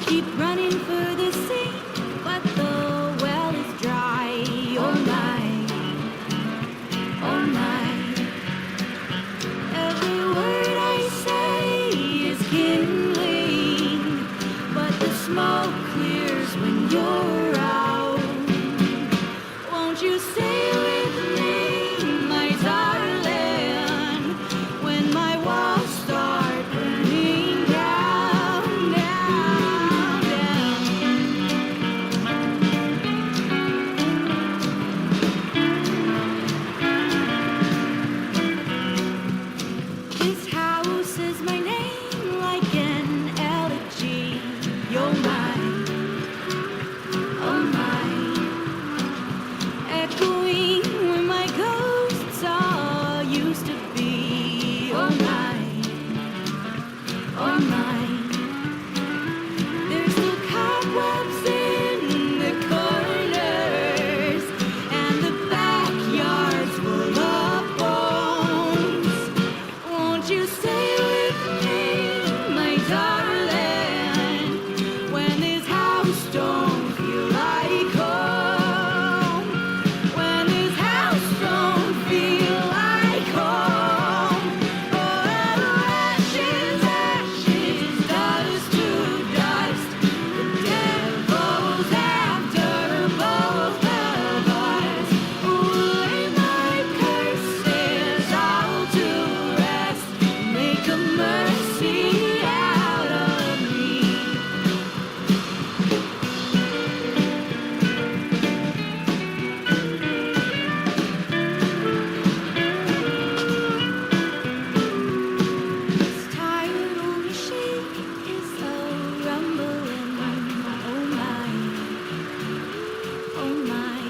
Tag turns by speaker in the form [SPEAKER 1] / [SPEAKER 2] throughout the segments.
[SPEAKER 1] keep running for the sea, but the well is dry. Oh my, oh my. Every word I say is kindling, but the smoke clears when you're out. Won't you stay with me, my darling, when my walls start burning down, down, down? This house is my name, like an elegy. You're mine, oh mine. Echoing where my ghosts all used to be. Oh mine, oh mine. There's still cobwebs in the corners, and the backyard's full of bones. Won't you stay with me, my darling, when this house don't feel like home? When this house don't feel like home? Oh, ashes, ashes, dust to dust. The devil's after both of us. Lay my curses all to rest. Make a mercy out of me. This tired old machine is a rumbling. Oh my, oh my.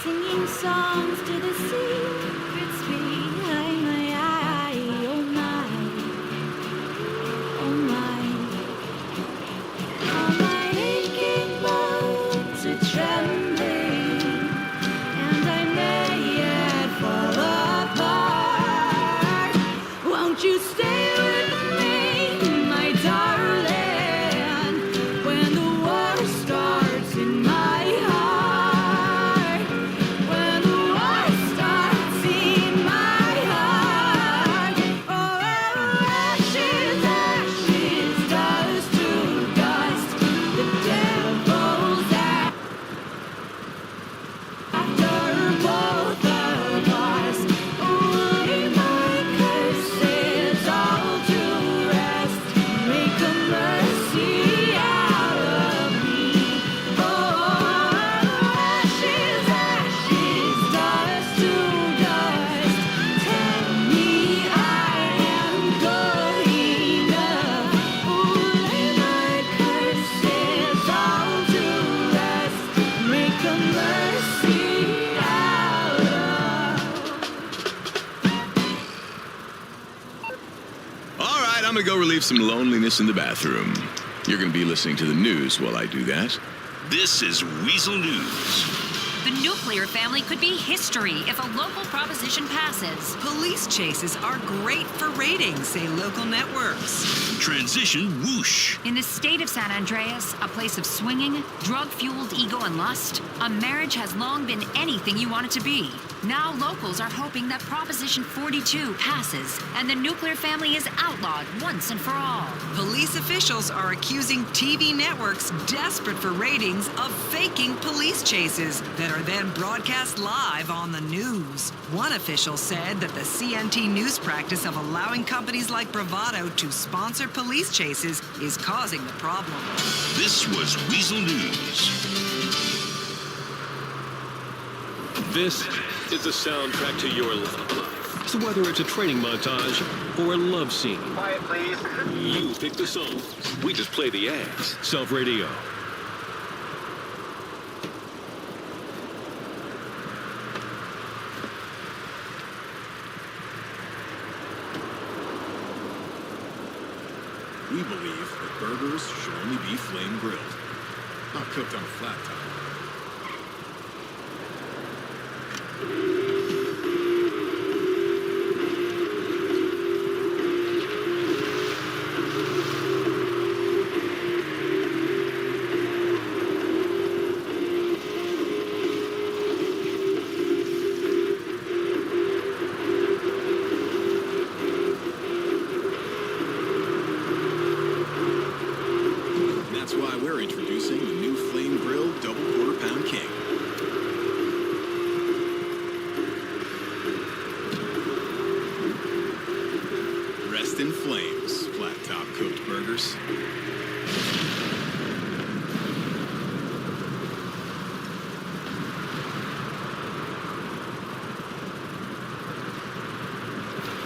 [SPEAKER 1] Singing songs to the secrets behind my eye. Oh my, oh my. All my aching bones are trembling, and I may yet fall apart. Won't you stay with me, my darling, when the war starts in my heart? When the war starts in my heart. Oh, ashes, ashes, dust to dust. The devil's after both of us. Lay my curses all to rest. Make a mercy out of me. Oh, ashes, ashes, dust to dust. Tell me I am good enough. Lay my curses all to rest. Make a mercy out of.
[SPEAKER 2] All right, I'm gonna go relieve some loneliness in the bathroom. You're gonna be listening to the news while I do that.
[SPEAKER 3] This is Weasel News.
[SPEAKER 4] The nuclear family could be history if a local proposition passes.
[SPEAKER 5] Police chases are great for ratings, say local networks.
[SPEAKER 3] Transition whoosh.
[SPEAKER 4] In the state of San Andreas, a place of swinging, drug-fueled ego and lust, a marriage has long been anything you want it to be. Now locals are hoping that Proposition 42 passes and the nuclear family is outlawed once and for all.
[SPEAKER 5] Police officials are accusing TV networks desperate for ratings of faking police chases that are then broadcast live on the news. One official said that the CNT news practice of allowing companies like Bravado to sponsor police chases is causing the problem.
[SPEAKER 3] This was Weasel News.
[SPEAKER 6] This is the soundtrack to your life. So whether it's a training montage or a love scene,
[SPEAKER 7] Quiet, please.
[SPEAKER 6] you pick the songs. We just play the ads. Self Radio.
[SPEAKER 2] We believe that burgers should only be flame grilled, not cooked on a flat top. course.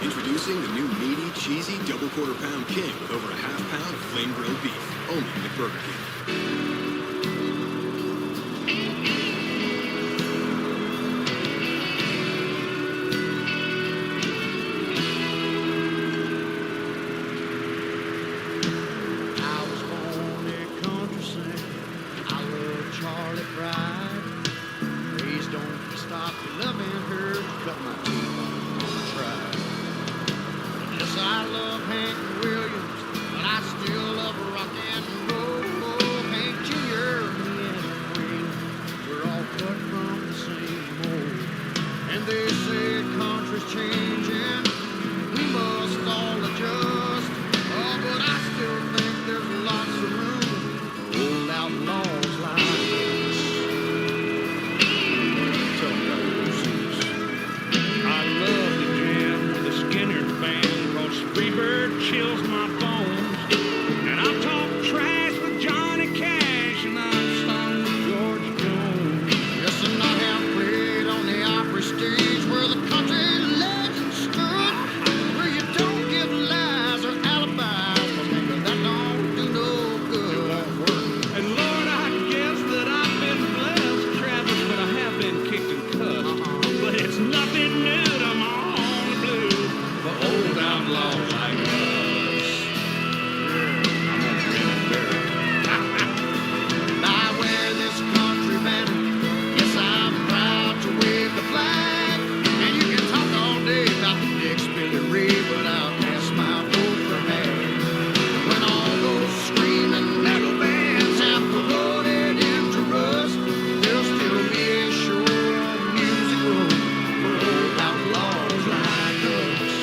[SPEAKER 7] Introducing the new meaty, cheesy double quarter-pound king with over a half-pound of flame-grilled beef, only at Burger King.
[SPEAKER 8] I was born in country St. I love Charlie Pride. Please don't stop loving her to cut my teeth on the try. Yes, I love Hank Williams, but I still love rock and roll. Hank Jr. and Queen, we're all cut from the same mold. And they say country's changing, we must all adjust. Oh, but I still think there's lots of room for old outlaws like us. Tell me about those things. I love the jam with the Skinner band, 'cause Freebird chills my bones. And I'll talk trash with Johnny Cash, and I've sung with George Jones. Yes, and I have played on the opera stage where the country legends stood, where you don't give lies or alibis, 'cause nigga, that don't do no good. And Lord, I guess that I've been blessed, Travis, but I have been kicked and cussed. But it's nothing new to on the blue for old outlaws like us. I'm gonna grin and bear it. I wear this country banner. Yes, I'm proud to wave the flag. And you can talk all day about the next Billy Ray, but I'll cast my vote for Hank. When all those screaming metal bands have corroded into rust, there'll still be a shore of music room for old outlaws like us.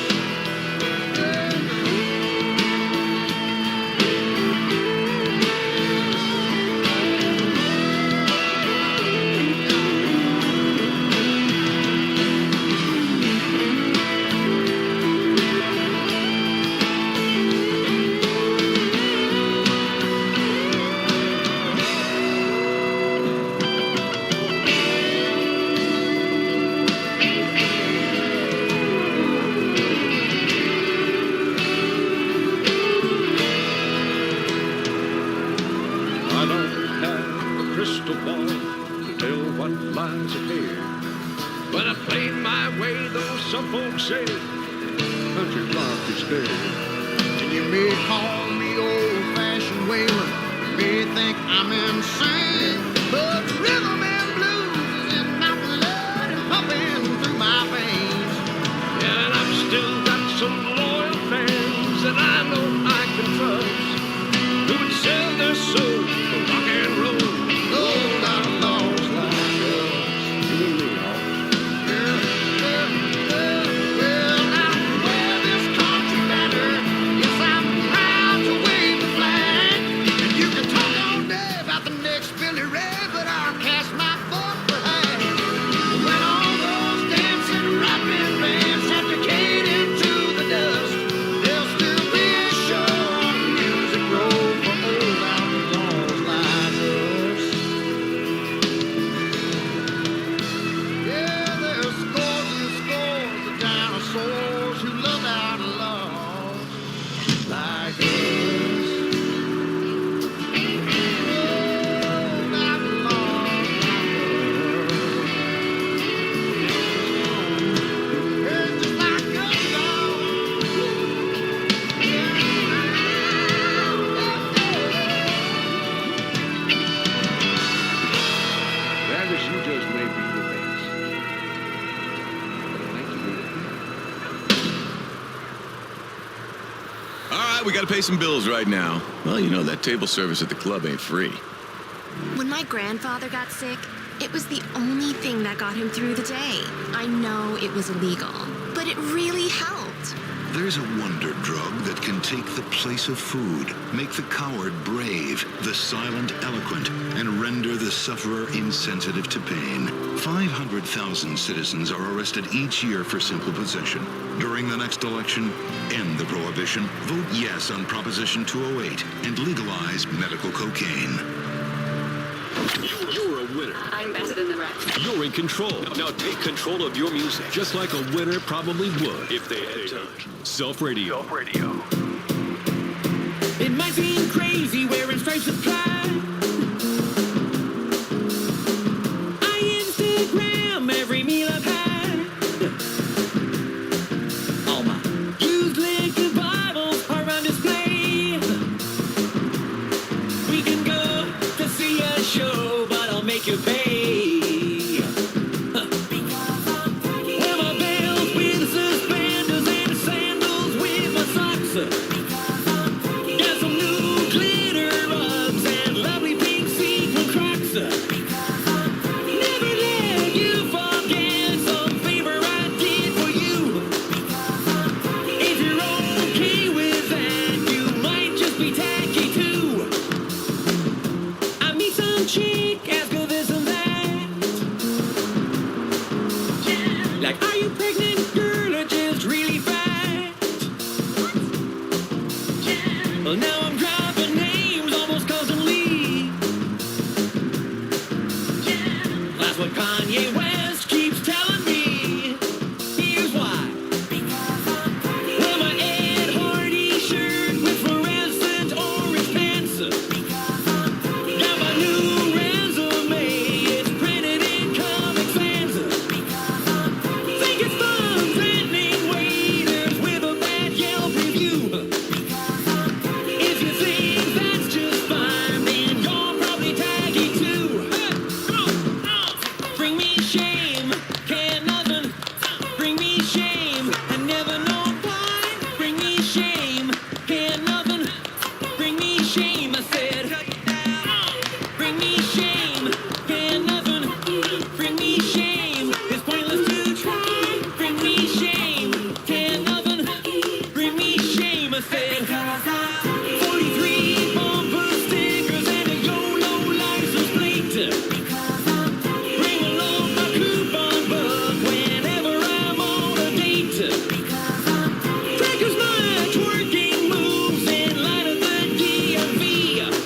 [SPEAKER 6] I don't have a crystal ball to tell what lies ahead. But I played my way, though some folks say country rock is dead.
[SPEAKER 8] And you may call me old-fashioned Waylon, you may think I'm insane, but rhythm and blues is in my blood and pumping through my veins.
[SPEAKER 6] And I've still got some loyal fans that I know I can trust, who would sell their soul for rock and roll.
[SPEAKER 8] Old outlaws like us.
[SPEAKER 6] You and me, Hawk.
[SPEAKER 8] Well, I wear this country banner. Yes, I'm proud to wave the flag. And you can talk all day about the next Billy Ray, but I'll cast my vote for Hank. When all those dancing, rapping bands have decayed into the dust, there'll still be a show on Music Row for old outlaws like us. Yeah, there's scores and scores of dinosaurs who love outlaws like us. Old outlaws like us. Yeah, just like us,
[SPEAKER 6] Travis, you just may be the best. But it ain't to be the
[SPEAKER 2] All right, we gotta pay some bills right now. Well, you know, that table service at the club ain't free.
[SPEAKER 9] When my grandfather got sick, it was the only thing that got him through the day. I know it was illegal, but it really helped.
[SPEAKER 10] There's a wonder drug that can take the place of food, make the coward brave, the silent eloquent, and render the sufferer insensitive to pain. 500,000 citizens are arrested each year for simple possession. During the next election, end the prohibition, vote yes on Proposition 208, and legalize medical cocaine.
[SPEAKER 6] You're a winner.
[SPEAKER 9] I'm better than the rest.
[SPEAKER 6] You're in control. Now take control of your music, just like a winner probably would if they had time. Self Radio.
[SPEAKER 8] It might seem crazy wearing stripes of pride. I Instagram every meal I've had. All my used liquor bottles are on display. We can go to see a show, but I'll make you pay. Wear my belts with suspenders and sandals with my socks. Got some new glitter rugs and lovely pink sequin Crocs. Never let you forget some favor I did for you. If you're okay with that, you might just be tacky too. I meet some chick, ask her this and that. Like, are you pregnant, girl, or just really fat? Well, now I'm dropping names almost constantly. That's what Kanye West keeps telling me. Here's why. Wear my Ed Hardy shirt with fluorescent orange pants. Got my new resume, it's printed in Comic Sans. Think it's fun threatening waiters with a bad Yelp review. If you think that's just fine, then you're probably taggy too. Bring me shame, can't nothing. Bring me shame, I never know why. Bring me shame, can't nothing. Bring me shame, I said. Bring me shame, can't nothing. Bring me shame, it's pointless to try. Bring me shame, can't nothing. Bring me shame, I said. 43 bumper stickers and a YOLO license plate. Bring along my coupon book whenever I'm on a date. Practice my twerking moves in light of the DMV.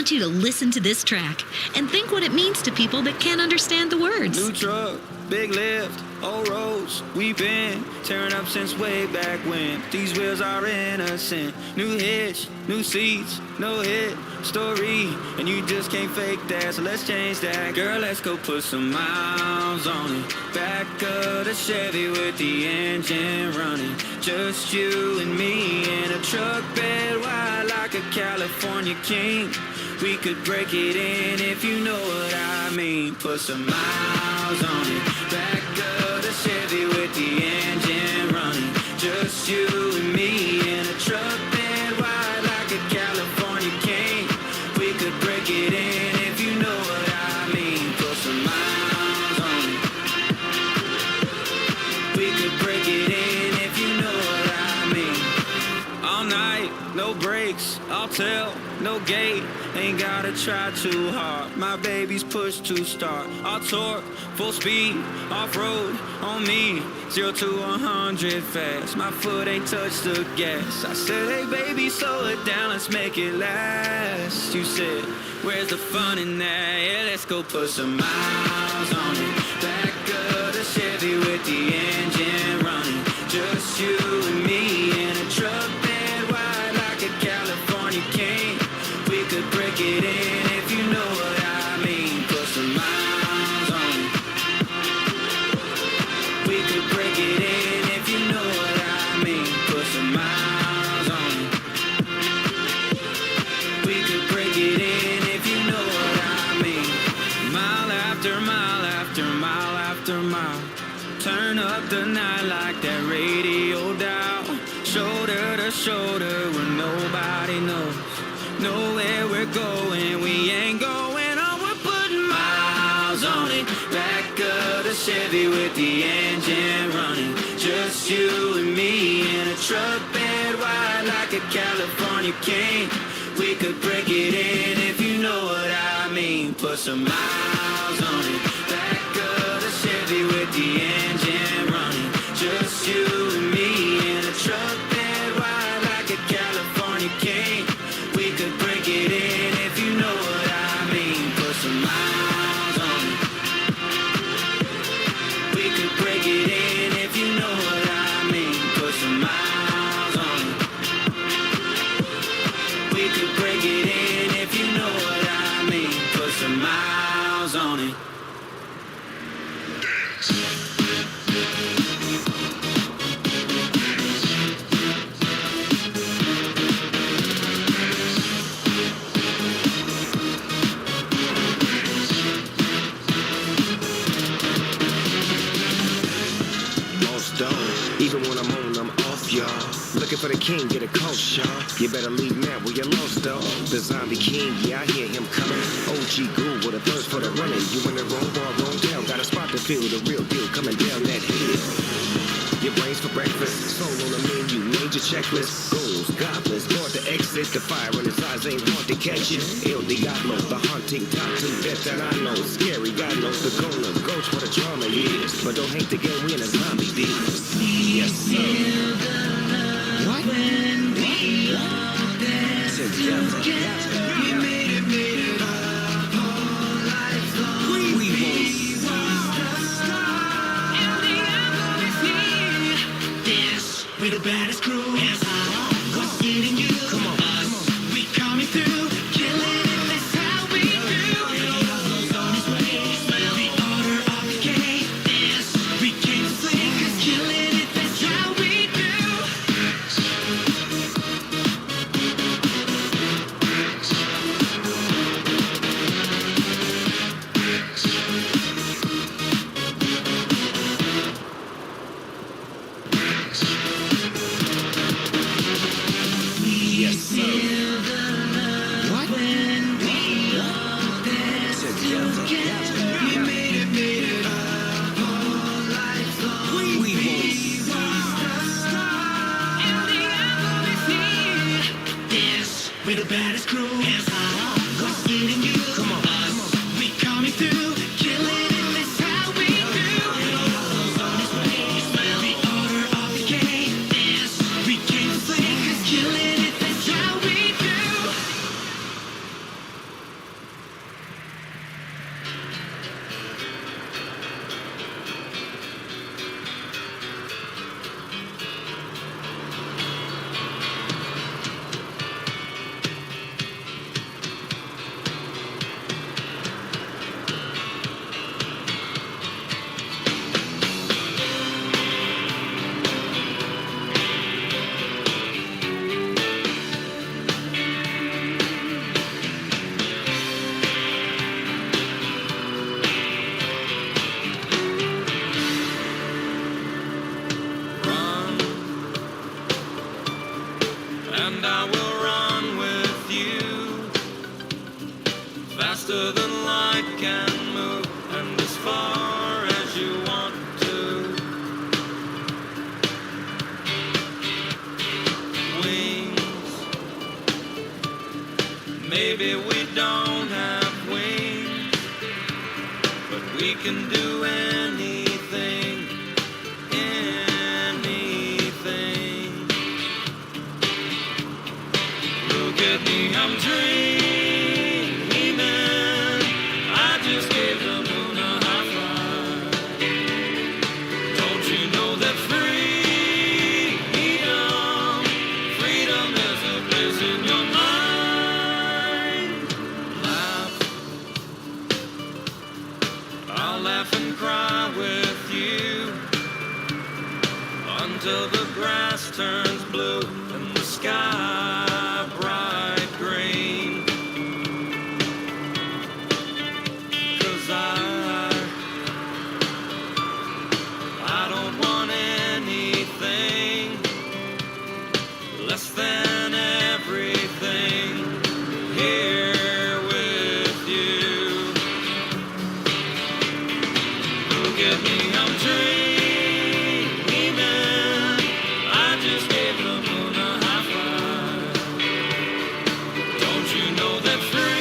[SPEAKER 11] want you to listen to this track and think what it means to people that can't understand the words.
[SPEAKER 12] New truck, big lift, old roads. We've been tearing up since way back when. These wheels are innocent. New hitch, new seats, no hit story. And you just can't fake that, so let's change that. Girl, let's go put some miles on it. Back of the Chevy with the engine running. Just you and me in a truck bed wide like a California king. We could break it in if you know what I mean. Put some miles on it. Back of the Chevy with the engine running. Just you and me in a truck bed wide like a California king. We could break it in if you know what I mean. Put some miles on it. We could break it in if you know what I mean. All night, no brakes, I'll tell, no gate. Ain't gotta try too hard. My baby's push to start. I'll torque, full speed, off-road on me. 0 to 100 fast. My foot ain't touched the gas. I said, hey baby, slow it down, let's make it last. You said, where's the fun in that? Yeah, let's go put some miles on it. Back of the Chevy with the engine running. Just you and me in a truck bed wide like a California king. We could break it in if you know what I mean. Put some miles on it. We could break it in if you know what I mean. Put some miles on it. We could break it in if you know what I mean. Mile after mile after mile after mile. Turn up the night like that radio dial. Shoulder to shoulder where nobody knows. Know where we're going, we ain't going on, we're putting miles on it. Back of the Chevy with the engine running. Just you and me in a truck bed wide like a California king. We could break it in if you know what I mean. Put some miles on it. Back of the Chevy with the engine running. Just you and me in a truck bed wide like a California king. We could break it in if you know what I mean. Put some miles on it. We could break it in if you know what I mean. Put some miles on it. We could break it in if you know what I mean. Put some miles on it.
[SPEAKER 13] Even when I'm on, I'm off, y'all. Looking for the king, get a coach, y'all. You better leave now where you lost, dog. The zombie king, yeah, I hear him coming. OG ghoul with a thirst for the running. You in the wrong bar, wrong town. Got a spot to feel the real deal coming down that hill. Your brains for breakfast, soul on the menu, major checklist. Goals, goblins, bored to exit. The fire in his eyes ain't hard to catch it. El Diablo, the haunting top two best that I know. Scary, God knows the goal of ghost what a drama is. But don't hate the game, we in a zombie deal. Yes, sir. What? When we are there together. We made it up all life long. We won't stop. And the apple is here. This, we the baddest crew. Yes, what's getting you? Come on. Us, we coming through. Killing it, that's how we do. Radio's on its way. Smell the order of decay. This, we came to play. 'Cause killing it, that's how we do. Yes, sir. What? When we are there together. We made it up all life long. We won't stop. And the apple is here. Yes, we're the baddest crew. Yes, what's getting you? Come on. Us, we coming through. Killing it, that's how we do. Radio's on its way. Smell the order of decay. Yes, we came to play. 'Cause killing it, that's how we do.
[SPEAKER 12] faster than light can move, and as far as you want to. Wings. Maybe we don't have wings, but we can do anything, anything. Look at me, I'm dreaming. I just gave the moon a high five. Don't you know that freedom, freedom is a place in your mind? Laugh. I'll laugh and cry with you until the grass turns blue and the sky bright green. 'Cause I don't want anything less than everything here with you. Look at me, I'm dreaming. I just gave the moon a high five. Don't you know that freedom,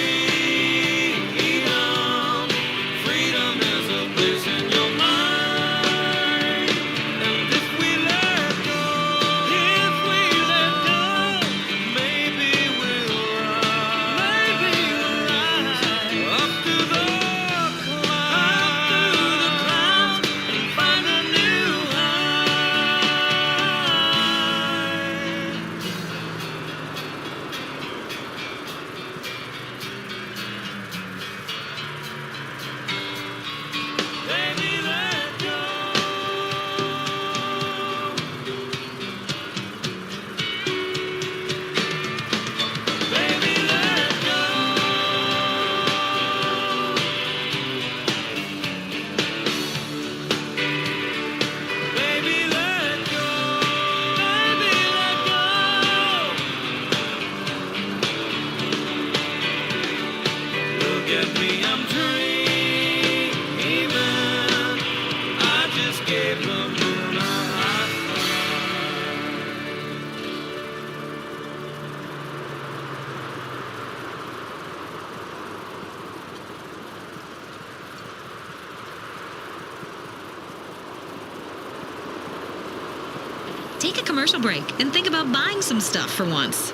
[SPEAKER 12] freedom is a place in your mind? And if we let go, maybe we'll rise up to the clouds and find a new heights. Baby, let go. Baby, let go. Baby, let go. Baby, let go. Look at me, I'm dreaming. I just gave the moon a high
[SPEAKER 11] Take a commercial break and think about buying some stuff for once.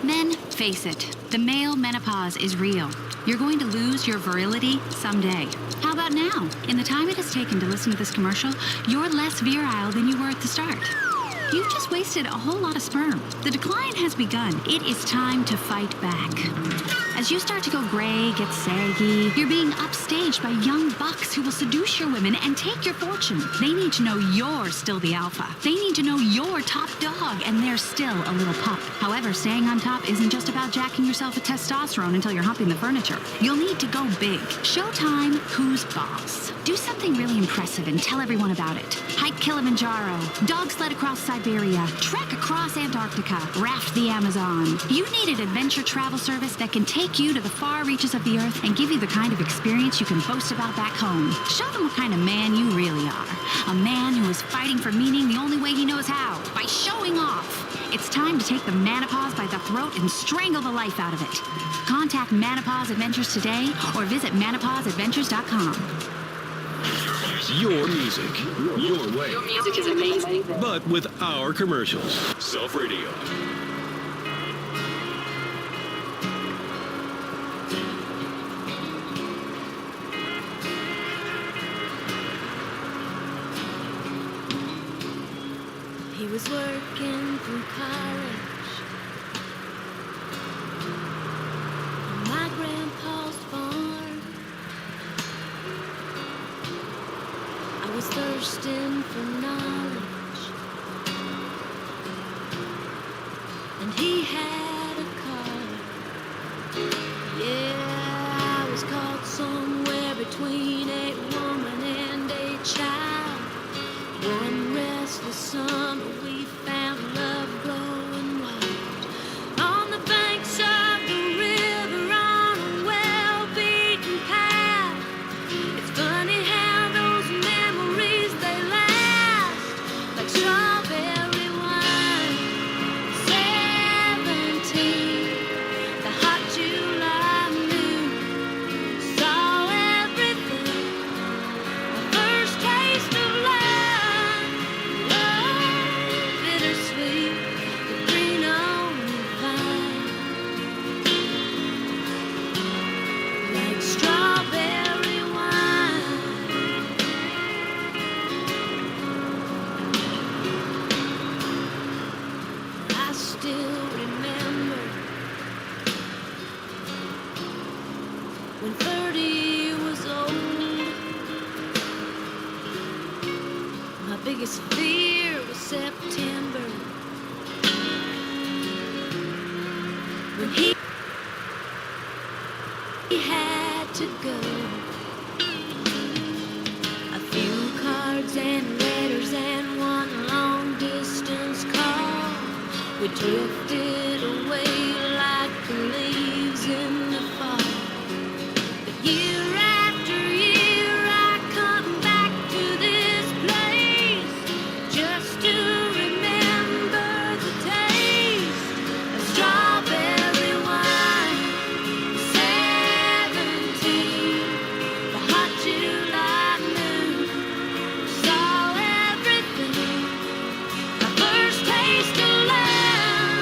[SPEAKER 4] Men, face it, the male menopause is real. You're going to lose your virility someday. How about now? In the time it has taken to listen to this commercial, you're less virile than you were at the start. You've just wasted a whole lot of sperm. The decline has begun. It is time to fight back. As you start to go gray, get saggy, you're being upstaged by young bucks who will seduce your women and take your fortune. They need to know you're still the alpha. They need to know you're top dog and they're still a little pup. However, staying on top isn't just about jacking yourself with testosterone until you're humping the furniture. You'll need to go big. Showtime, who's boss? Do something really impressive and tell everyone about it. Hike Kilimanjaro, dog sled across Siberia, trek across Antarctica, raft the Amazon. You need an adventure travel service that can take you to the far reaches of the earth and give you the kind of experience you can boast about back home. Show them what kind of man you really are. A man who is fighting for meaning the only way he knows how, by showing off. It's time to take the menopause by the throat and strangle the life out of it. Contact Menopause Adventures today or visit menopauseadventures.com.
[SPEAKER 6] Your music, your way.
[SPEAKER 14] Your music is amazing.
[SPEAKER 6] But with our commercials. Self Radio.
[SPEAKER 1] He was working through college on my grandpa's farm. I was thirsting for knowledge, and he had a car. Yeah, I was caught somewhere between a woman and a child. One restless summer we found love growing wild on the banks of the river on a well His fear was September. When he had to go. A few cards and letters and one long distance call. We drifted away like the leaves in the fall. But year after year I come back to this place just to remember the taste of strawberry wine. 17, the hot July moon, saw everything. My first taste of love.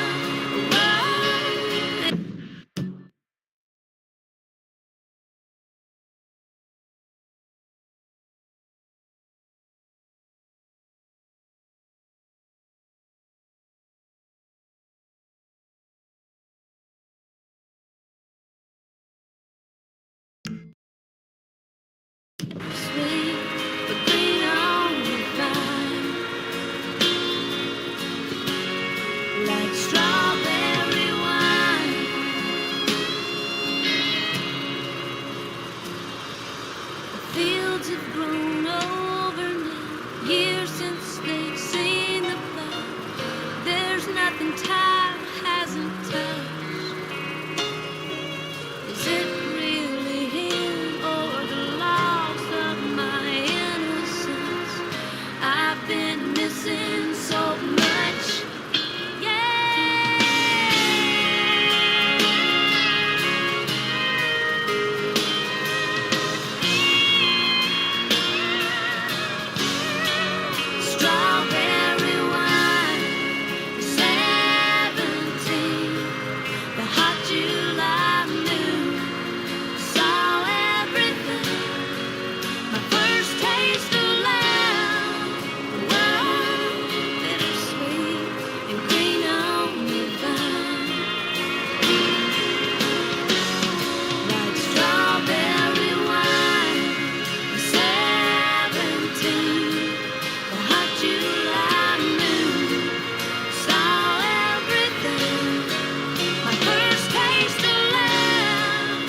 [SPEAKER 1] Sweet, but green on the vine, like strawberry wine. The fields have grown over now, years since they've seen the plow. There's nothing time hasn't touched. Is it really him or the loss of my innocence? I've been missing so much. Strawberry wine, 17, the hot July moon, saw everything. My first taste of love, bittersweet and green on the vine, like strawberry wine, 17, the hot July moon, saw everything. My first taste of love,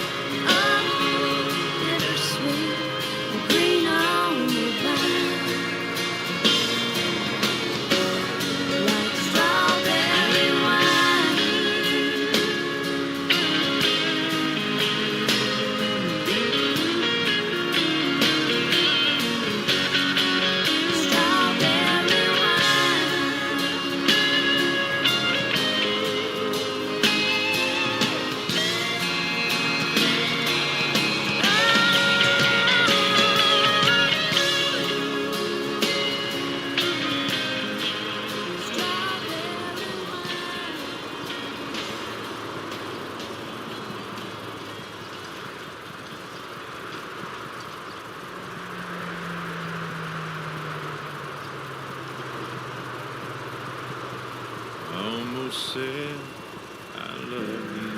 [SPEAKER 1] bittersweet and green on the vine, like strawberry wine. Strawberry
[SPEAKER 6] Almost said I love you.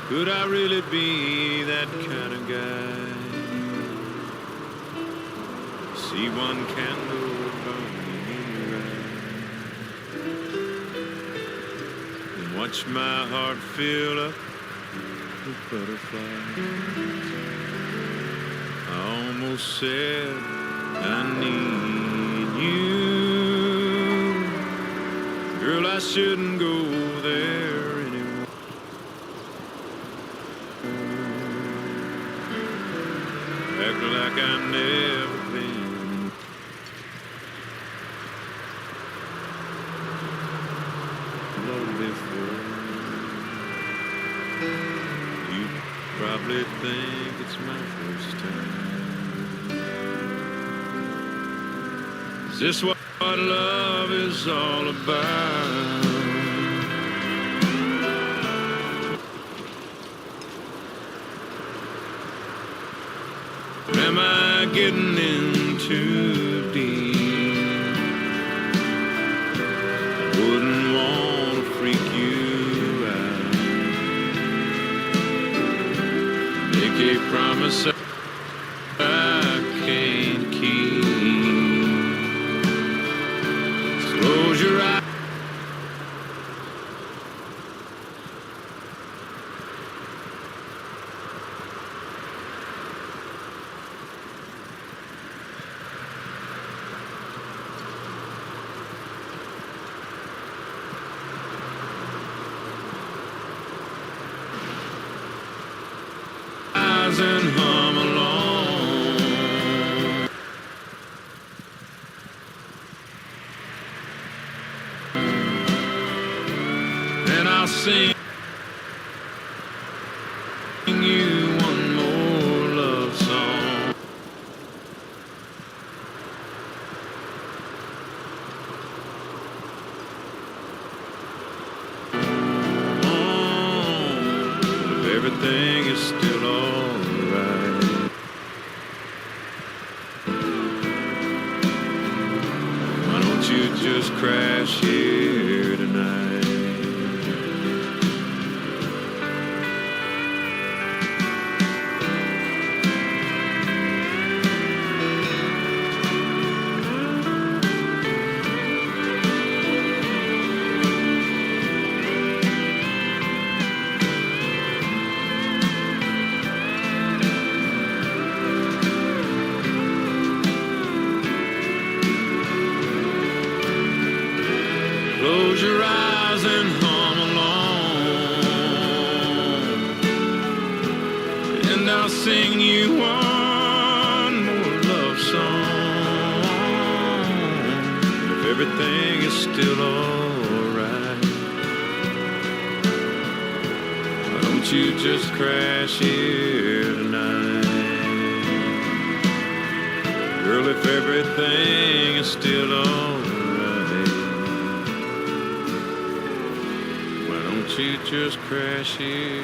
[SPEAKER 6] Could I really be that kind of guy? See one candle burning in your eye, and watch my heart fill up with butterflies. I almost said I need you. Girl, I shouldn't go there anymore. Act like I never been. Loved before. You probably think it's my first time. Is this what love is all about? Am I getting in too deep? I wouldn't want to freak you out. Make a promise I can't
[SPEAKER 12] rise and hum along. And I'll sing you one more love song. If everything is still alright, why don't you just crash here tonight? Close your eyes and hum along, and I'll sing you one more love song. And if everything is still alright, why don't you just crash here tonight? Girl, if everything is still alright, you just crash here.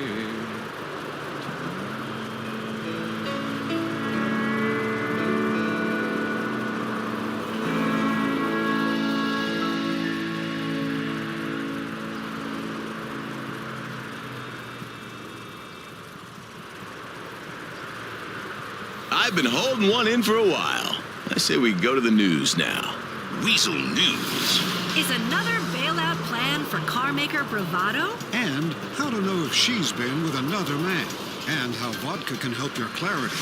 [SPEAKER 2] I've been holding one in for a while. I say we go to the news now.
[SPEAKER 3] Weasel News.
[SPEAKER 14] Is another bailout plan for carmaker Bravado?
[SPEAKER 15] And how to know if she's been with another man. And how vodka can help your clarity.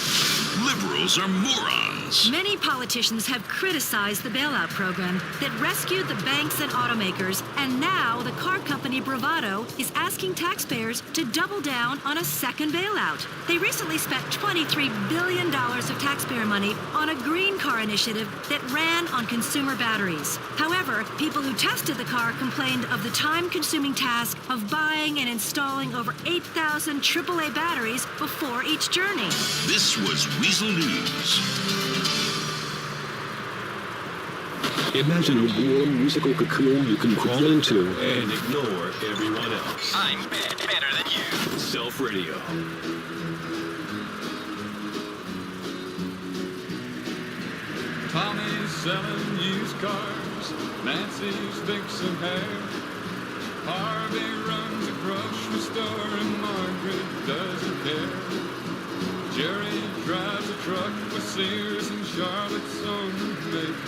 [SPEAKER 3] Liberals are morons.
[SPEAKER 14] Many politicians have criticized the bailout program that rescued the banks and automakers, and now the car company Bravado is asking taxpayers to double down on a second bailout. They recently spent $23 billion of taxpayer money on a green car initiative that ran on consumer batteries. However, people who tested the car complained of the time-consuming task of buying and installing over 8,000 AAA batteries before each journey.
[SPEAKER 3] This was Weasel News.
[SPEAKER 6] Imagine a warm musical cocoon you can crawl into
[SPEAKER 16] and ignore everyone else.
[SPEAKER 17] I'm better than you.
[SPEAKER 6] Self Radio.
[SPEAKER 12] Tommy's selling used cars, Nancy's fixing hair, Harvey runs a grocery store and Margaret doesn't care. Jerry drives a truck with Sears and Charlotte's on the make.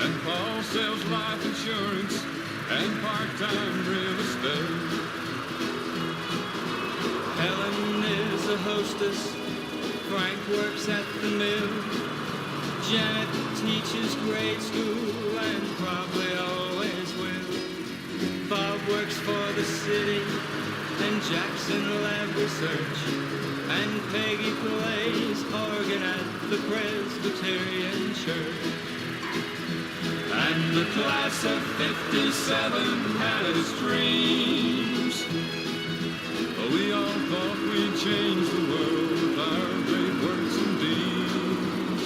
[SPEAKER 12] And Paul sells life insurance and part-time real estate.
[SPEAKER 17] Helen is a hostess, Frank works at the mill, Janet teaches grade school and probably always will. Bob works for the city and Jackson lab research, and Peggy plays organ at the Presbyterian Church.
[SPEAKER 12] And the class of '57 had its dreams. We all thought we'd change the world with our great words and deeds.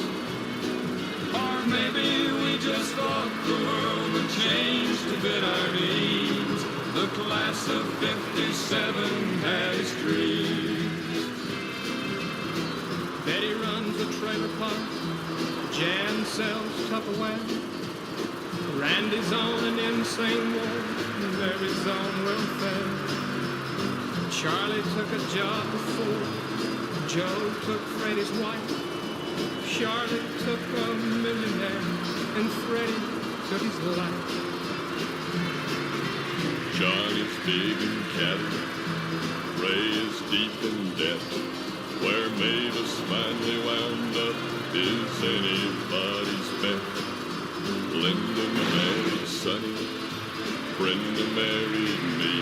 [SPEAKER 12] Or maybe we just thought the world would change to fit our needs. The class of '57 had its dreams.
[SPEAKER 17] Betty runs a trailer park, Jan sells Tupperware, Randy's on an insane ward, Mary's on welfare. Charlie took a job before, Joe took Freddie's wife, Charlotte took a millionaire, and Freddie took his life.
[SPEAKER 18] Johnny's big in cattle, Ray is deep in debt. Where Mavis finally wound up is anybody's bet. Linda married Sonny, Brenda married me,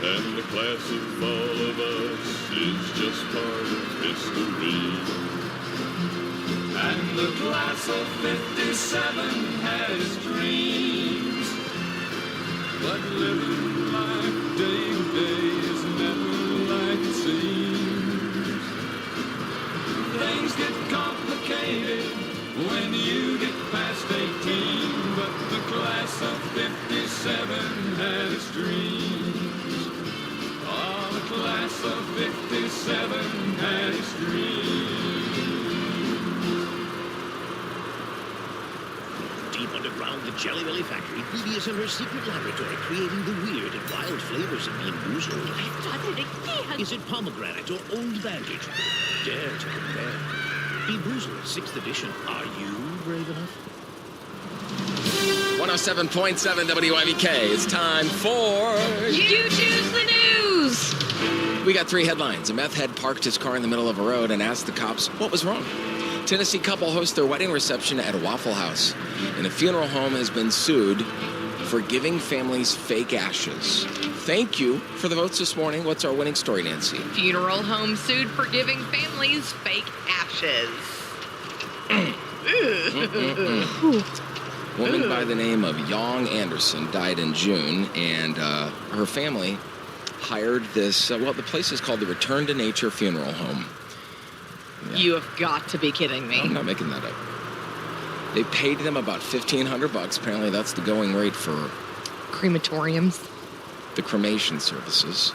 [SPEAKER 18] And the class of all of us is just part of history.
[SPEAKER 12] And the class of 57 has dreams.
[SPEAKER 8] But living life day to day is never like it seems.
[SPEAKER 12] Things get complicated when you get past 18. But the class of 57 has dreams. Oh, the class of 57 has dreams.
[SPEAKER 19] Deep underground, the Jelly Belly factory, Phoebe is in her secret laboratory creating the weird and wild flavors of Bean Boozled. Is it pomegranate or Old Bandage? Dare to compare. Bean Boozled, 6th edition. Are you brave enough?
[SPEAKER 20] 107.7 WIVK. It's time for...
[SPEAKER 1] You Choose the News!
[SPEAKER 20] We got 3 headlines. A meth head parked his car in the middle of a road and asked the cops what was wrong. Tennessee couple hosts their wedding reception at a Waffle House. And a funeral home has been sued for giving families fake ashes. Thank you for the votes this morning. What's our winning story, Nancy?
[SPEAKER 21] Funeral home sued for giving families fake ashes.
[SPEAKER 20] Woman by the name of Yong Anderson died in June, and her family hired this, well, the place is called the Return to Nature Funeral Home. Yeah.
[SPEAKER 21] You have got to be kidding me.
[SPEAKER 20] I'm not making that up. They paid them about $1,500. Apparently that's the going rate for
[SPEAKER 21] crematoriums,
[SPEAKER 20] the cremation services.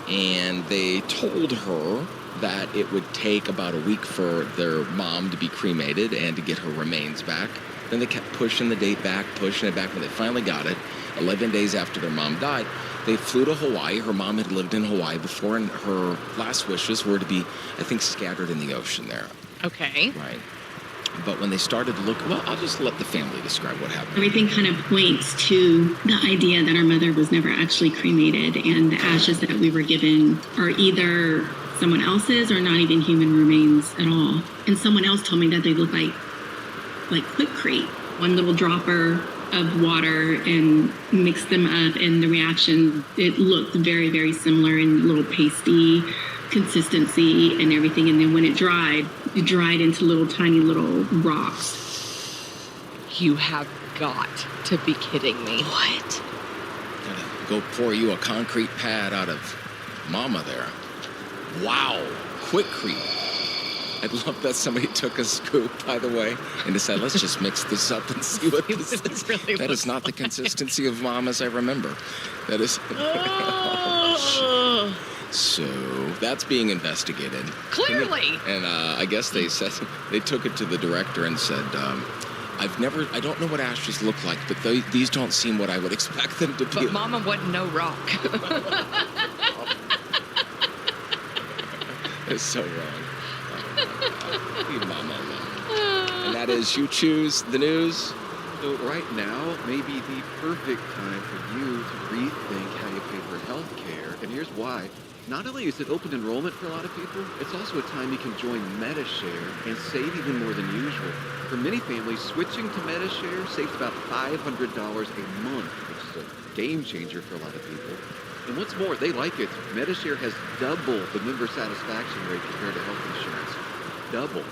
[SPEAKER 20] And they told her that it would take about a week for their mom to be cremated and to get her remains back. Then they kept pushing the date back, pushing it back. When they finally got it, 11 days after their mom died, they flew to Hawaii. Her mom had lived in Hawaii before, and her last wishes were to be, I think, scattered in the ocean there.
[SPEAKER 21] Okay.
[SPEAKER 20] Right. But when they started to look, well, I'll just let the family describe what happened.
[SPEAKER 22] Everything kind of points to the idea that our mother was never actually cremated, and the ashes that we were given are either someone else's or not even human remains at all. And someone else told me that they look like Quikrete, one little dropper of water and mix them up, and the reaction, it looked very, very similar in a little pasty consistency and everything. And then when it dried into little tiny little rocks.
[SPEAKER 21] You have got to be kidding me. What?
[SPEAKER 20] Gotta go pour you a concrete pad out of Mama there. Wow, Quikrete. I'd love that somebody took a scoop, by the way, and decided, let's just mix this up and see what this is.
[SPEAKER 21] Really
[SPEAKER 20] that is not the consistency of Mom as I remember. That is... So, that's being investigated.
[SPEAKER 21] Clearly!
[SPEAKER 20] And I guess they said, they took it to the director and said, I don't know what ashes look like, but these don't seem what I would expect them to be.
[SPEAKER 21] But Mama wasn't no rock.
[SPEAKER 20] It's so wrong. Leave Mama alone. And that is You Choose the News.
[SPEAKER 23] So right now may be the perfect time for you to rethink how you pay for health care. And here's why. Not only is it open enrollment for a lot of people, it's also a time you can join Medi-Share and save even more than usual. For many families, switching to Medi-Share saves about $500 a month, which is a game changer for a lot of people. And what's more, they like it. Medi-Share has double the member satisfaction rate compared to health insurance. Double.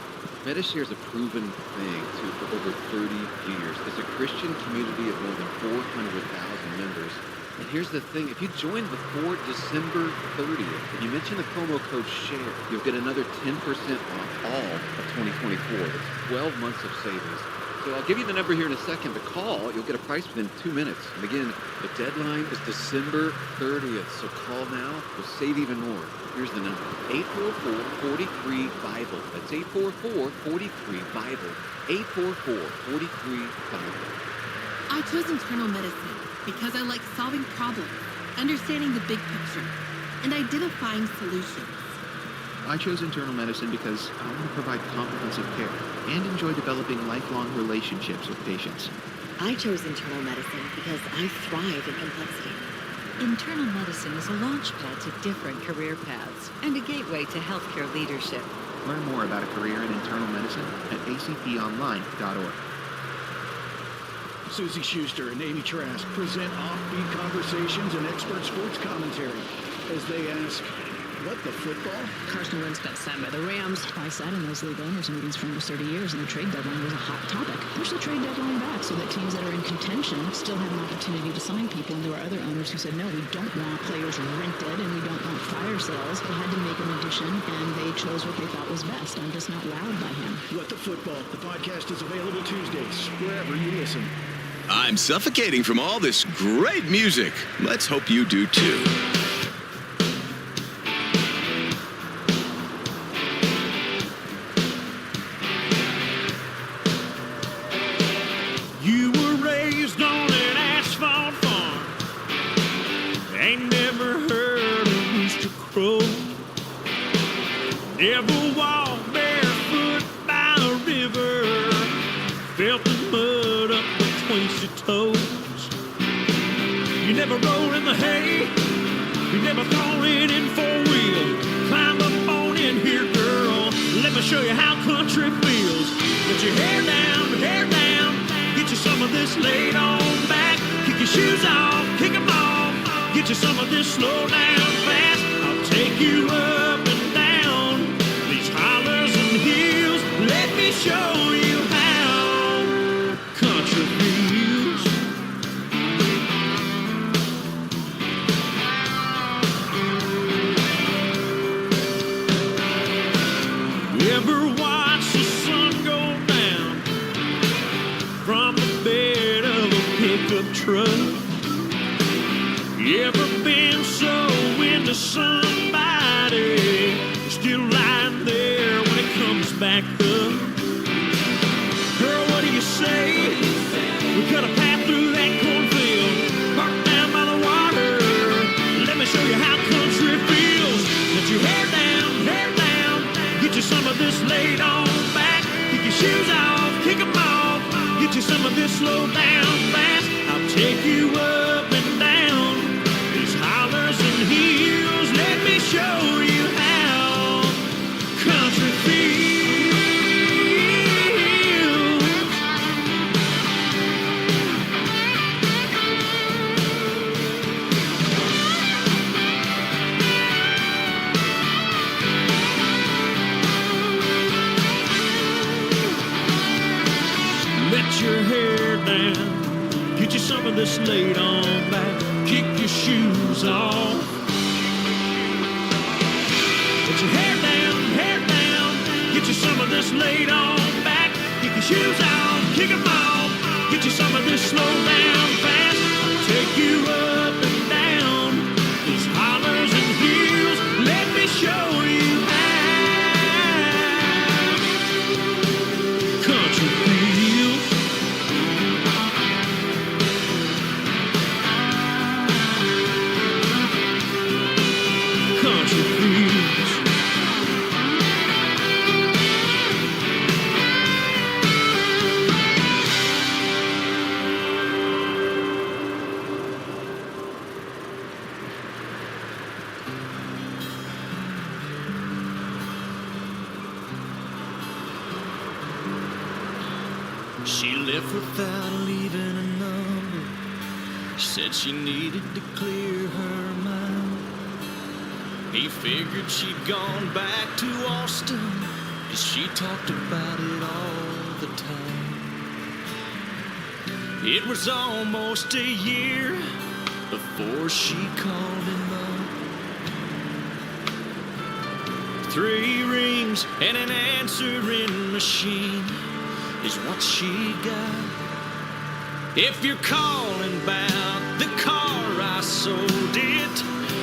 [SPEAKER 23] Medi-Share is a proven thing, too, for over 30 years. It's a Christian community of more than 400,000 members. And here's the thing, if you join before December 30th, and you mention the promo code SHARE, you'll get another 10% off all of 2024. That's 12 months of savings. So I'll give you the number here in a second. To call, you'll get a price within 2 minutes. And again, the deadline is December 30th. So call now. We'll save even more. Here's the number. 844-43-BIBLE. That's 844-43-BIBLE. 844-43-BIBLE.
[SPEAKER 24] I chose internal medicine because I like solving problems, understanding the big picture, and identifying solutions.
[SPEAKER 25] I chose internal medicine because I want to provide comprehensive care and enjoy developing lifelong relationships with patients.
[SPEAKER 26] I chose internal medicine because I thrive in complexity.
[SPEAKER 27] Internal medicine is a launchpad to different career paths and a gateway to healthcare leadership.
[SPEAKER 25] Learn more about a career in internal medicine at acponline.org.
[SPEAKER 4] Susie Schuster and Amy Trask present offbeat conversations and expert sports commentary as they ask, what the football?
[SPEAKER 5] Carson Wentz got signed by the Rams. I sat in those league owners meetings for almost 30 years, and the trade deadline was a hot topic. Push the trade deadline back so that teams that are in contention still have an opportunity to sign people. And there were other owners who said, no, we don't want players rented, and we don't want fire sales. They had to make an addition, and they chose what they thought was best. I'm just not wowed by him.
[SPEAKER 4] What the Football. The podcast is available Tuesdays, wherever you listen.
[SPEAKER 2] I'm suffocating from all this great music. Let's hope you do too.
[SPEAKER 8] You were raised on an asphalt farm. Ain't never heard a rooster crow. Never walked barefoot by a river. Felt the mud up between your toes. You never rolled in the hay. You never thrown it in four-wheel. Climb up on in here, girl. Let me show you how country feels. Put your hair down. Get you some of this laid on back. Kick your shoes off, kick them off. Get you some of this slow down fast. I'll take you up and down these hollers and hills. Let me show you how country feels. Ever watch the sun go down from the bed of a pickup truck? You ever been so into somebody still lying there when it comes back up? Girl, what do you say? We cut a path through that cornfield, parked down by the water. Let me show you how country feels. Let your hair down. Get you some of this laid on back. Kick your shoes off, kick them off. Get you some of this slow down fast. I'll take you up and down these hollers and hills. Let me show you how country feels. Let your hair down. Get you some of this laid on back. Kick your shoes off. Let your hair down. Get you some of this laid on back. Kick your shoes off, kick them off. Get you some of this slow down fast. I'll take you up and down these hollers and hills. Let me show you how country feels. Country feels. She left without leaving a number. Said she needed to clear her mind. He figured she'd gone back to Austin, 'cause she talked about it all the time. It was almost a year before she called him up. 3 rings and an answering machine is what she got. If you're calling about the car I sold it,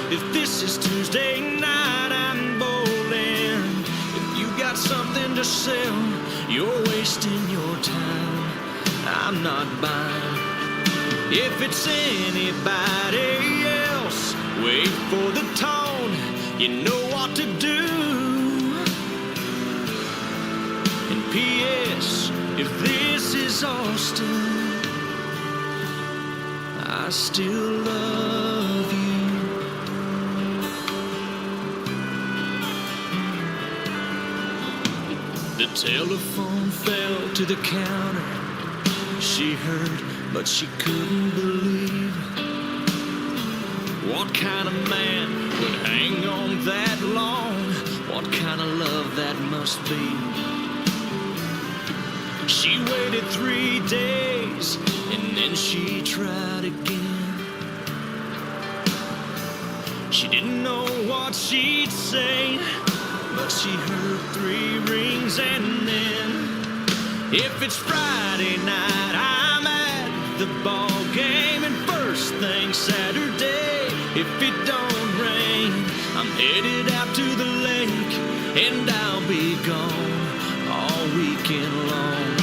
[SPEAKER 8] if this is Tuesday night I'm bowling. If you got something to sell, you're wasting your time. I'm not buying. If it's anybody else, wait for the tone. You know what to do. And P.S. if this is Austin, I still love you. The telephone fell to the counter.
[SPEAKER 17] She heard, but she couldn't believe. What kind of man would hang on that long? What kind of love that must be? She waited 3 days and then she tried again. She didn't know what she'd say, but she heard 3 rings and then, if it's Friday night, I'm at the ball game, and first thing Saturday, if it don't rain, I'm headed out to the lake, and I'll be gone all weekend long.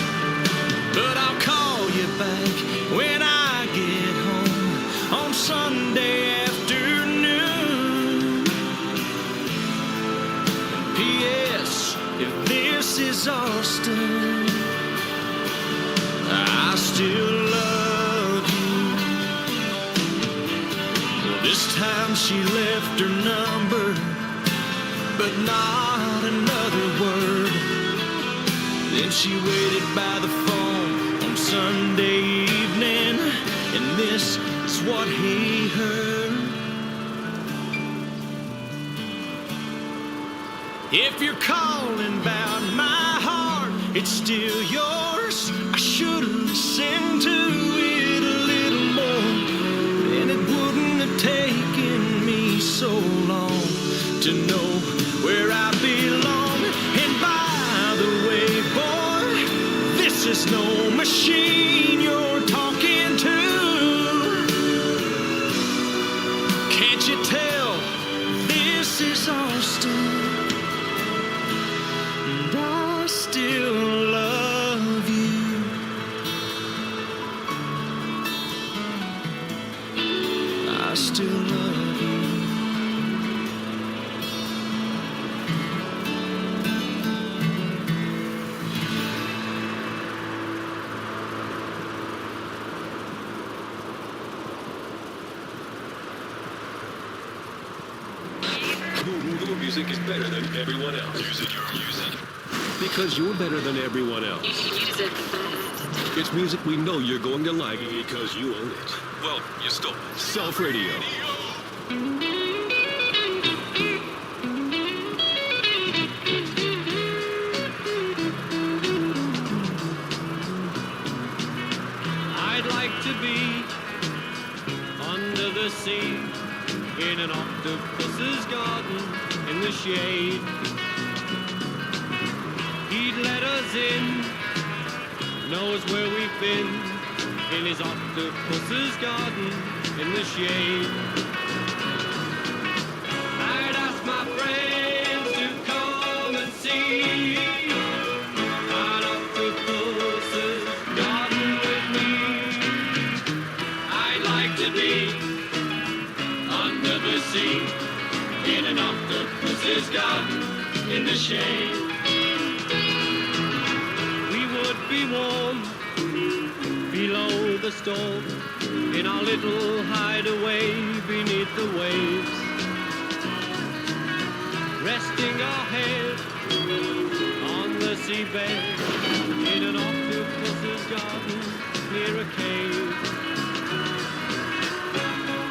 [SPEAKER 17] But I'll call you back when I get home on Sunday afternoon. P.S. If this is Austin, I still love you. Well, this time she left her number, but not another word. Then she waited by the phone on Sunday evening, and this is what he heard. If you're calling about my heart, it's still yours. I should have listened to it a little more, then it wouldn't have taken me so long to know where I belong. And by the way, boy, this is no machine you're talking to. Can't you tell this is Austin? And I still love you. I still love you.
[SPEAKER 16] Your music is better than everyone else. Music you're using. Because you're better than everyone else.
[SPEAKER 27] Music fast.
[SPEAKER 16] It's music we know you're going to like because you own it. Well, you stole it. Self Radio.
[SPEAKER 17] I'd like to be under the sea in an octopus's garden in the shade. He'd let us in, knows where we've been, in his octopus's garden in the shade. I'd ask my friends to come and see an octopus's garden with me. I'd like to be under the sea in an octopus's garden in the shade. We would be warm below the storm in our little hideaway beneath the waves, resting our head on the seabed in an octopus's garden near a cave.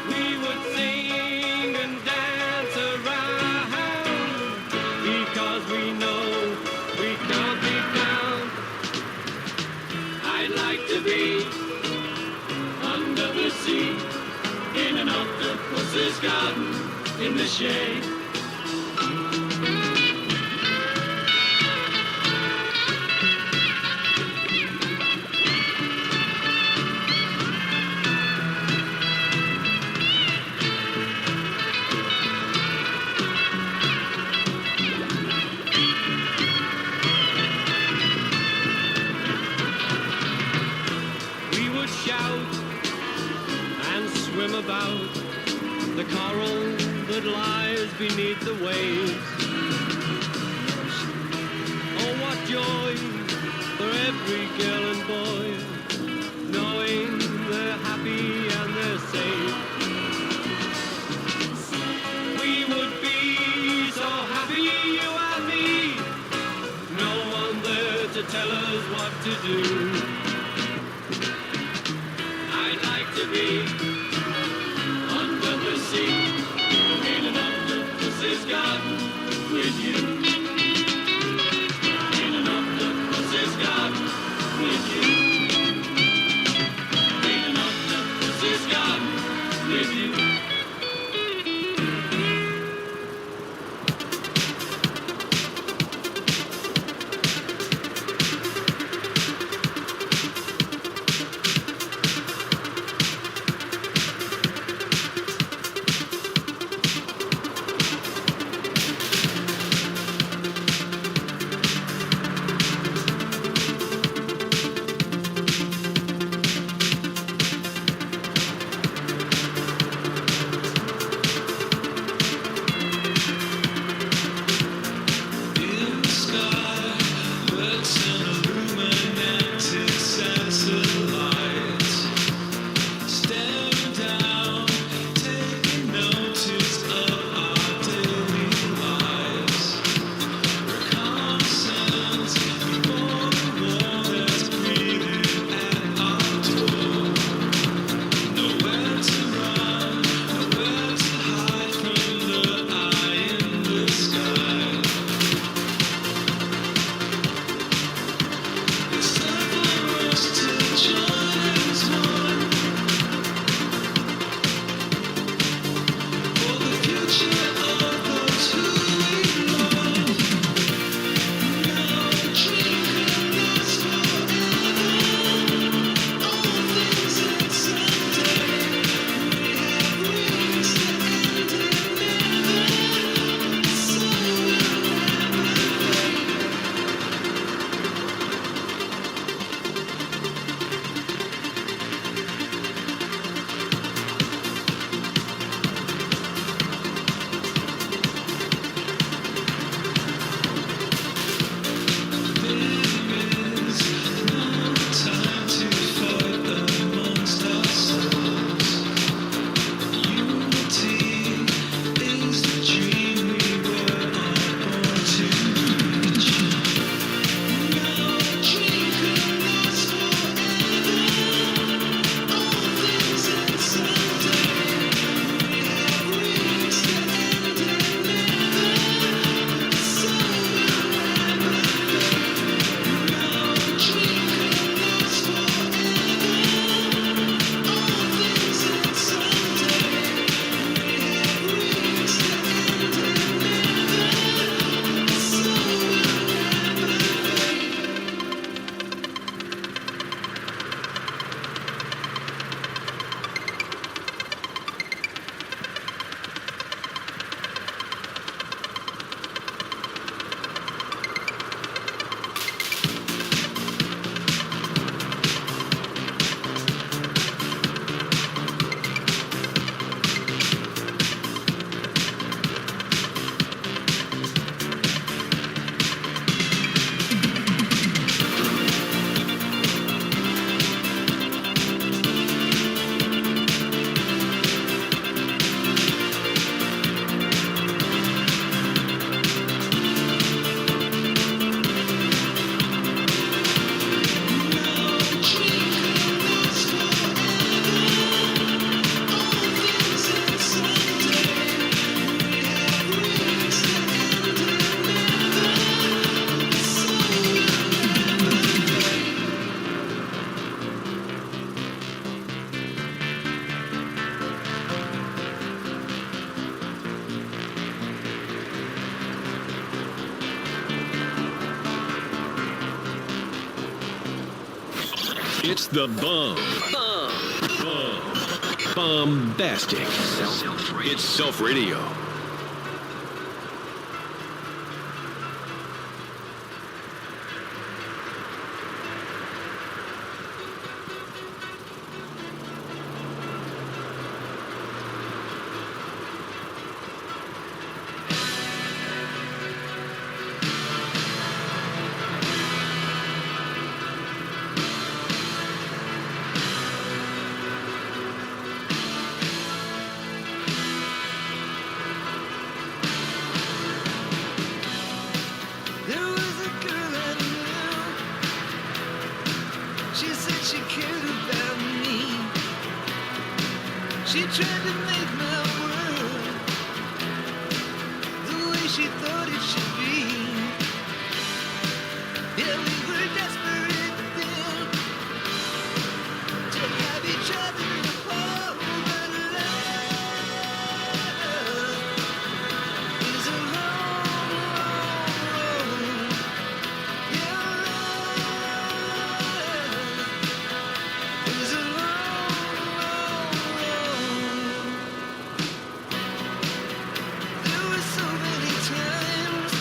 [SPEAKER 17] We would sing and dance around because we know we can't be found. I'd like to be under the sea in an octopus's garden in the shade. We would shout and swim about the coral that lies beneath the waves. Oh, what joy for every girl and boy, knowing they're happy and they're safe. We would be so happy, you and me, no one there to tell us what to do.
[SPEAKER 16] It's the Bomb. Bombastic. It's Self Radio.
[SPEAKER 7] There was a girl I knew. She said she cared about me. She tried to make my world the way she thought it should be. Yeah, we were desperate then to have each other in the palm of our love is a long, long road. Is a long, long road. There were so many times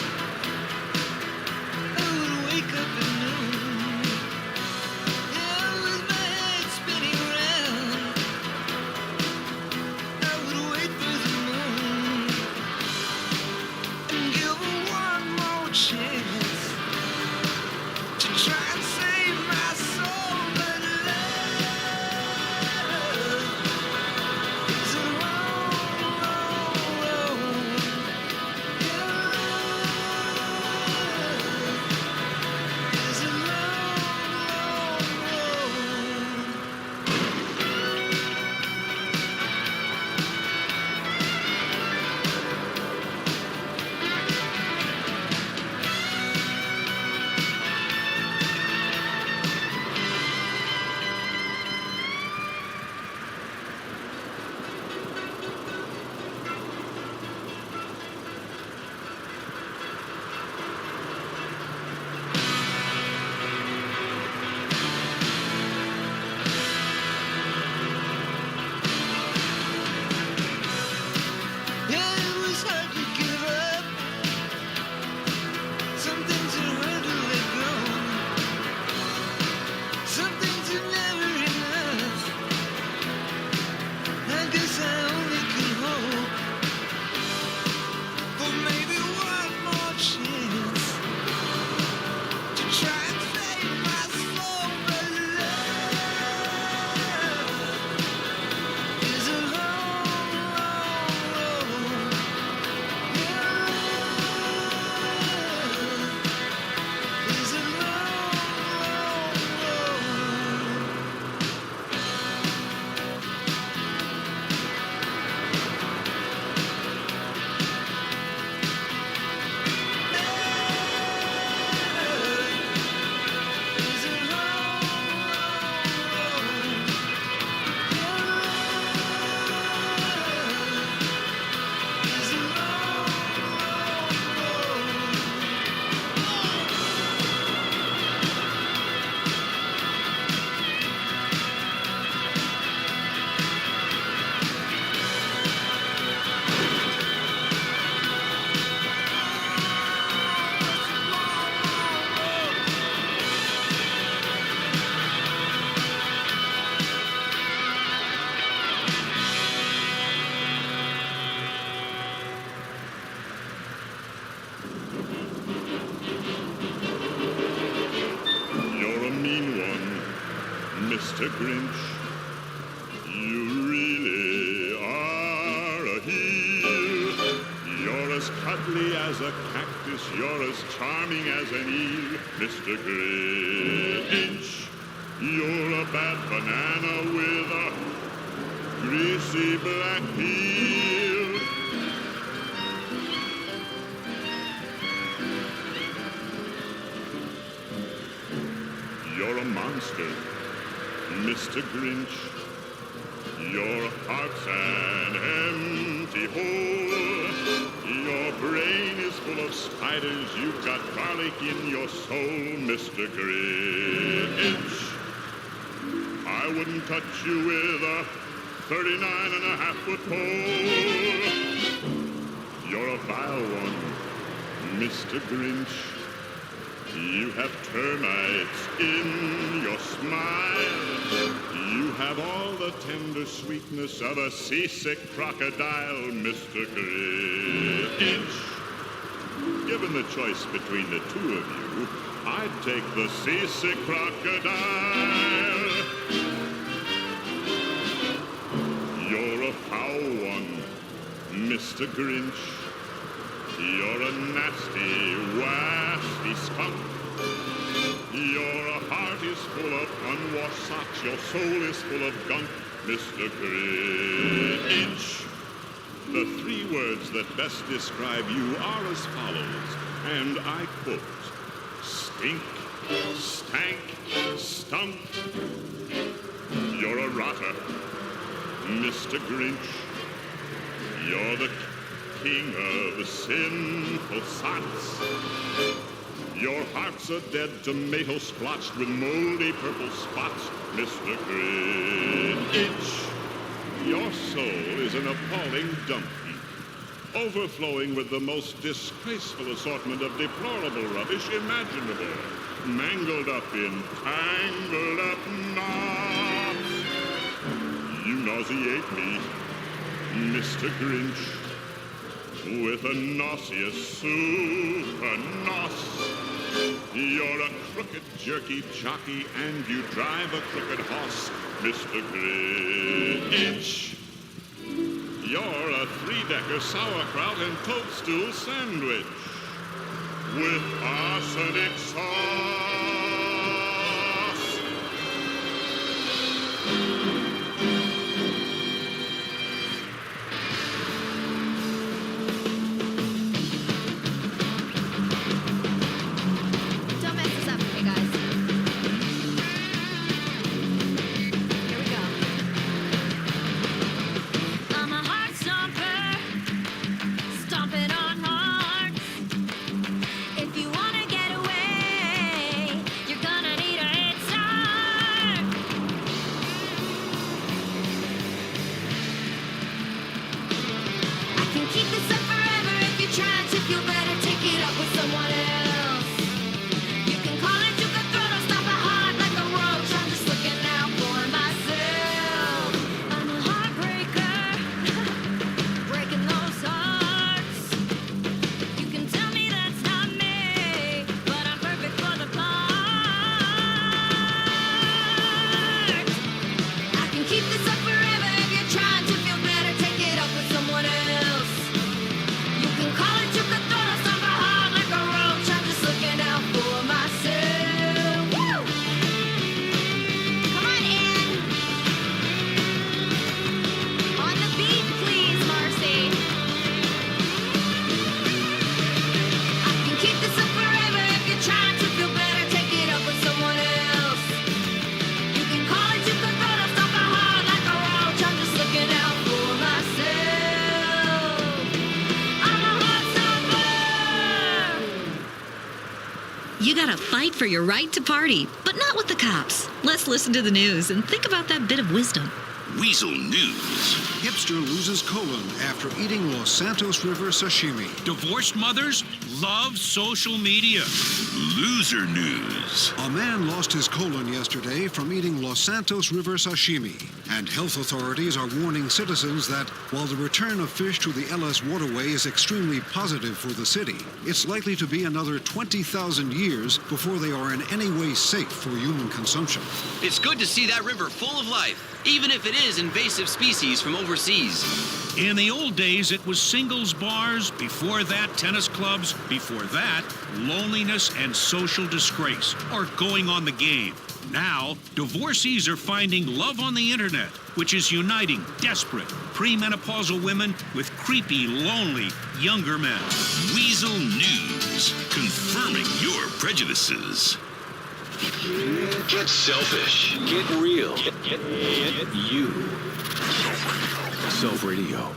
[SPEAKER 7] I would wake up at noon, yeah, with my head spinning round. I would wait for the moon and give her one more chance to try and save my soul, but love is a long, long road. Yeah, love is a long, long road. Yeah, it was hard to give up. Some things are hard to let go. Some things are never enough. I guess I only can hope for maybe one more chance to try and save my soul, but love is a long, long road. Is a long, long road. Is a long, is a long,
[SPEAKER 18] You're a mean one, Mr. Grinch. You really are a heel. You're as cuddly as a cactus. You're as charming as an eel, Mr. Grinch. You're a bad banana with a greasy black peel. You're a monster, Mr. Grinch. Your heart's an empty hole. Your brain is full of spiders. You've got garlic in your soul, Mr. Grinch. I wouldn't touch you with a 39.5-foot pole. You're a vile one, Mr. Grinch. You have termites in your smile. You have all the tender sweetness of a seasick crocodile, Mr. Grinch. Given the choice between the two of you, I'd take the seasick crocodile. You're a foul one, Mr. Grinch. You're a nasty, wasty skunk. Your heart is full of unwashed socks. Your soul is full of gunk, Mr. Grinch. The three words that best describe you are as follows, and I quote: stink, stank, stunk. You're a rotter, Mr. Grinch. You're the king of sinful sots. Your heart's a dead tomato splotched with moldy purple spots, Mr. Grinch. Your soul is an appalling dump heap, overflowing with the most disgraceful assortment of deplorable rubbish imaginable, mangled up in tangled up knots. You nauseate me, Mr. Grinch, with a nauseous super nos. You're a crooked, jerky jockey, and you drive a crooked horse, Mr. Grinch. You're a three-decker sauerkraut and toadstool sandwich with arsenic sauce.
[SPEAKER 1] Don't mess this up for me, guys. Here we go. I'm a heart stomper, stomping on hearts. If you wanna get away, you're gonna need a head start. I can keep this up forever if you're trying to feel better. Take it up with someone else. You can call it, you can throw, don't stop a heart like a roach. I'm just looking out for myself. I'm a heartbreaker, breaking those hearts. You can tell me that's not me, but I'm perfect for the part. I can keep this up forever if you're trying to feel better. Take it up with someone else. You can call it, you can throw, don't stop a heart like a roach. I'm just looking out for myself. Woo! Come on, Ann. On the beat, please, Marcy. I can keep this up forever if you're trying to feel better. Take it up with someone else. You can call it, you can throw, don't stop a heart like a roach. I'm just looking out for myself. I'm a heart stopper.
[SPEAKER 3] You gotta fight for your right to party, but not with the cops. Let's listen to the news and think about that bit of wisdom.
[SPEAKER 9] Weasel News.
[SPEAKER 10] Hipster loses colon after eating Los Santos River sashimi.
[SPEAKER 9] Divorced mothers love social media. Loser News.
[SPEAKER 10] A man lost his colon yesterday from eating Los Santos River sashimi. And health authorities are warning citizens that while the return of fish to the LS waterway is extremely positive for the city, it's likely to be another 20,000 years before they are in any way safe for human consumption.
[SPEAKER 11] It's good to see that river full of life, even if it is invasive species from overseas.
[SPEAKER 8] In the old days, it was singles bars. Before that, tennis clubs. Before that, loneliness and social disgrace, or going on the game. Now, divorcees are finding love on the internet, which is uniting desperate, premenopausal women with creepy, lonely, younger men.
[SPEAKER 9] Weasel News. Confirming your prejudices. Get selfish. Get real. Get you. Self Radio.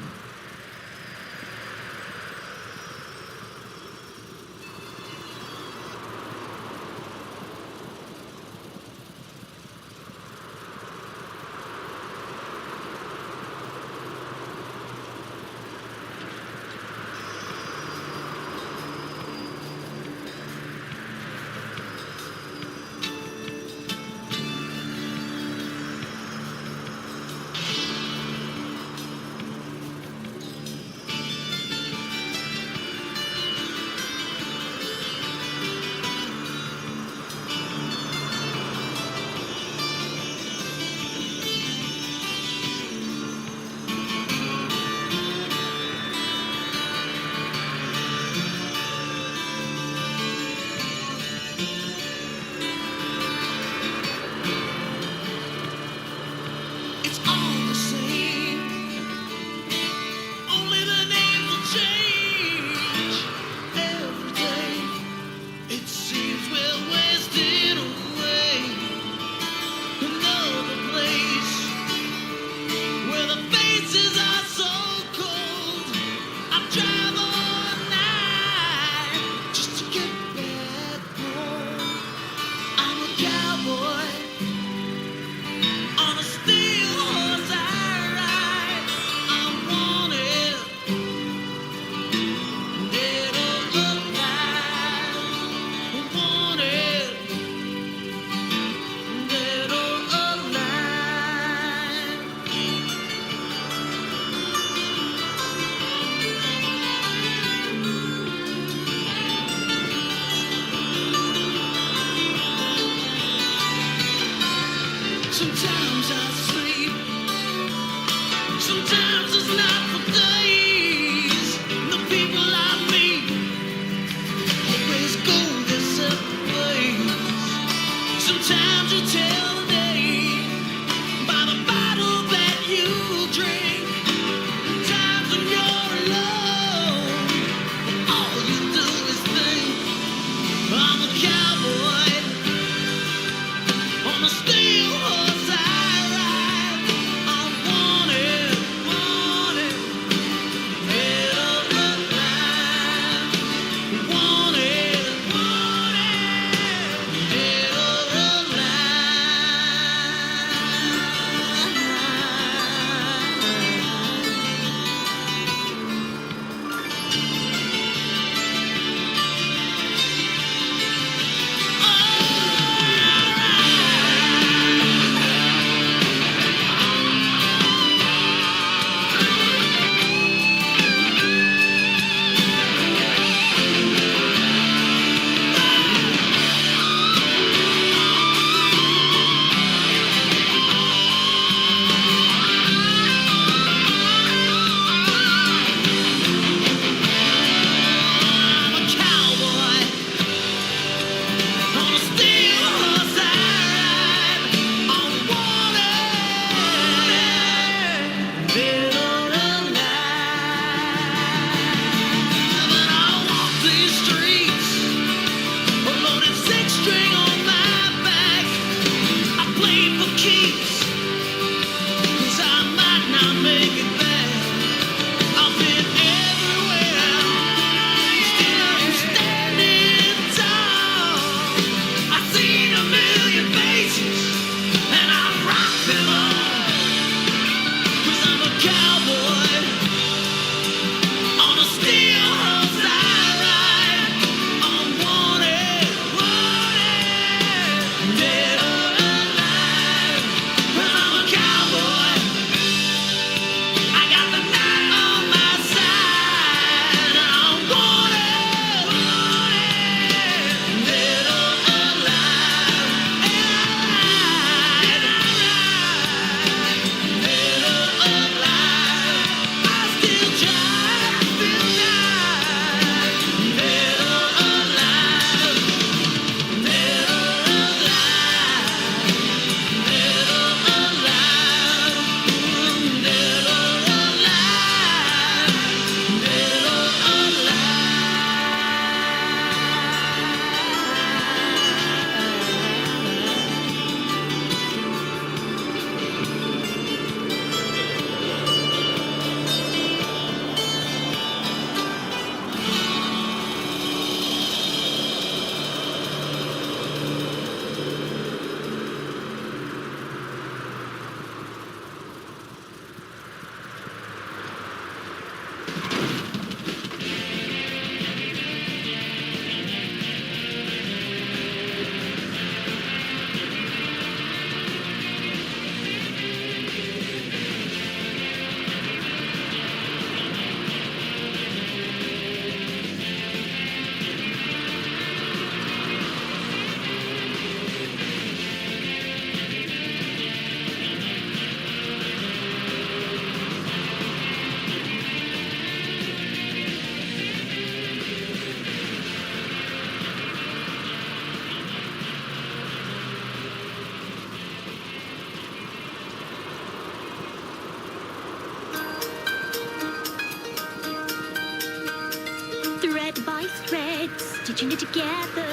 [SPEAKER 1] stitching it together.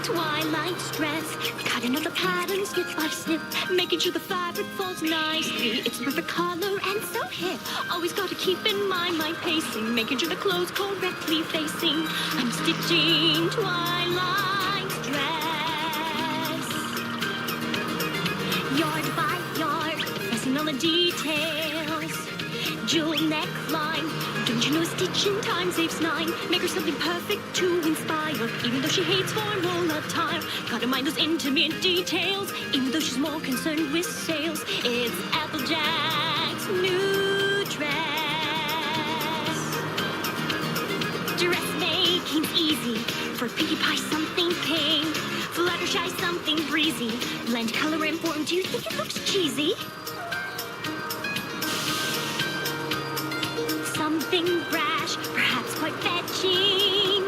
[SPEAKER 1] Twilight's dress, cutting out the pattern snip by snip, making sure the fabric falls nicely. It's the perfect color and so hip. Always got to keep in mind my pacing, making sure the clothes correctly facing. I'm stitching Twilight's dress, yard by yard, pressing all the details. Jewel neckline, don't you know stitching time saves 9? Make her something perfect to inspire, even though she hates formal attire. Gotta mind those intimate details, even though she's more concerned with sales. It's Applejack's new dress. Dressmaking's easy, for Pinkie Pie something pink, Fluttershy something breezy, blend color and form. Do you think it looks cheesy? Something brash, perhaps quite fetching.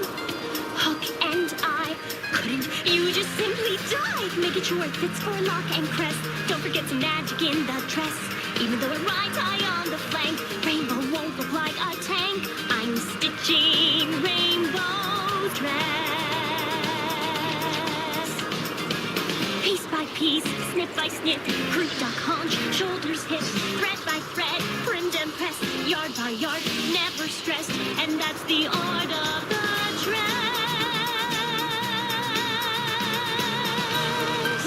[SPEAKER 1] Hook and eye, couldn't you just simply dive? Making sure it fits for lock and crest. Don't forget some magic in the dress. Even though it rides high on the flank, rainbow won't look like a tank. I'm stitching rainbow dress. Piece by piece, snip by snip, croup, duck, haunch, shoulders, hips, thread by thread, trimmed and pressed, yard by yard, never stressed, and that's the art of the dress.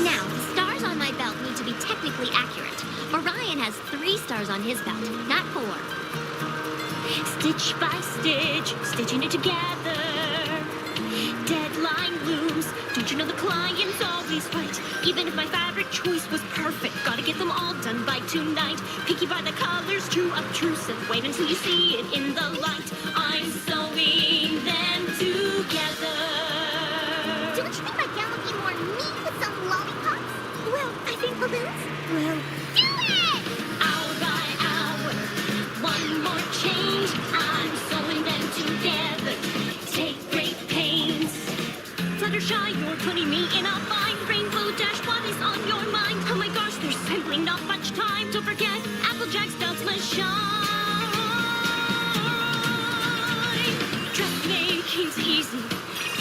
[SPEAKER 6] Now, the stars on my belt need to be technically accurate. Orion has 3 stars on his belt, not 4.
[SPEAKER 1] Stitch by stitch, stitching it together. Deadline looms, don't you know the client's always right? Even if my fabric choice was perfect, gotta get them all done by tonight. Picky by the colors, too obtrusive. Wait until you see it in the light. I'm sewing them together.
[SPEAKER 6] Don't you think my gown would be more meat with some lollipops?
[SPEAKER 1] Well, I think balloons will
[SPEAKER 6] do it!
[SPEAKER 1] Hour by hour, one more change. I'm sewing them together. Take great pains. Fluttershy, you're putting me in a bind. Rainbow Dash, what is on your mind? Oh my gosh, there's simply not much time. Don't forget, Applejack's belts must shine. Dressmaking's easy.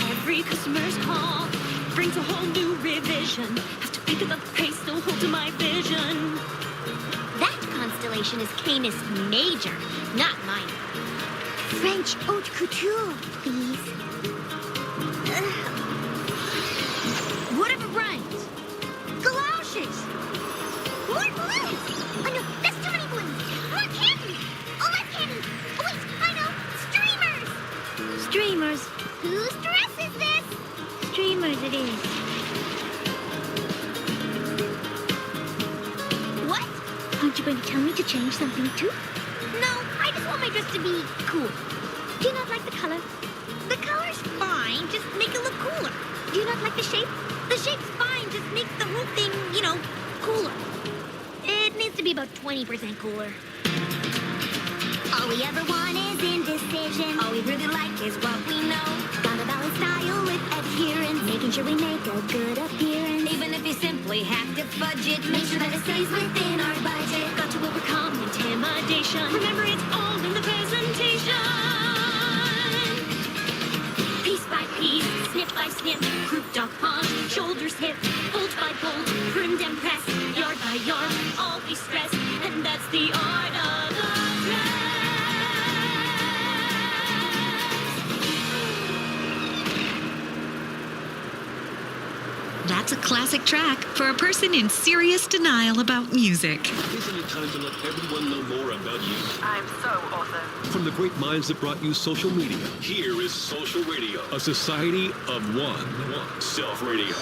[SPEAKER 1] Every customer's call brings a whole new revision. Have to pick up the pace, still hold to my vision.
[SPEAKER 6] That constellation is Canis Major, not minor. French haute couture, please.
[SPEAKER 1] Whatever rhymes.
[SPEAKER 6] Galoshes! More balloons! Oh no, that's too many balloons! More candy! Oh, less candy! Oh wait, I know! Streamers!
[SPEAKER 1] Streamers.
[SPEAKER 6] Whose dress is this?
[SPEAKER 1] Streamers it is.
[SPEAKER 6] What?
[SPEAKER 1] Aren't you going to tell me to change something too?
[SPEAKER 6] No, I just want my dress to be cool.
[SPEAKER 1] Do you not like the color?
[SPEAKER 6] The color's fine, just make it look cooler.
[SPEAKER 1] Do you not like the shape?
[SPEAKER 6] The shape's fine, just make the whole thing, cooler. It needs to be about 20% cooler. All we ever want is indecision. All we really like is what we know. Gotta balance style with adherence, making sure we make a good appearance.
[SPEAKER 1] Even if you simply have to fudge it,
[SPEAKER 6] Make sure that it stays within our budget.
[SPEAKER 1] got to overcome intimidation. Remember, it's all in the presentation. Piece by piece, snip by snip, croup, duck, haunch, shoulders, hips, bolt by bolt, trimmed and pressed, yard by yard, all be stressed, and that's the art of the dress.
[SPEAKER 3] That's a classic track for a person in serious denial about music.
[SPEAKER 16] Isn't it time to let everyone know more about you?
[SPEAKER 12] I'm so awesome.
[SPEAKER 16] From the great minds that brought you social media, here is Social Radio, a society of one. Self Radio.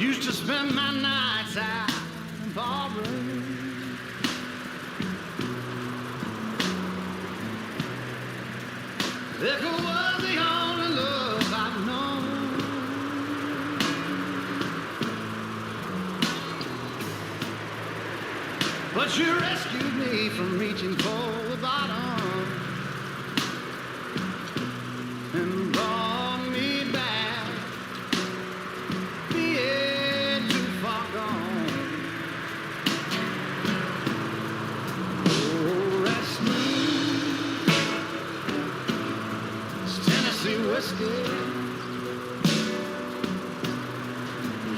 [SPEAKER 7] Used to spend my nights out in ballroom. Liquor was the only love I've known. But you rescued me from reaching for the bottom and brought me back, being too far gone. Oh, rest me, it's Tennessee whiskey.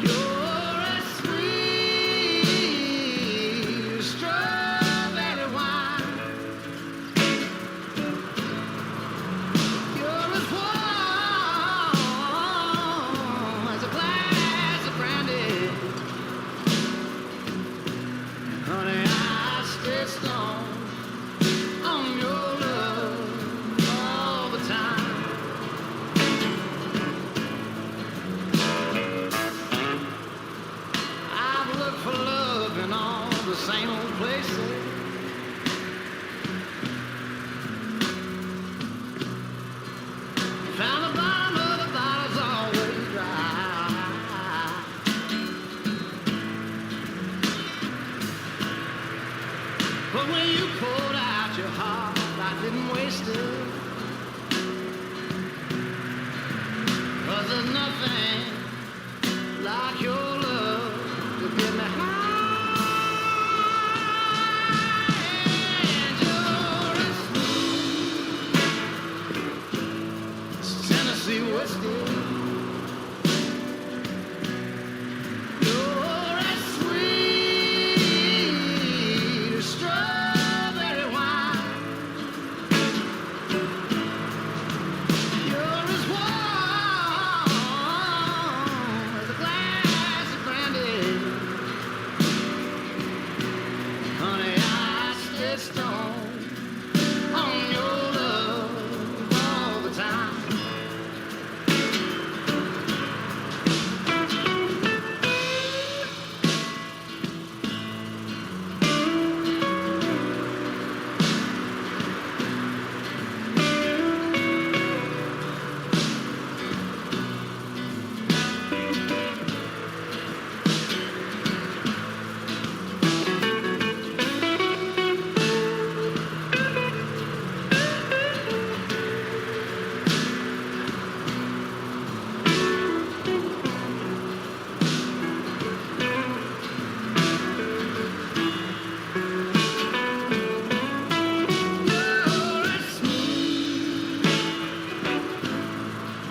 [SPEAKER 7] You're as sweet as strawberry wine. You're as warm as a glass of brandy. And honey, I stay strong on your love all the time. I've looked for love in all the same old places. Found the bottom of the bottle's always dry. But when you poured out your heart, I didn't waste it. 'Cause there's nothing like your love to get me high. And you're as smooth as Tennessee whiskey. You're as sweet as strawberry wine. You're as warm as a glass of brandy. Honey, I stay strong on your love all the time. You're as smooth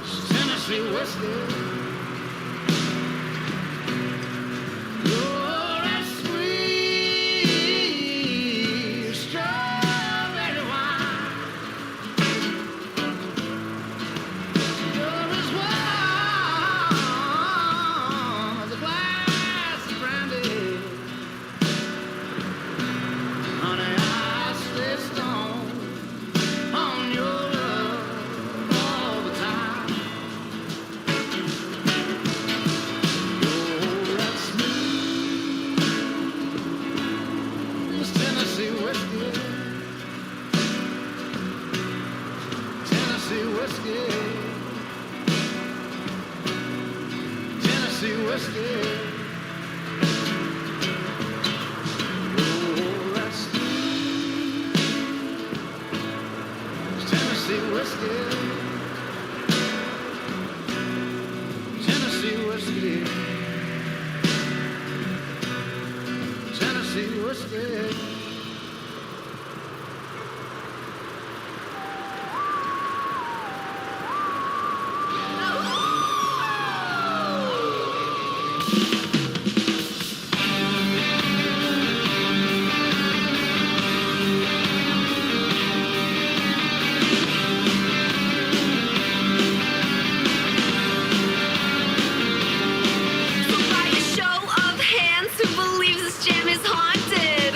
[SPEAKER 7] as Tennessee whiskey. You're as sweet as strawberry wine. You're as warm as a glass of brandy. Honey, I stay strong on your love all the time. You're as smooth as Tennessee whiskey. Tennessee whiskey. Tennessee whiskey. Oh, that's smooth as Tennessee whiskey. Tennessee whiskey. Tennessee whiskey.
[SPEAKER 1] So by a show of hands, who believes this jam is haunted?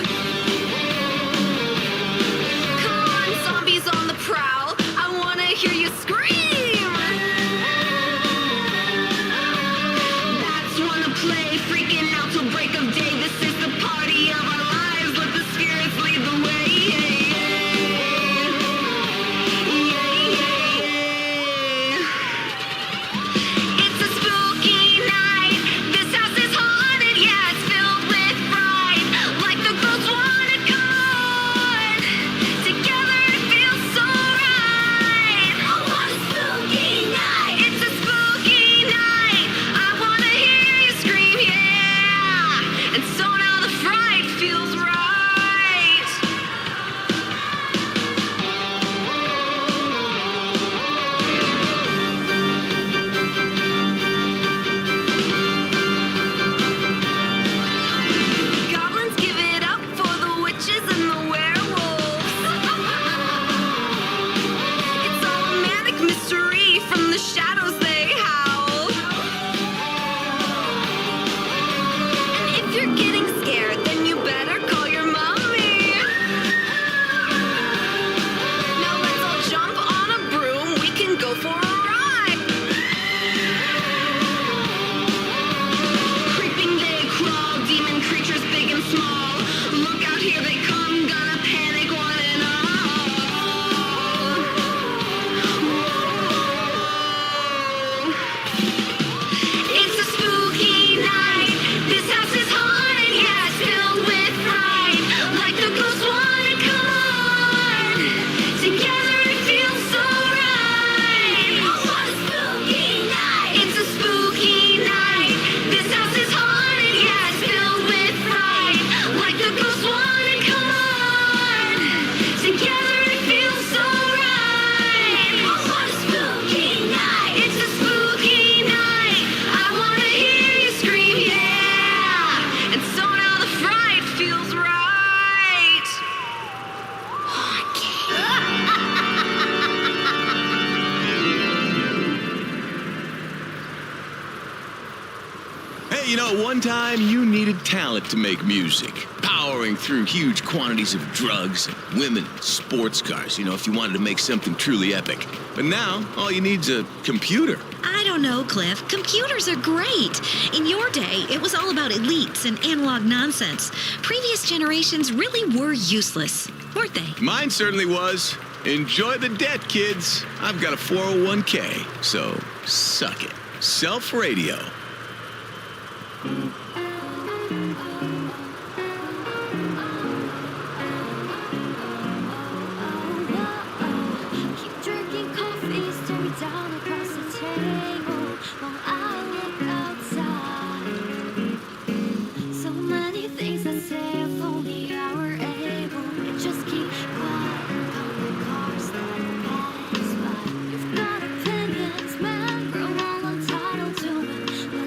[SPEAKER 2] You know, at one time, you needed talent to make music, powering through huge quantities of drugs, and women, and sports cars, you know, if you wanted to make something truly epic. But now, all you need's a computer.
[SPEAKER 3] I don't know, Cliff. Computers are great. In your day, it was all about elites and analog nonsense. Previous generations really were useless, weren't they?
[SPEAKER 2] Mine certainly was. Enjoy the debt, kids. I've got a 401k, so suck it. Self Radio.
[SPEAKER 1] Keep drinking coffee, stare me down across the table while I look outside. So many things I say, if only I were able to just keep quiet and count the cars that pass by. You've got opinions, man, grow all entitled to it.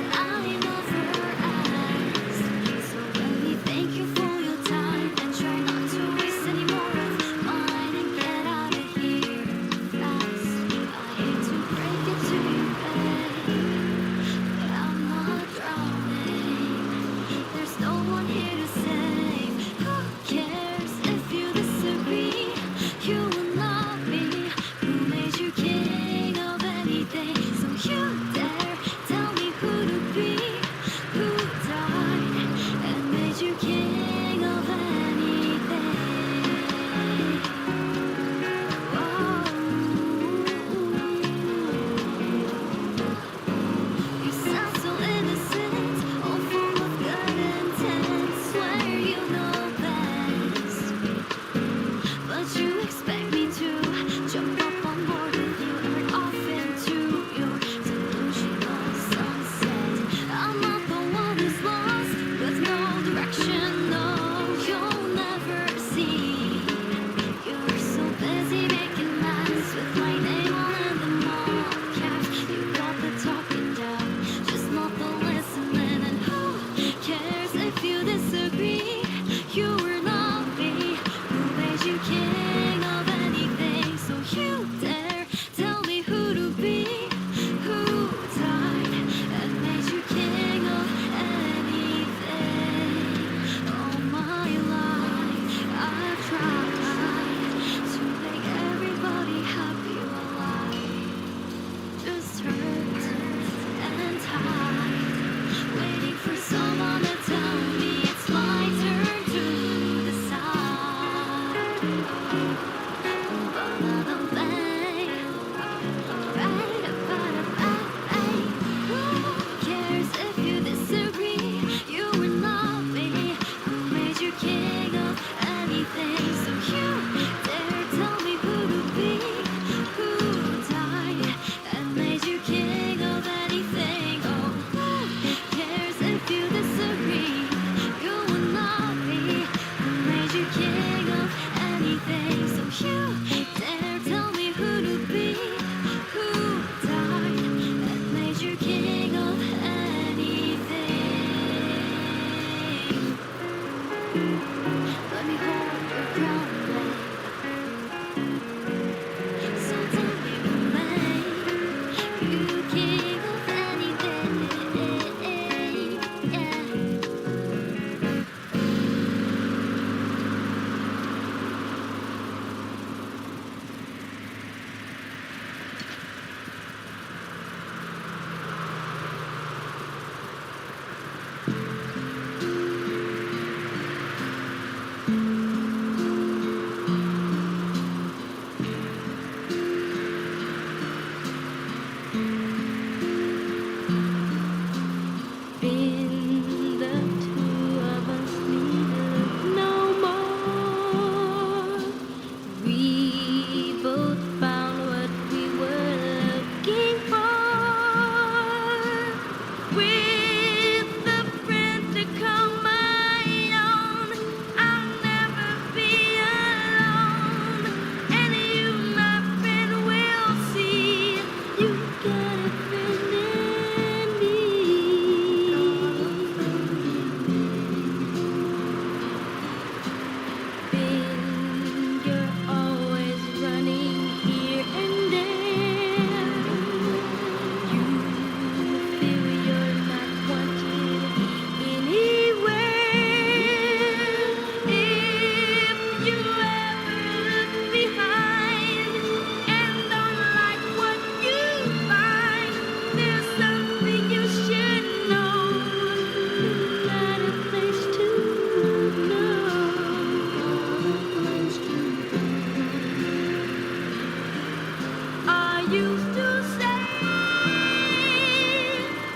[SPEAKER 1] used to say,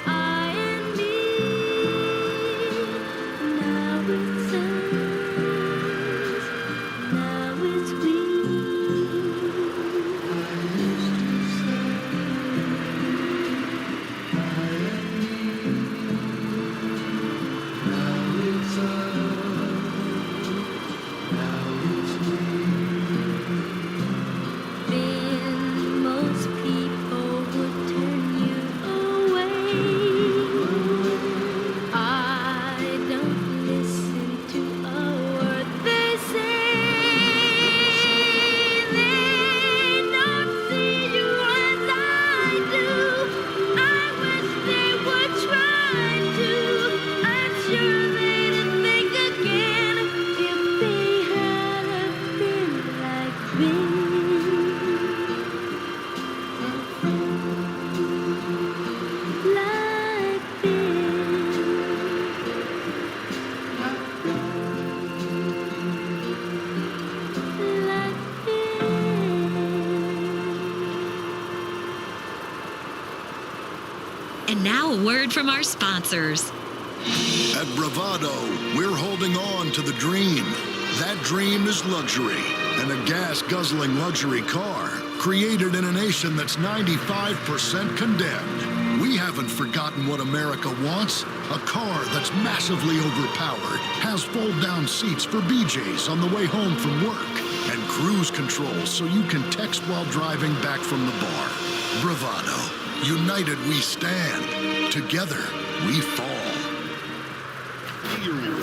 [SPEAKER 1] I and me. Now it's us, now it's we. Then most people would turn you away. I don't listen to a word they say. They don't see you as I do. I wish they would try to. I'm sure they'd think again if they had a friend like me. Like
[SPEAKER 3] And now a word from our sponsors.
[SPEAKER 12] At Bravado, we're holding on to the dream. That dream is luxury, and a gas-guzzling luxury car created in a nation that's 95% condemned. We haven't forgotten what America wants. A car that's massively overpowered, has fold-down seats for BJs on the way home from work, and cruise control so you can text while driving back from the bar. Bravado. United we stand. Together we fall.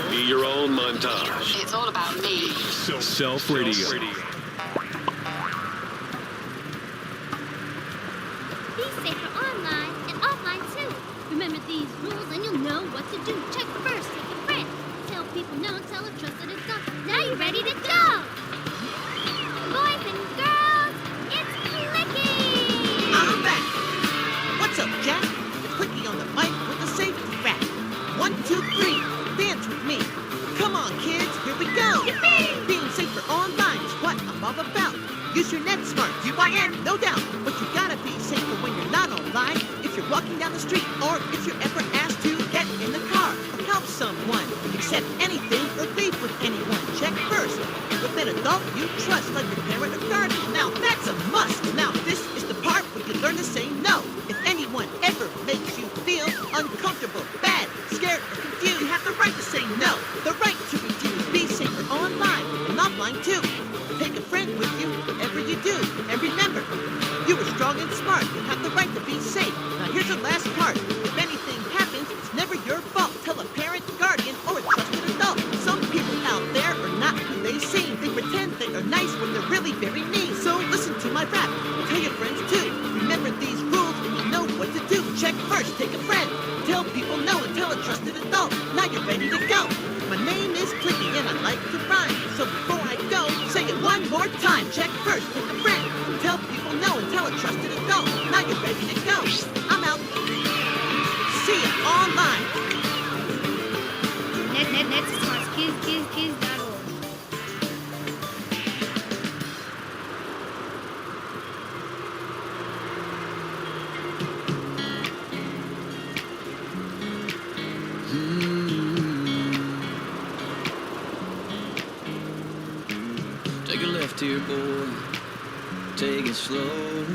[SPEAKER 16] Be your own montage.
[SPEAKER 27] It's all about me.
[SPEAKER 16] Self Radio.
[SPEAKER 6] Be safer online and offline too. Remember these rules and you'll know what to do. Check first, take a friend. Tell people no, tell a trusted adult. Now you're ready to go. Boys and girls, it's Clicky!
[SPEAKER 13] I'm back. What's up, Jack? The Clicky on the mic with the safety rap. 1, 2, 3, dance with me. Come on, kids, here we go.
[SPEAKER 6] Yippee!
[SPEAKER 13] Being safer online is what I'm all about. Use your net smart, UIN, no doubt. But you gotta be safer when you're not online. If you're walking down the street or if you're ever asked to get in the car or help someone, accept anything or leave with anyone. Check first with an adult you trust, like your parent or guardian. Now that's a must. Now this is the part where you learn to say no. If anyone ever makes you feel uncomfortable, bad, scared, or confused, you have the right to say no. The right to refuse. Be safer online and offline too. Take a friend with you wherever you do. And remember, you are strong and smart. You have the right to be safe. Now here's the last part. If anything happens, it's never your fault. Tell a parent, guardian, or a trusted adult. Some people out there are not who they seem. They pretend they are nice when they're really very mean. So listen to my rap. Tell your friends too. Remember these rules and you know what to do. Check first, take a friend. Tell people no and tell a trusted adult. Now you're ready to go. My name is Clicky and I like to rhyme. So before I go, say it one more time. Check first, take a friend. Tell people no and tell a trusted adult. Now you're ready to go. I'm out. See ya online.
[SPEAKER 6] Next is smart. Kids.org.
[SPEAKER 14] Take a left here, boy. Take it slow.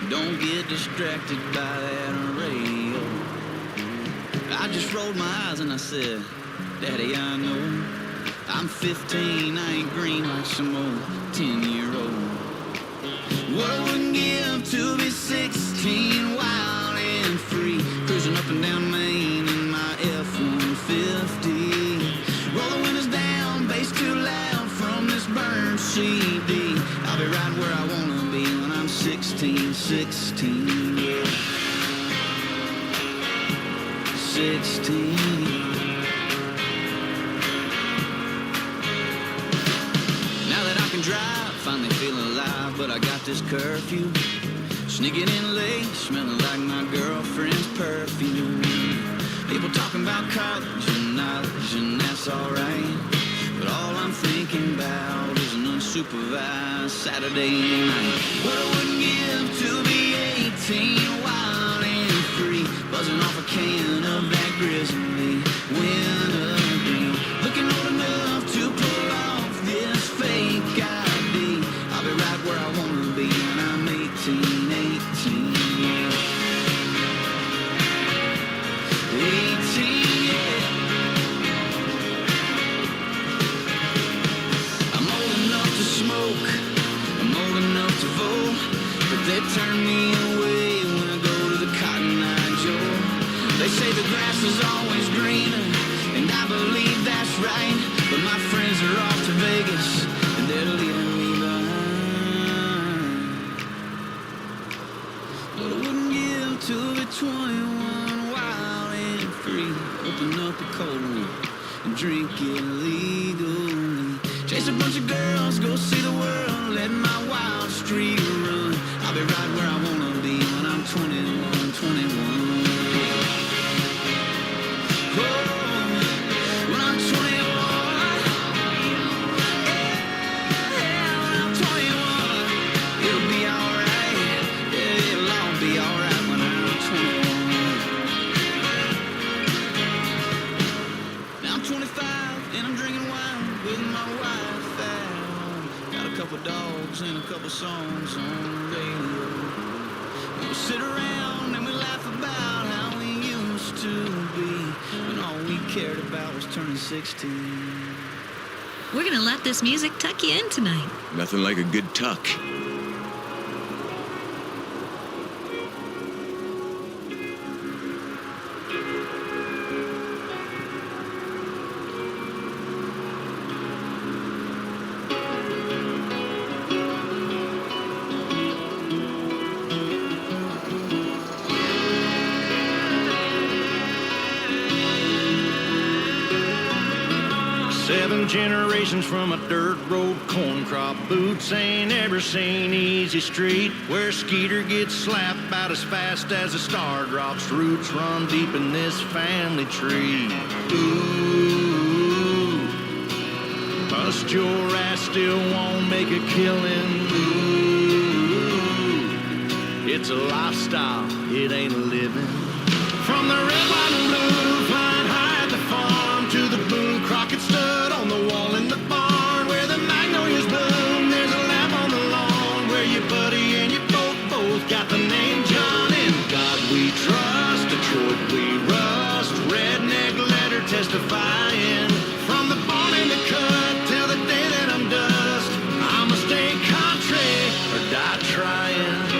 [SPEAKER 14] Don't get distracted by that radio. I just rolled my eyes and I said, Daddy, I know I'm 15, I ain't green like some old 10-year-old. What I wouldn't give to be 16, wild and free, cruising up and down Main in my F-150. Roll the windows down, bass too loud from this burned CD. I'll be right where I wanna be when I'm 16, 16, yeah. 16. Now that I can drive, finally feeling alive, but I got this curfew. Sneaking in late, smelling like my girlfriend's perfume. People talking about college and knowledge, and that's alright. But all I'm thinking about is an unsupervised Saturday night. What I wouldn't give to They turn me away when I go to the Cotton Eye Joe. They say the grass is always greener, and I believe that's right. But my friends are off to Vegas, and they're leaving me behind. But I wouldn't give to be 21, wild and free. Open up a cold one and drink it legally. Chase a bunch of girls, go see the world, let my wild streak run. I'll be right where I wanna be when I'm 21, 21. Oh, when I'm 21. Yeah, when I'm 21. It'll be alright. Yeah, it'll all be alright when I'm 21. Now I'm 25 and I'm drinking wine with my wife at home. Got a couple dogs and a couple songs on the radio. And we sit around and we laugh about how we used to be when all we cared about was turning 16.
[SPEAKER 3] We're gonna let this music tuck you in tonight.
[SPEAKER 2] Nothing like a good tuck.
[SPEAKER 8] Seven generations from a dirt road corn crop. Boots ain't ever seen easy street where Skeeter gets slapped about as fast as a star drops. Roots run deep in this family tree. Ooh, bust your ass, still won't make a killing. Ooh, it's a lifestyle, it ain't a living. From the red, white, and blue, flying high at the farm to the Boone Crockett stud on the wall in the barn where the magnolias bloom. There's a lamp on the lawn where your buddy and your both got the name John. In God we trust, Detroit we rust, redneck letter testifying. From the barn in the cut till the day that I'm dust, I'ma stay country or die trying.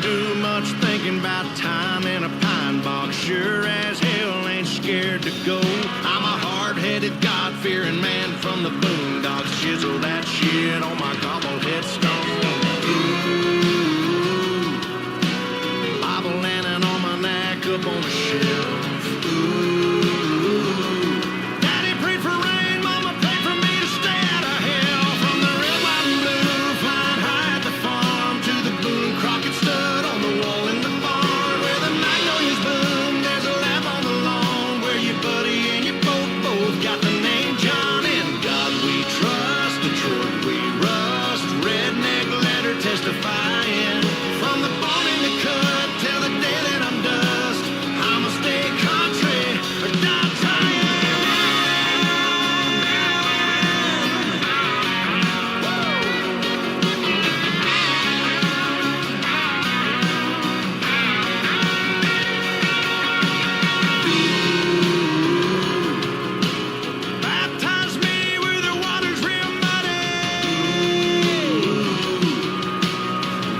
[SPEAKER 8] Do much thinking about time in a pine box. Sure as hell ain't scared to go. I'm a hard-headed, God-fearing man from the boondocks. Chisel that shit on my gobble-head stone. Ooh, Bible landing on my neck up on the shelf. Ooh, Daddy prayed for rain, Mama prayed for me to stay out of hell. From the red, white, and blue, flying high at the farm to the Boone Crockett stud on the wall in the barn where the magnolias bloom. There's a lamp on the lawn where your buddy and your both got the name John. In God we trust, Detroit we rust, redneck letter testifying. From the barn in the cut till the day that I'm dust, I'ma stay country or die trying. Baptize me where the water's real muddy.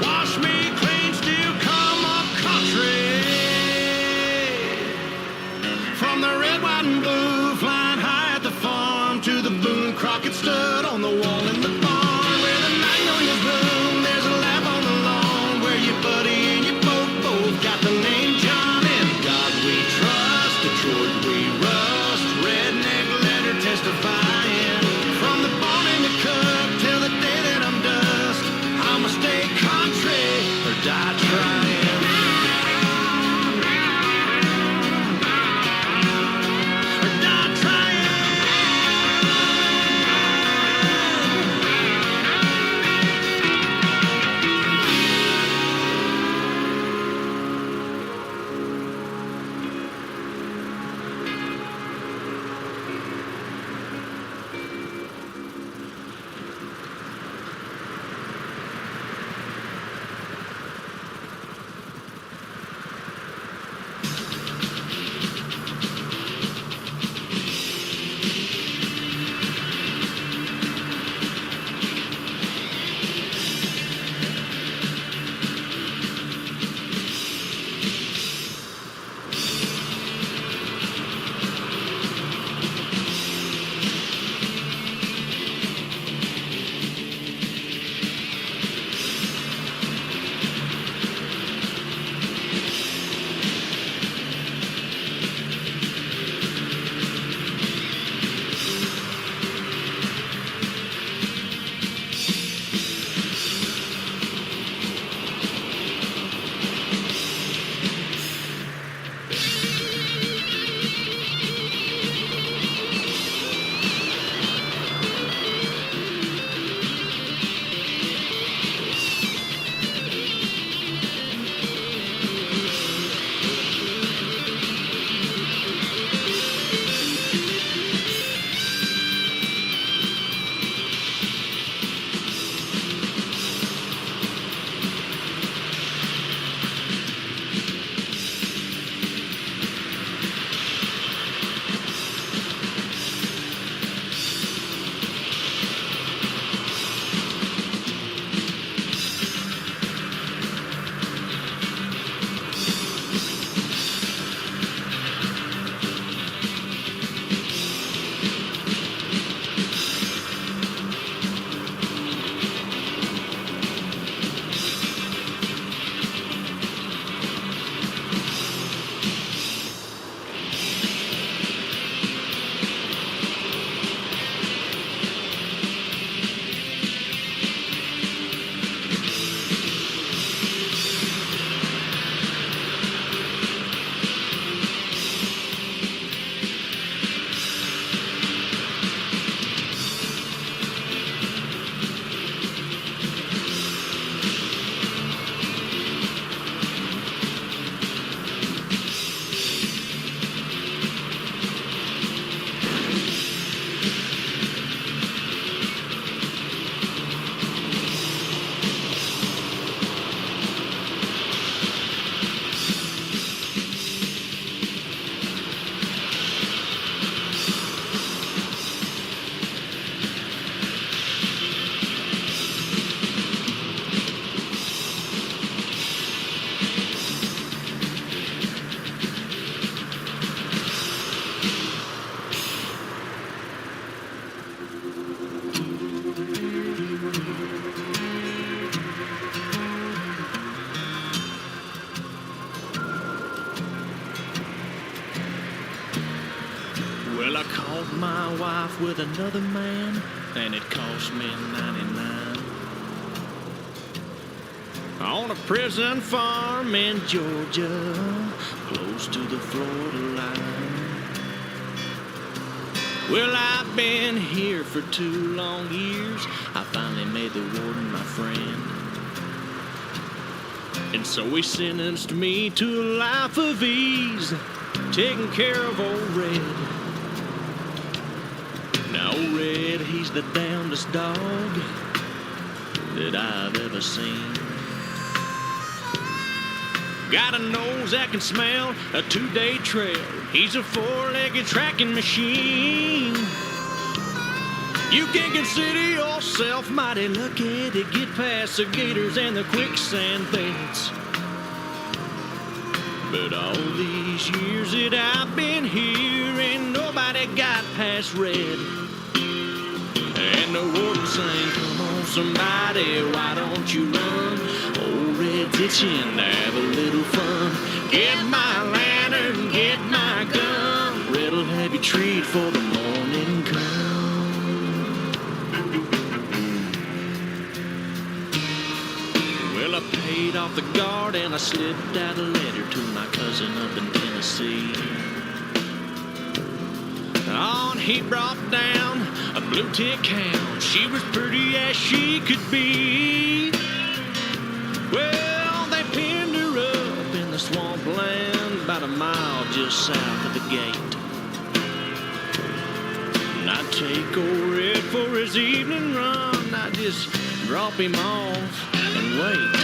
[SPEAKER 8] Wash me clean, still come up country. From the red, white, and blue, flying high at the farm to the Boone Crockett stud on the wall in the barn where the magnolias bloom. There's a lamp on the lawn where your buddy and your both got the name John. In God we trust, Detroit we rust, redneck letter testifying. From the barn in the cut till the day that I'm dust, I'ma stay country or die trying. Or die trying. wife with another man, and it cost me 99. On a prison farm in Georgia, close to the Florida line. Well, I've been here for 2 long years. I finally made the warden my friend. And so he sentenced me to a life of ease, taking care of old Red. Now, old Red, he's the damnedest dog that I've ever seen. Got a nose that can smell a 2-day trail. He's a 4-legged tracking machine. You can consider yourself mighty lucky to get past the gators and the quicksand beds. But all these years that I've been here, ain't nobody got past Red. And the warden saying, come on somebody, why don't you run? Old Red's itching to have a little fun. Get my lantern, get my gun. Red'll have you treat for the morning come. Well, I paid off the guard and I slipped out a letter to my cousin up in Tennessee. On he brought down a blue tick hound. She was pretty as she could be. Well, they pinned her up in the swampland about a mile just south of the gate. And I'd take old Red for his evening run. I'd just drop him off and wait.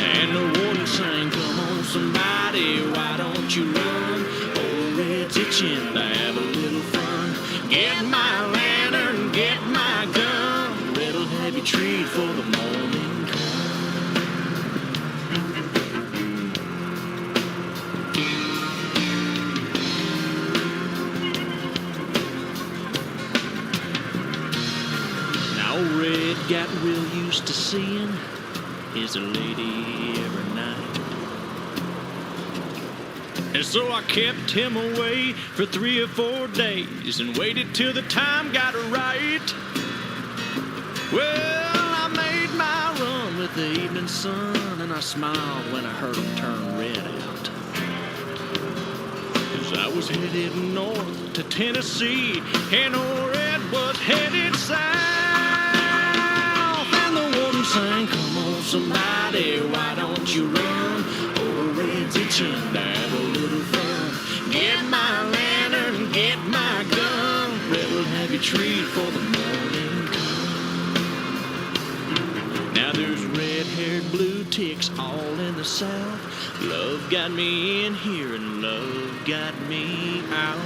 [SPEAKER 8] And the warden sang, come on somebody, why don't you run? Old Red's itching to have a little fun. Get my lantern, get my gun. Red'll have you treat for the morning come. Now Red got real used to seeing his lady every night. And so I kept him away for 3 or 4 days and waited till the time got right. Well, I made my run with the evening sun, and I smiled when I heard him turn Red out. 'Cause I was headed north to Tennessee, and old Red was headed south. And the warden sang, come on somebody, why don't you run? Old Red's itching to have a little fun. Get my lantern, get my gun. Red'll have you treat for the morning come. Now there's red-haired blue ticks all in the south. Love got me in here and love got me out.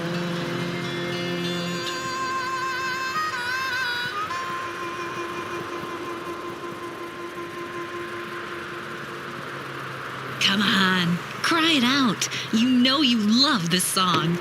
[SPEAKER 3] Come on, cry it out. You know you love this song.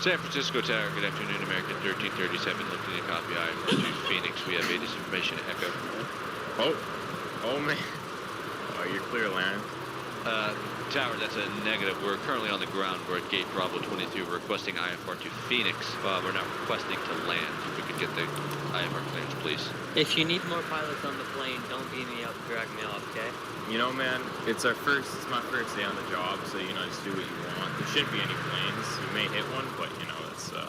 [SPEAKER 15] San Francisco Tower, good afternoon, American 1337, looking to copy IFR to Phoenix. We have ATIS information echo.
[SPEAKER 19] Oh man. Oh, you're clear, Laren.
[SPEAKER 15] Tower, that's a negative. We're currently on the ground. We're at gate Bravo 22. We're requesting IFR to Phoenix. We're not requesting to land. If we could get the IFR clearance, please.
[SPEAKER 20] If you need more pilots on the plane, don't beam me up and drag me off, okay?
[SPEAKER 19] You know, man, it's my first day on the job, so, you know, just do what you want. There shouldn't be any planes. You may hit one, but, you know, it's a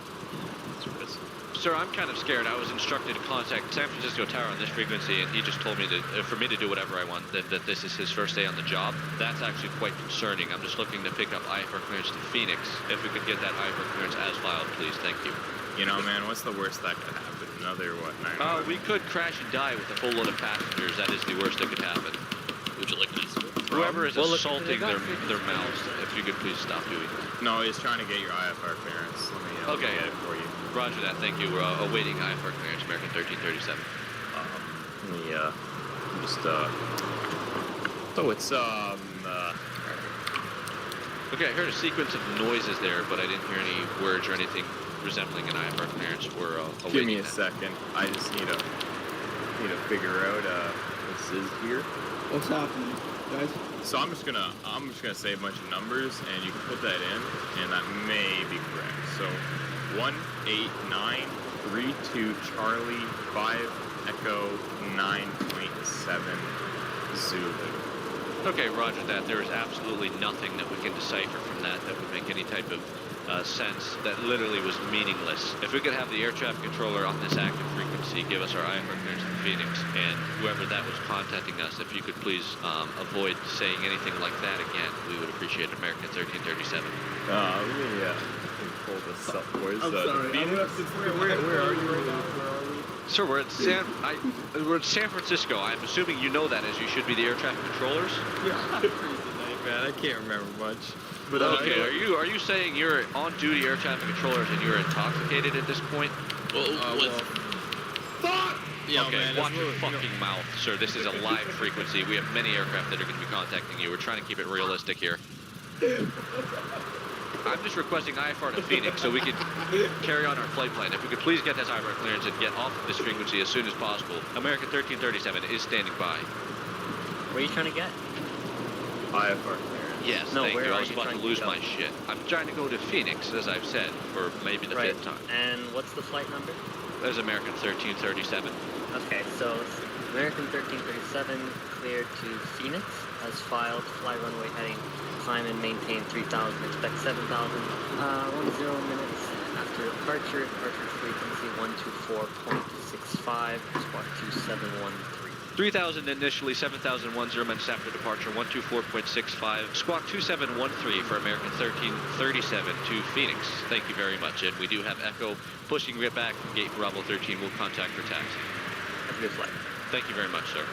[SPEAKER 19] risk.
[SPEAKER 15] Sir, I'm kind of scared. I was instructed to contact San Francisco Tower on this frequency, and he just told me that for me to do whatever I want, that this is his first day on the job. That's actually quite concerning. I'm just looking to pick up IFR clearance to Phoenix. If we could get that IFR clearance as filed, please. Thank you.
[SPEAKER 19] You know, man, what's the worst that could happen? Another, what, 9/11?
[SPEAKER 15] We could crash and die with a full load of passengers. That is the worst that could happen.
[SPEAKER 19] Would you like this?
[SPEAKER 15] Whoever is assaulting their mouths, if you could please stop doing that.
[SPEAKER 19] No, he's trying to get your IFR clearance. Let me get it for you.
[SPEAKER 15] Roger that. Thank you. We're awaiting IFR clearance, American 1337.
[SPEAKER 19] Let me, so it's,
[SPEAKER 15] Okay, I heard a sequence of noises there, but I didn't hear any words or anything resembling an IFR clearance. We're awaiting
[SPEAKER 19] give me a
[SPEAKER 15] that.
[SPEAKER 19] second. I just need to figure out, this is here.
[SPEAKER 21] What's happening, guys?
[SPEAKER 19] So I'm just gonna say a bunch of numbers, and you can put that in, and that may be correct. So 18932 Charlie 5 Echo 9.7 Zulu.
[SPEAKER 15] Okay, roger that. There is absolutely nothing that we can decipher from that would make any type of sense. That literally was meaningless. If we could have the air traffic controller on this active frequency give us our IFR clearance to Phoenix, and whoever that was contacting us, if you could please avoid saying anything like that again, we would appreciate it. American 1337.
[SPEAKER 19] Let me pull this up. Where's
[SPEAKER 21] I'm sorry. Where are you right now? Where are we?
[SPEAKER 15] Sir, we're at San Francisco. I'm assuming you know that, as you should be the air traffic controllers.
[SPEAKER 19] Yeah, man, I can't remember much. But
[SPEAKER 15] okay, are you saying you're on duty air traffic controllers and you're intoxicated at this point?
[SPEAKER 19] Yeah,
[SPEAKER 15] okay,
[SPEAKER 19] man,
[SPEAKER 15] watch your fucking mouth, sir. This is a live frequency. We have many aircraft that are going to be contacting you. We're trying to keep it realistic here. I'm just requesting IFR to Phoenix so we can carry on our flight plan. If we could please get this IFR clearance and get off of this frequency as soon as possible. American 1337 is standing by.
[SPEAKER 20] Where are you trying to get?
[SPEAKER 19] IFR clearance.
[SPEAKER 15] Yes,
[SPEAKER 20] no,
[SPEAKER 15] thank
[SPEAKER 20] where
[SPEAKER 15] you. I
[SPEAKER 20] are
[SPEAKER 15] was
[SPEAKER 20] you
[SPEAKER 15] about to
[SPEAKER 20] trying to
[SPEAKER 15] lose
[SPEAKER 20] go?
[SPEAKER 15] my shit. I'm trying to go to Phoenix, as I've said, for maybe the fifth time.
[SPEAKER 20] And what's the flight number?
[SPEAKER 15] There's American 1337.
[SPEAKER 20] Okay, so it's American 1337 cleared to Phoenix as filed. Fly runway heading, climb and maintain 3,000. Expect 7,000. 10 minutes after departure. Departure frequency 124.65. Squawk 2713.
[SPEAKER 15] 3,000 initially, 7,010 minutes after departure, 124.65. Squawk 2713 for American 1337 to Phoenix. Thank you very much. And we do have Echo pushing it back from gate Bravo 13. We'll contact for taxi.
[SPEAKER 20] Have a good flight.
[SPEAKER 15] Thank you very much, sir.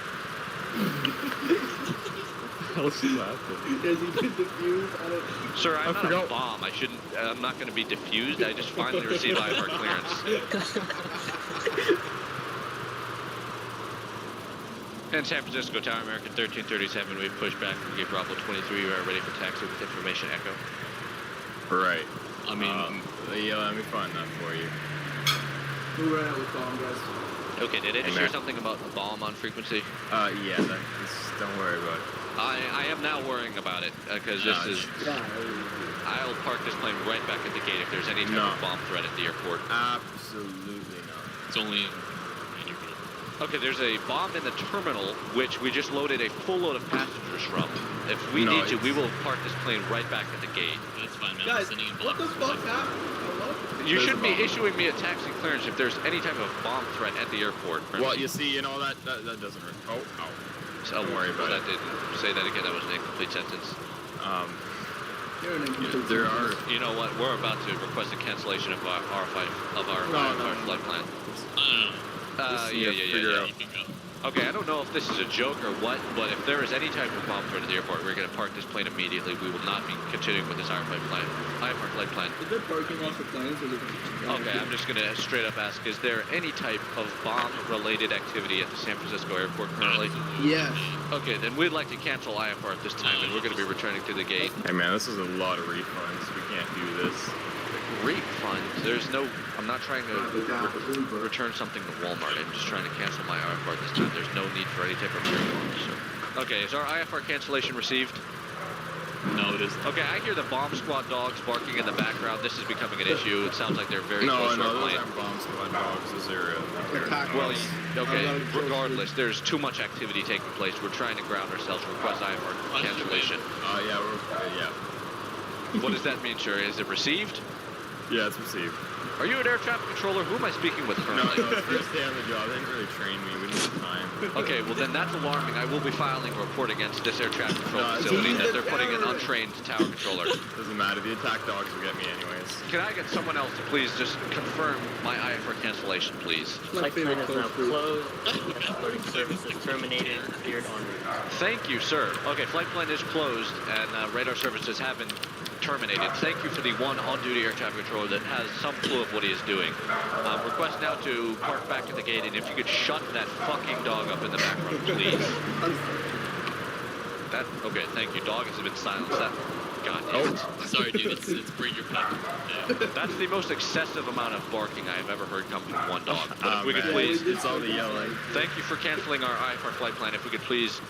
[SPEAKER 19] How's she laughing?
[SPEAKER 21] Has he been diffused?
[SPEAKER 15] Sir, I'm not a bomb. I'm not going to be diffused. I just finally received IFR clearance. And San Francisco Tower, American 1337, we've pushed back from gate Bravo 23. We are ready for taxi with information Echo.
[SPEAKER 19] Right. I mean, yeah, let me find that for you.
[SPEAKER 21] Who ran out with bomb, guys?
[SPEAKER 15] Okay, did it hear something about a bomb on frequency?
[SPEAKER 19] Yeah, don't worry about it.
[SPEAKER 15] I am now worrying about it, because I'll park this plane right back at the gate if there's any type of bomb threat at the airport.
[SPEAKER 19] Absolutely not.
[SPEAKER 15] It's only okay, there's a bomb in the terminal, which we just loaded a full load of passengers from. If we need to, we will park this plane right back at the gate.
[SPEAKER 21] That's fine, man. Guys, what the fuck happened?
[SPEAKER 15] You shouldn't be issuing me a taxi clearance if there's any type of bomb threat at the airport.
[SPEAKER 19] Well, you see, that doesn't work. Oh.
[SPEAKER 15] Don't worry about it. That didn't say that again. That was an incomplete sentence.
[SPEAKER 21] There are.
[SPEAKER 15] You know what? We're about to request a cancellation of our flight plan. Yeah. Okay, I don't know if this is a joke or what, but if there is any type of bomb threat at the airport, we're going to park this plane immediately. We will not be continuing with this IFR flight plan.
[SPEAKER 21] Is there parking lots for planes?
[SPEAKER 15] Okay, I'm just going to straight up ask, is there any type of bomb-related activity at the San Francisco airport currently?
[SPEAKER 21] Yes.
[SPEAKER 15] Okay, then we'd like to cancel IFR at this time, and we're going to be returning to the gate.
[SPEAKER 19] Hey, man, this is a lot of refunds. We can't do this.
[SPEAKER 15] refund. There's no. I'm not trying to return something to Walmart. I'm just trying to cancel my IFR this time. There's no need for any type of refund, sir. Okay, is our IFR cancellation received?
[SPEAKER 19] No, it isn't.
[SPEAKER 15] Okay, I hear the bomb squad dogs barking in the background. This is becoming an issue. It sounds like they're very close to our
[SPEAKER 19] those
[SPEAKER 15] plane.
[SPEAKER 19] aren't bomb squad dogs. Those are
[SPEAKER 15] Well, okay, regardless, there's too much activity taking place. We're trying to ground ourselves, request IFR cancellation.
[SPEAKER 19] Yeah.
[SPEAKER 15] What does that mean, sir? Is it received?
[SPEAKER 19] Yeah, it's received.
[SPEAKER 15] Are you an air traffic controller? Who am I speaking with currently?
[SPEAKER 19] No, first day on the job. They didn't really train me. We didn't have time.
[SPEAKER 15] Okay, well then that's alarming. I will be filing a report against this air traffic control facility that they're putting an untrained tower controller.
[SPEAKER 19] Doesn't matter. The attack dogs will get me anyways.
[SPEAKER 15] Can I get someone else to please just confirm my IFR cancellation, please?
[SPEAKER 20] Flight plan is now closed. Escorting services terminated. Cleared en route.
[SPEAKER 15] Thank you, sir. Okay, flight plan is closed and radar services have been terminated. Thank you for the one on-duty air traffic controller that has some clue of what he is doing. Request now to park back at the gate, and if you could shut that fucking dog up in the background, please. Okay, thank you. Dog has been silenced. God damn it.
[SPEAKER 4] Sorry, dude. It's bring your pet. Yeah.
[SPEAKER 15] That's the most excessive amount of barking I have ever heard come from one dog. But if we could please...
[SPEAKER 19] It's all the yelling.
[SPEAKER 15] Thank you for canceling our IFR flight plan. If we could please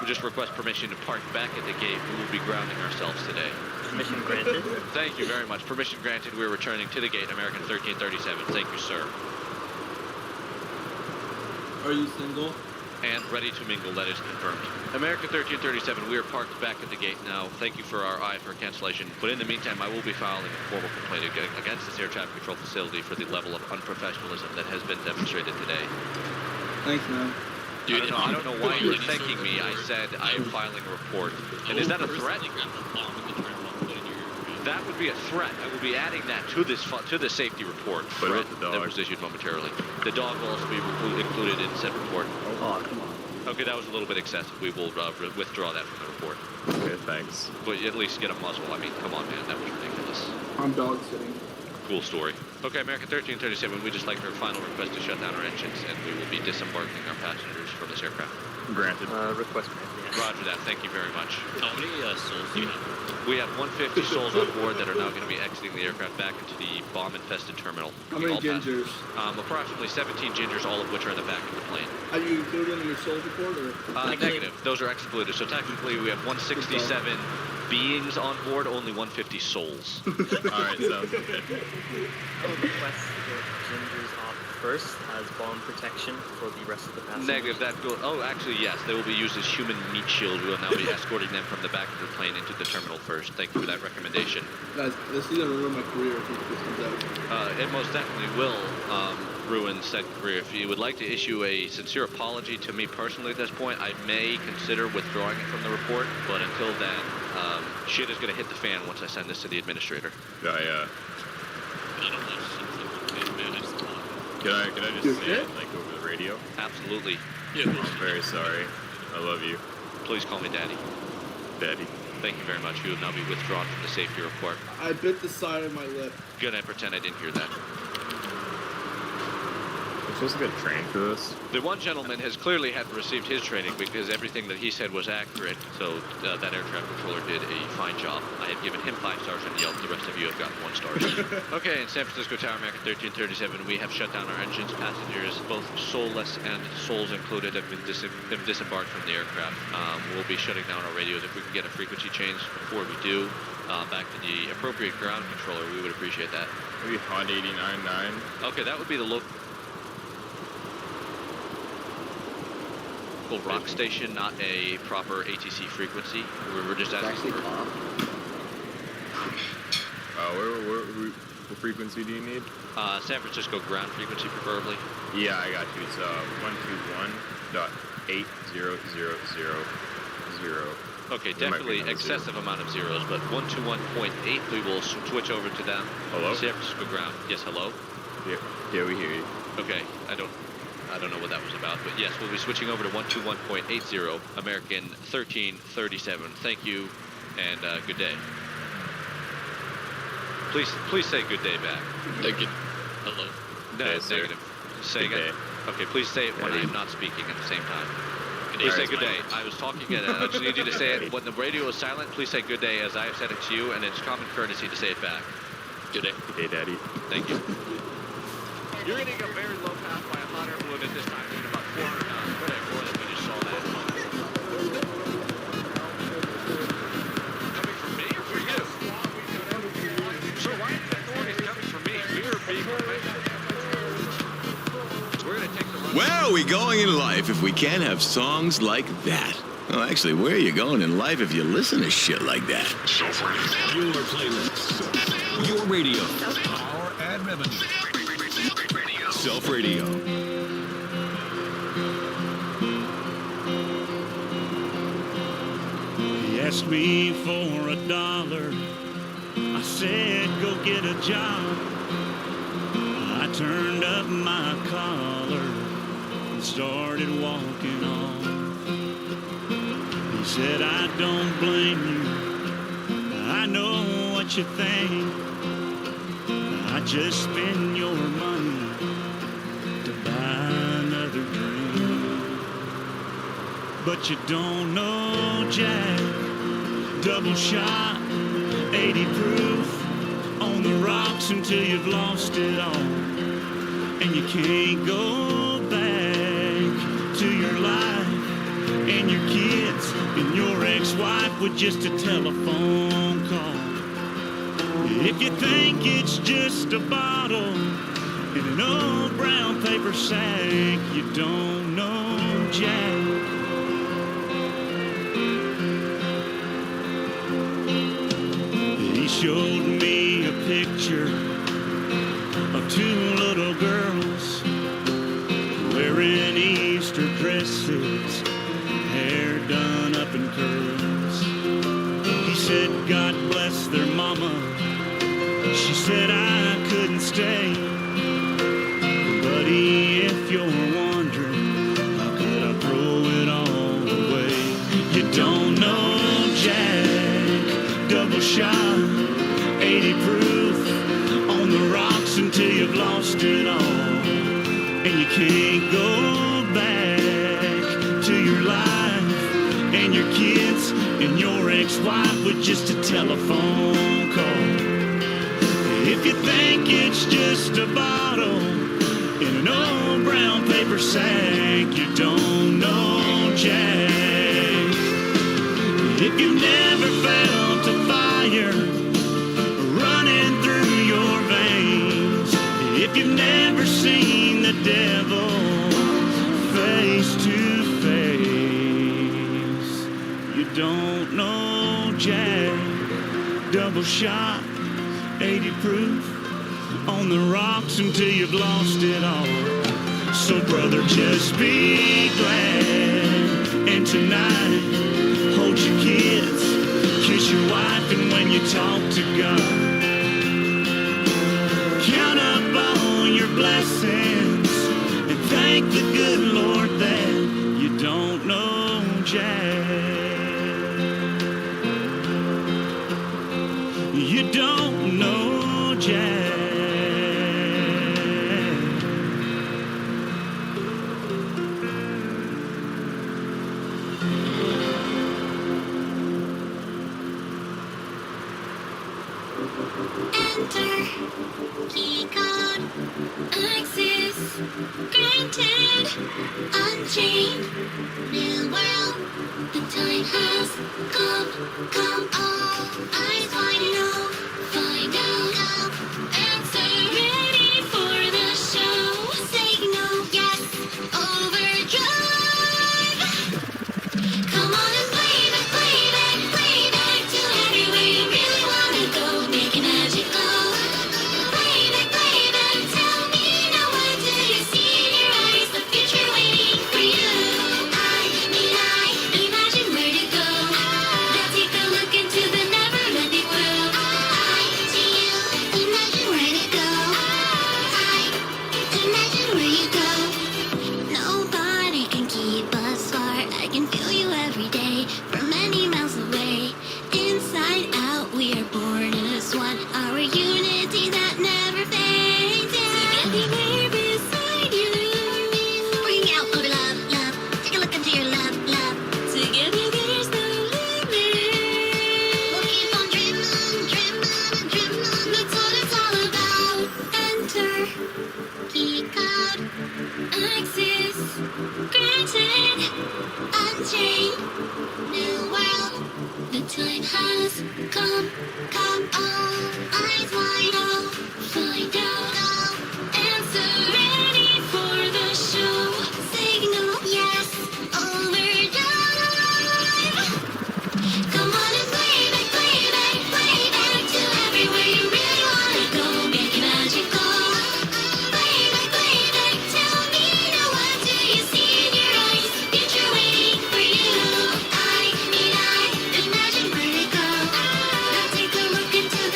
[SPEAKER 15] just request permission to park back at the gate. We will be grounding ourselves today.
[SPEAKER 20] Permission granted.
[SPEAKER 15] Thank you very much. Permission granted. We're returning to the gate, American 1337. Thank you, sir.
[SPEAKER 4] Are you single?
[SPEAKER 15] And ready to mingle, that is confirmed. American 1337, we are parked back at the gate now. Thank you for our IFR cancellation. But in the meantime, I will be filing a formal complaint against this air traffic control facility for the level of unprofessionalism that has been demonstrated today.
[SPEAKER 4] Thanks, man.
[SPEAKER 15] Dude, I don't know why you were thanking me. I said I am filing a report. And is that a threat? That would be a threat. I will be adding that to this safety report that was issued momentarily. The dog will also be included in said report.
[SPEAKER 20] Oh, come on.
[SPEAKER 15] Okay, that was a little bit excessive. We will withdraw that from the report.
[SPEAKER 19] Okay, thanks.
[SPEAKER 15] But at least get a muzzle. I mean, come on, man. That was ridiculous.
[SPEAKER 4] I'm dog sitting.
[SPEAKER 15] Cool story. Okay, American 1337, we just like our final request to shut down our engines, and we will be disembarking our passengers from this aircraft.
[SPEAKER 19] Granted.
[SPEAKER 20] Request granted.
[SPEAKER 15] Roger that. Thank you very much.
[SPEAKER 4] How many souls do you have?
[SPEAKER 15] We have 150 souls on board that are now going to be exiting the aircraft back into the bomb-infested terminal.
[SPEAKER 4] How many gingers?
[SPEAKER 15] Approximately 17 gingers, all of which are in the back of the plane.
[SPEAKER 4] Are you included in your souls report, or?
[SPEAKER 15] Negative. Those are excluded. So technically, we have 167 beings on board, only 150 souls.
[SPEAKER 19] All right, sounds good.
[SPEAKER 20] I would request that gingers off first as bomb protection for the rest of the passengers.
[SPEAKER 15] Negative. Oh, actually, yes. They will be used as human meat shields. We will now be escorting them from the back of the plane into the terminal first. Thank you for that recommendation.
[SPEAKER 4] Guys, this is gonna ruin my career if this comes out.
[SPEAKER 15] It most definitely will ruin said career. If you would like to issue a sincere apology to me personally at this point, I may consider withdrawing it from the report. But until then, shit is going to hit the fan once I send this to the administrator.
[SPEAKER 19] Can I just say it, like, over the radio?
[SPEAKER 15] Absolutely.
[SPEAKER 4] Yeah.
[SPEAKER 19] I'm very sorry. I love you.
[SPEAKER 15] Please call me Daddy.
[SPEAKER 19] Daddy.
[SPEAKER 15] Thank you very much. You will now be withdrawn from the safety report.
[SPEAKER 4] I bit the side of my lip.
[SPEAKER 15] Good, I pretend I didn't hear that.
[SPEAKER 19] I'm supposed to get trained for this?
[SPEAKER 15] The one gentleman has clearly had received his training because everything that he said was accurate, so that air traffic controller did a fine job. I have given him 5 stars on Yelp. The rest of you have gotten 1 star. Okay, in San Francisco Tower, American 1337, we have shut down our engines. Passengers, both soulless and souls included, have disembarked from the aircraft. We'll be shutting down our radios. If we can get a frequency change before we do, back to the appropriate ground controller, we would appreciate that.
[SPEAKER 19] Maybe Hot 89.9.
[SPEAKER 15] Okay, that would be the local rock station, not a proper ATC frequency. We're just asking for...
[SPEAKER 19] What frequency do you need?
[SPEAKER 15] San Francisco ground frequency, preferably.
[SPEAKER 19] Yeah, I got you. It's 121.8000.
[SPEAKER 15] Okay, definitely excessive amount of zeros, but 121.8, we will switch over to them.
[SPEAKER 19] Hello?
[SPEAKER 15] San Francisco ground. Yes, hello?
[SPEAKER 19] Yeah, we hear you.
[SPEAKER 15] Okay, I don't know what that was about, but yes, we'll be switching over to 121.80, American 1337. Thank you, and good day. Please say good day back.
[SPEAKER 4] Thank you. Hello.
[SPEAKER 15] No, negative. Say again. Okay, please say it when I am not speaking at the same time. Please say good day. I was talking I just need you to say it when the radio is silent. Please say good day as I have said it to you, and it's common courtesy to say it back. Good day.
[SPEAKER 16] Hey, Daddy.
[SPEAKER 15] Thank you. You're getting a very low pass by a hot air balloon at this time, doing about 400 pounds. Good day, more than we just saw that. Coming from me or for you? Sir, why is the authorities coming from me? We were being We're going to take the run.
[SPEAKER 2] Where are we going in life if we can't have songs like that? Well, actually, where are you going in life if you listen to shit like that?
[SPEAKER 16] Your playlist. Your radio. Power and revenue. Self Radio.
[SPEAKER 8] He asked me for $1. I said, go get a job. I turned up my collar and started walking off. He said, I don't blame you. I know what you think. I just spend your money to buy another drink. But you don't know Jack, double shot, 80 proof, on the rocks until you've lost it all. And you can't go back to your life and your kids and your ex-wife with just a telephone call. If you think it's just a bottle in an old brown paper sack, you don't know Jack. He showed me a picture of two little girls wearing Easter dresses, hair done up in curls. He said, God bless their mama. She said, I couldn't stay. Buddy, if you're wondering, how could I throw it all away? You don't know Jack, double shot, 80 proof, on the rocks until you've lost it all. And you can't go back to your life and your kids and your ex-wife with just a telephone call. If you think it's just a bottle in an old brown paper sack, you don't know Jack. If you've never felt a fire running through your veins, if you've never seen the devil face to face, you don't know Jack, double shot, 80 proof, on the rocks until you've lost it all. So brother, just be glad, and tonight, hold your kids, kiss your wife, and when you talk to God, count up all your blessings, and thank the good Lord that you don't know Jack. You don't know Jack.
[SPEAKER 1] Enter key code access granted. Unchained new world. The time has come all eyes wide open. Find out answer. Ready for the show. Signal yes. Overdrive. Come on and play back to everywhere you really wanna go. Make it magical. Play back. Tell me now, what do you see in your eyes? The future waiting for you. I imagine where to go. Now take a look into the never-ending world. Just come on, eyes wide out, find out, answer ready for the show. Signal, yes, overdrive. Come on and play back to everywhere you really wanna go. Make it magical. Play back, tell me now, what do you see in your eyes? Future waiting for you. I imagine vertigo. Now take a look into the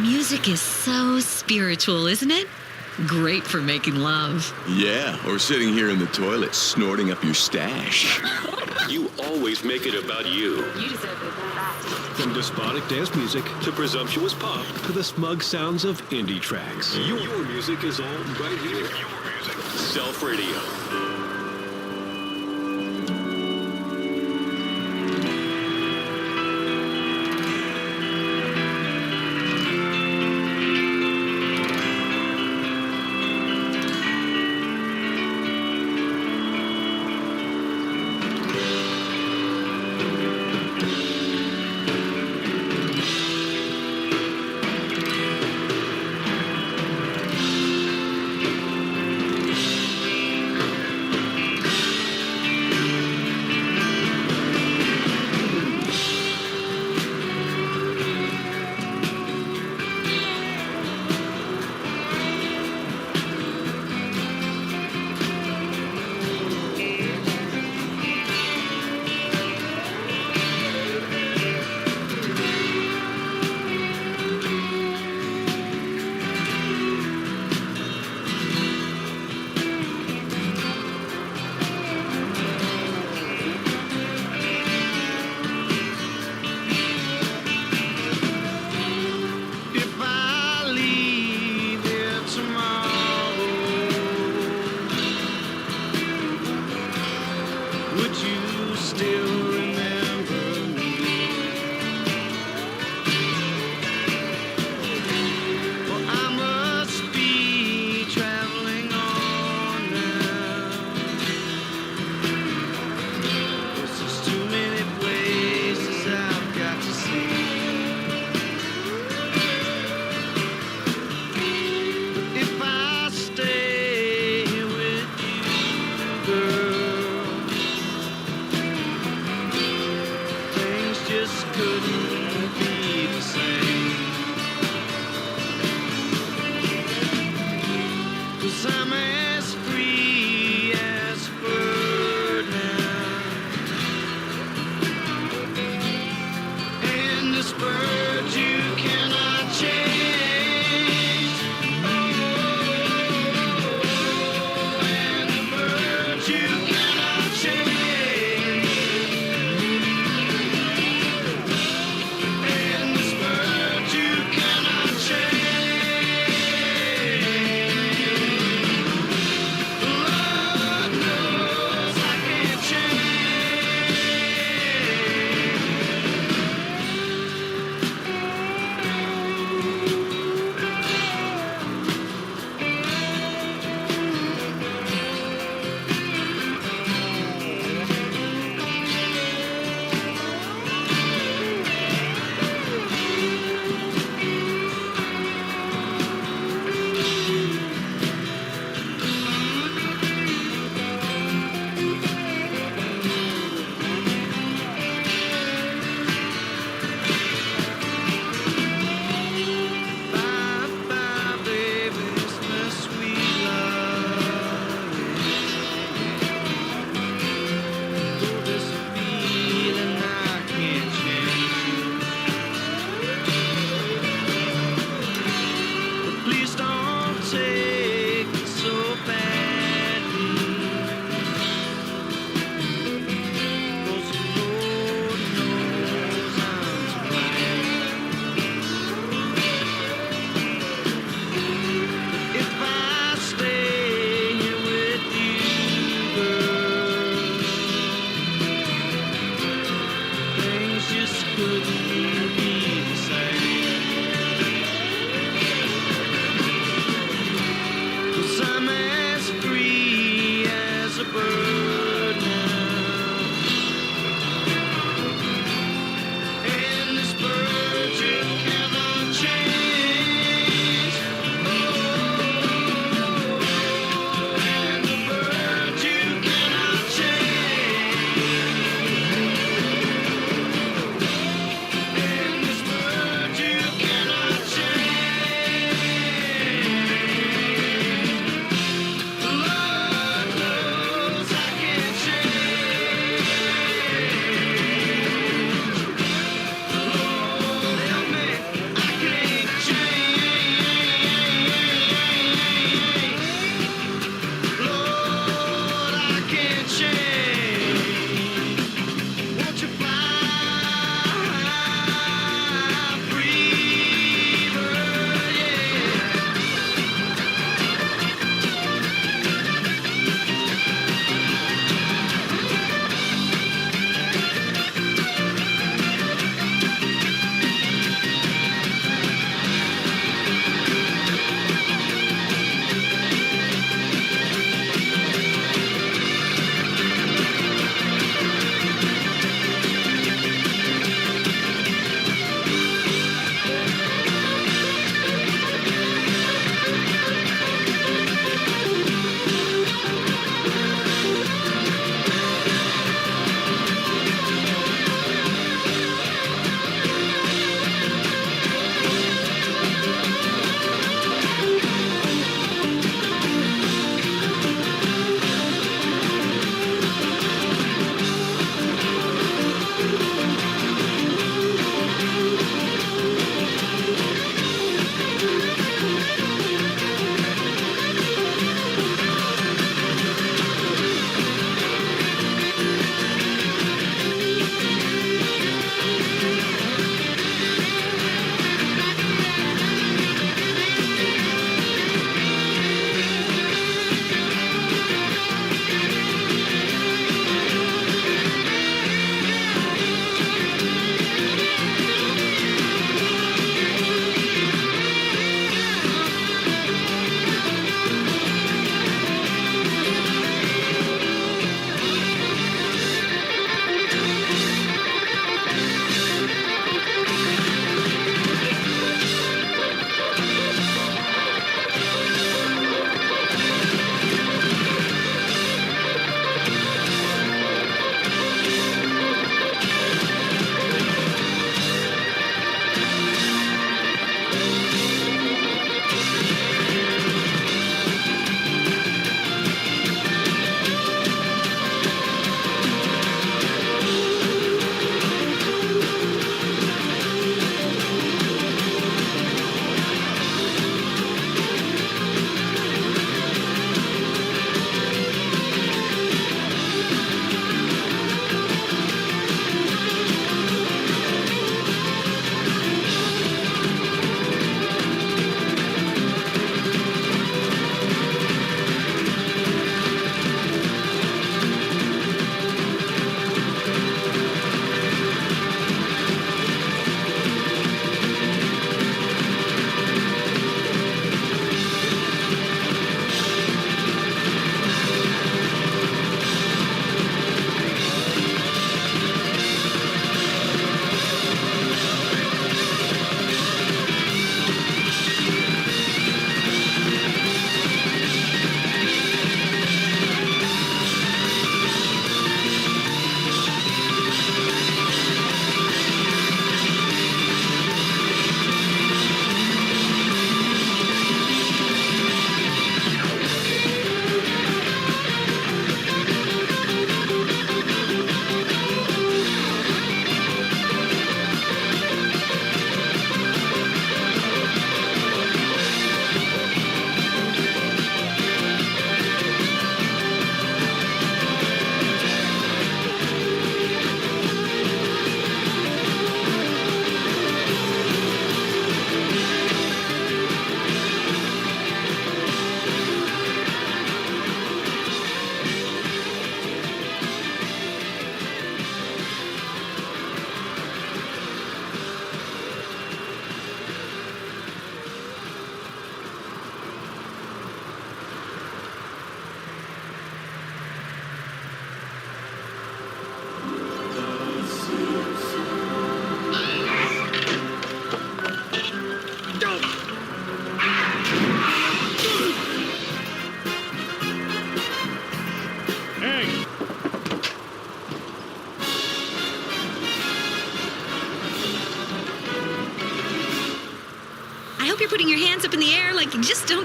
[SPEAKER 3] Music is so spiritual, isn't it? Great for making love.
[SPEAKER 2] Yeah, or sitting here in the toilet snorting up your stash.
[SPEAKER 16] You always make it about you.
[SPEAKER 27] You deserve the best.
[SPEAKER 16] From despotic dance music to presumptuous pop to the smug sounds of indie tracks. Your music is all right here. Your music. Self Radio.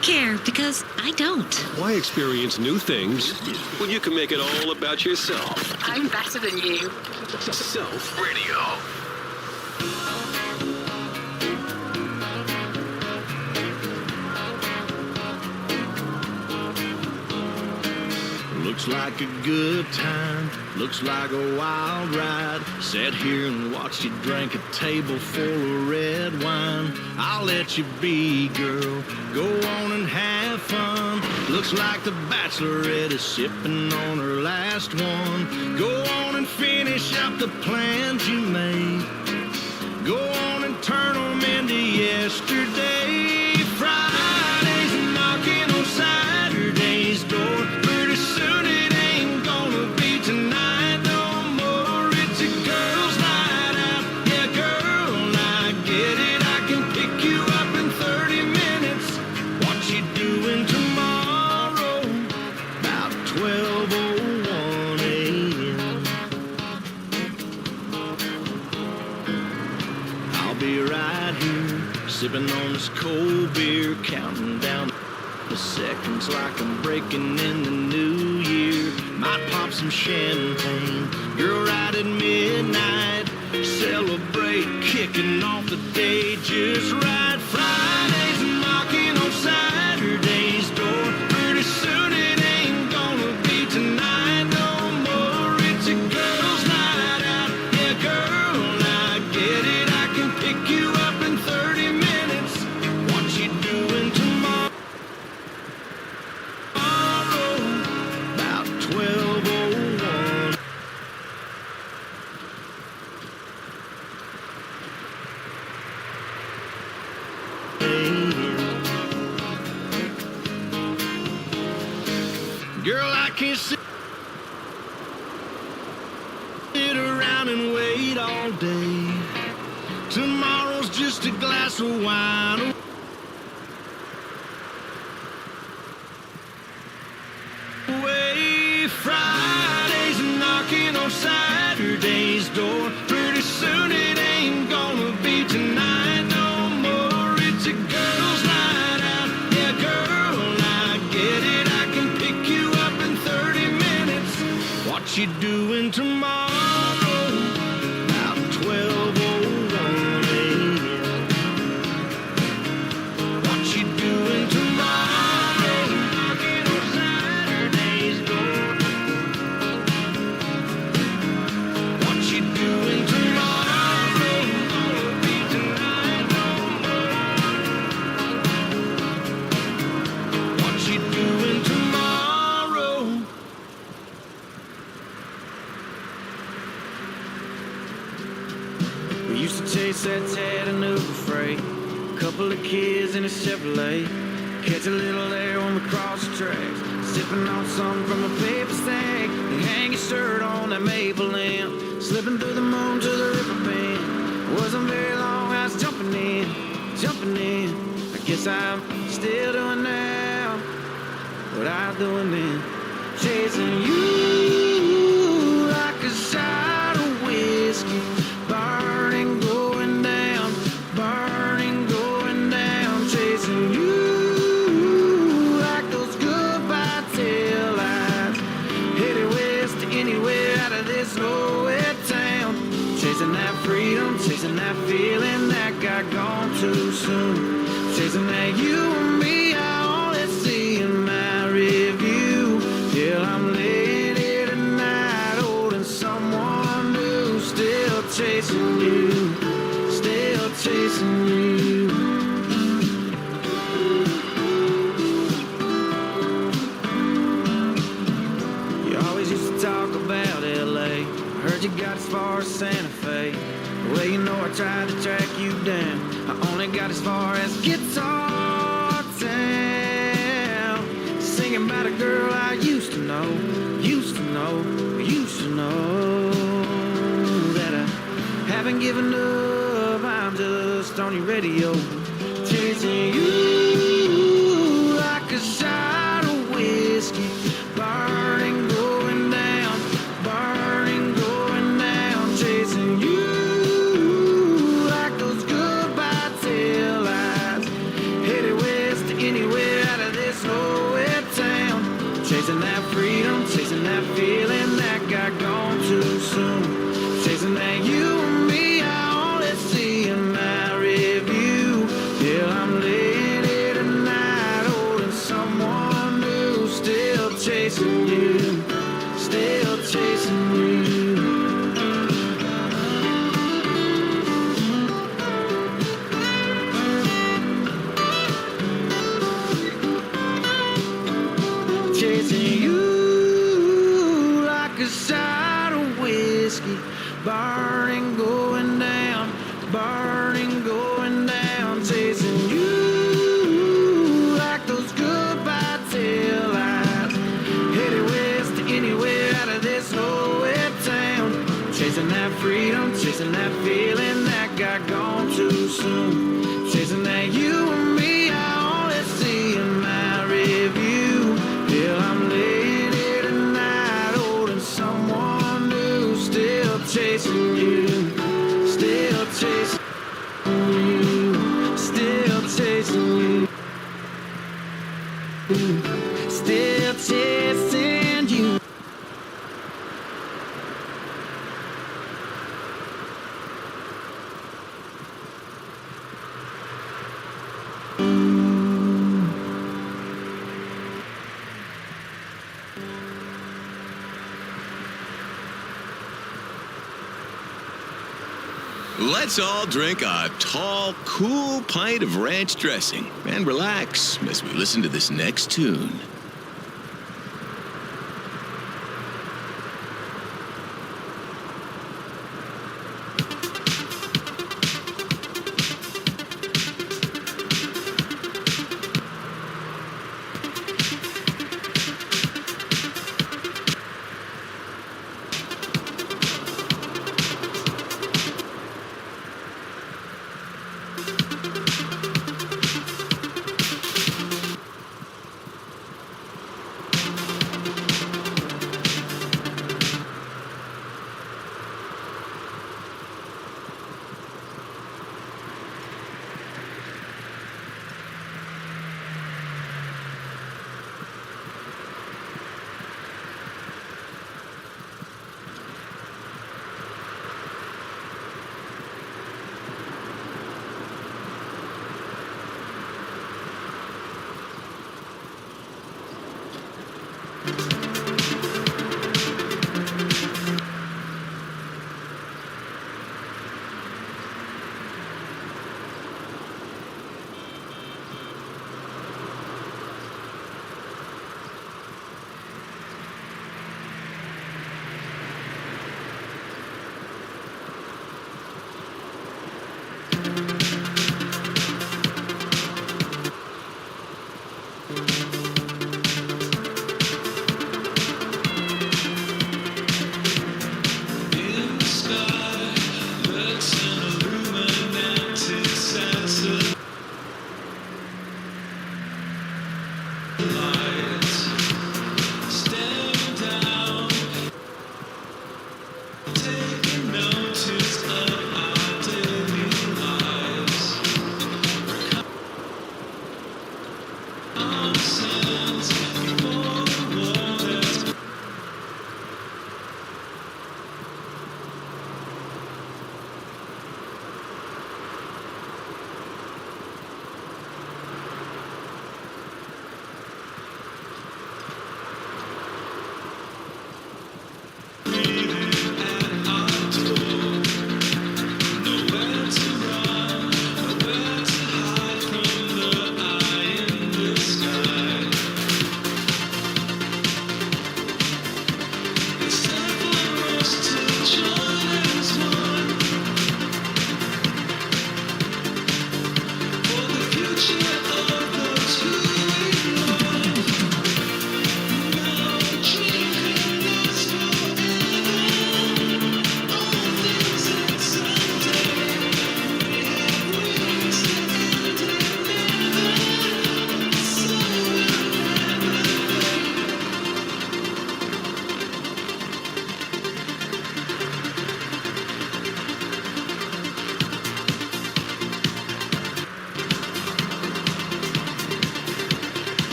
[SPEAKER 3] don't care because I don't.
[SPEAKER 16] Why experience new things when you can make it all about yourself?
[SPEAKER 5] I'm better than you.
[SPEAKER 16] Self Radio.
[SPEAKER 8] Looks like a good time, looks like a wild ride. Sat here and watched you drink a table full of red wine. I'll let you be, girl, go on and have fun. Looks like the bachelorette is sipping on her last one. Go on and finish up the plans you made. Go on and turn them into yesterday. Fridays knocking on Saturday's door. Pretty soon it ain't gonna be tonight no more. It's a girl's night out. Yeah, girl, I get it. I can pick you up in 30 minutes. What you doing tomorrow? About 12:01 a.m. I'll be right here, sipping on this cold beer, counting down the seconds like I'm breaking in the new year. Might pop some champagne, girl, right at midnight. Celebrate kicking off the day just right. Fridays knocking on Saturday's door. Pretty soon it ain't gonna be tonight no more. It's a girl's night out. Yeah, girl, I get it. I can pick you up in 30 minutes. What you doing tomorrow? About 12:01. Girl, I can't sit around and wait all day. Tomorrow's just a glass of wine. Away. Fridays knocking on Saturday's door. Pretty soon it ain't gonna be tonight no more. It's a girl's night out. Yeah, girl, I get it. I can pick you up in 30 minutes. What you doing tomorrow? About 12:01 a.m. What you doing tomorrow? Knocking on Saturday's door. What you doing tomorrow? Gonna be tonight no more. What you doing tomorrow? We used to chase that Chattanooga freight. Couple of kids in a Chevrolet. Catch a little air when we cross the tracks. Sipping on something from a paper sack. And hang your shirt on that maple lamp. Slipping through the moon to the river bend. Wasn't very long, I was jumping in. I guess I'm still doing now what I was doing then. Chasing you like a shot of whiskey. Burning, going down, burning, going down. Chasing you like those goodbye tail lights. Headed west to anywhere out of this nowhere town. Chasing that freedom, chasing that feeling that got gone too soon. Chasing that you and me, I only see in my review. Yeah, I'm laying here tonight, holding someone new. Still chasing you, still chasing you. You always used to talk about LA. Heard you got as far as Santa Fe. Well, you know I tried to track you down. I only got as far as Guitar Town. Singing about a girl I used to know, used to know, used to know. That I haven't given up, I'm just on your radio. Chasing you like a shot of whiskey. Burning, going down, burning, going down. Chasing you like those goodbye tail lights. Headed west to anywhere out
[SPEAKER 7] Chasing that freedom, chasing that feeling that got gone too soon. Chasing that you and me, I only see in my review. Yeah, I'm laying here tonight, holding someone new. Still chasing you, still chasing you. Chasing you like a shot of whiskey, burning, going down, burning, going down. Chasing you like those goodbye taillights, headed west to anywhere out of this nowhere town. Chasing that freedom, chasing that feeling that got gone too soon. Chasing that you and me, I only see in my review. Yeah, I'm laying here tonight, holding someone new. Still chasing you, still chasing you, still chasing you, still chasing you.
[SPEAKER 2] Let's all drink a tall, cool pint of ranch dressing and relax as we listen to this next tune.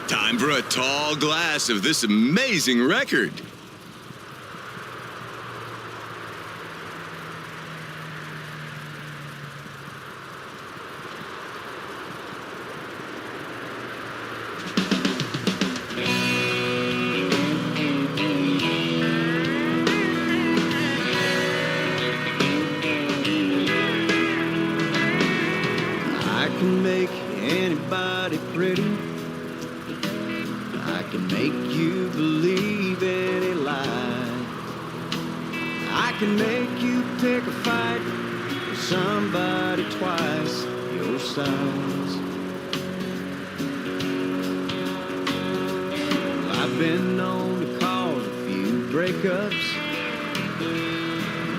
[SPEAKER 2] Time for a tall glass of this amazing record.
[SPEAKER 7] I can make anybody pretty. I can make you believe any lie. I can make you pick a fight with somebody twice your size. I've been known to cause a few breakups.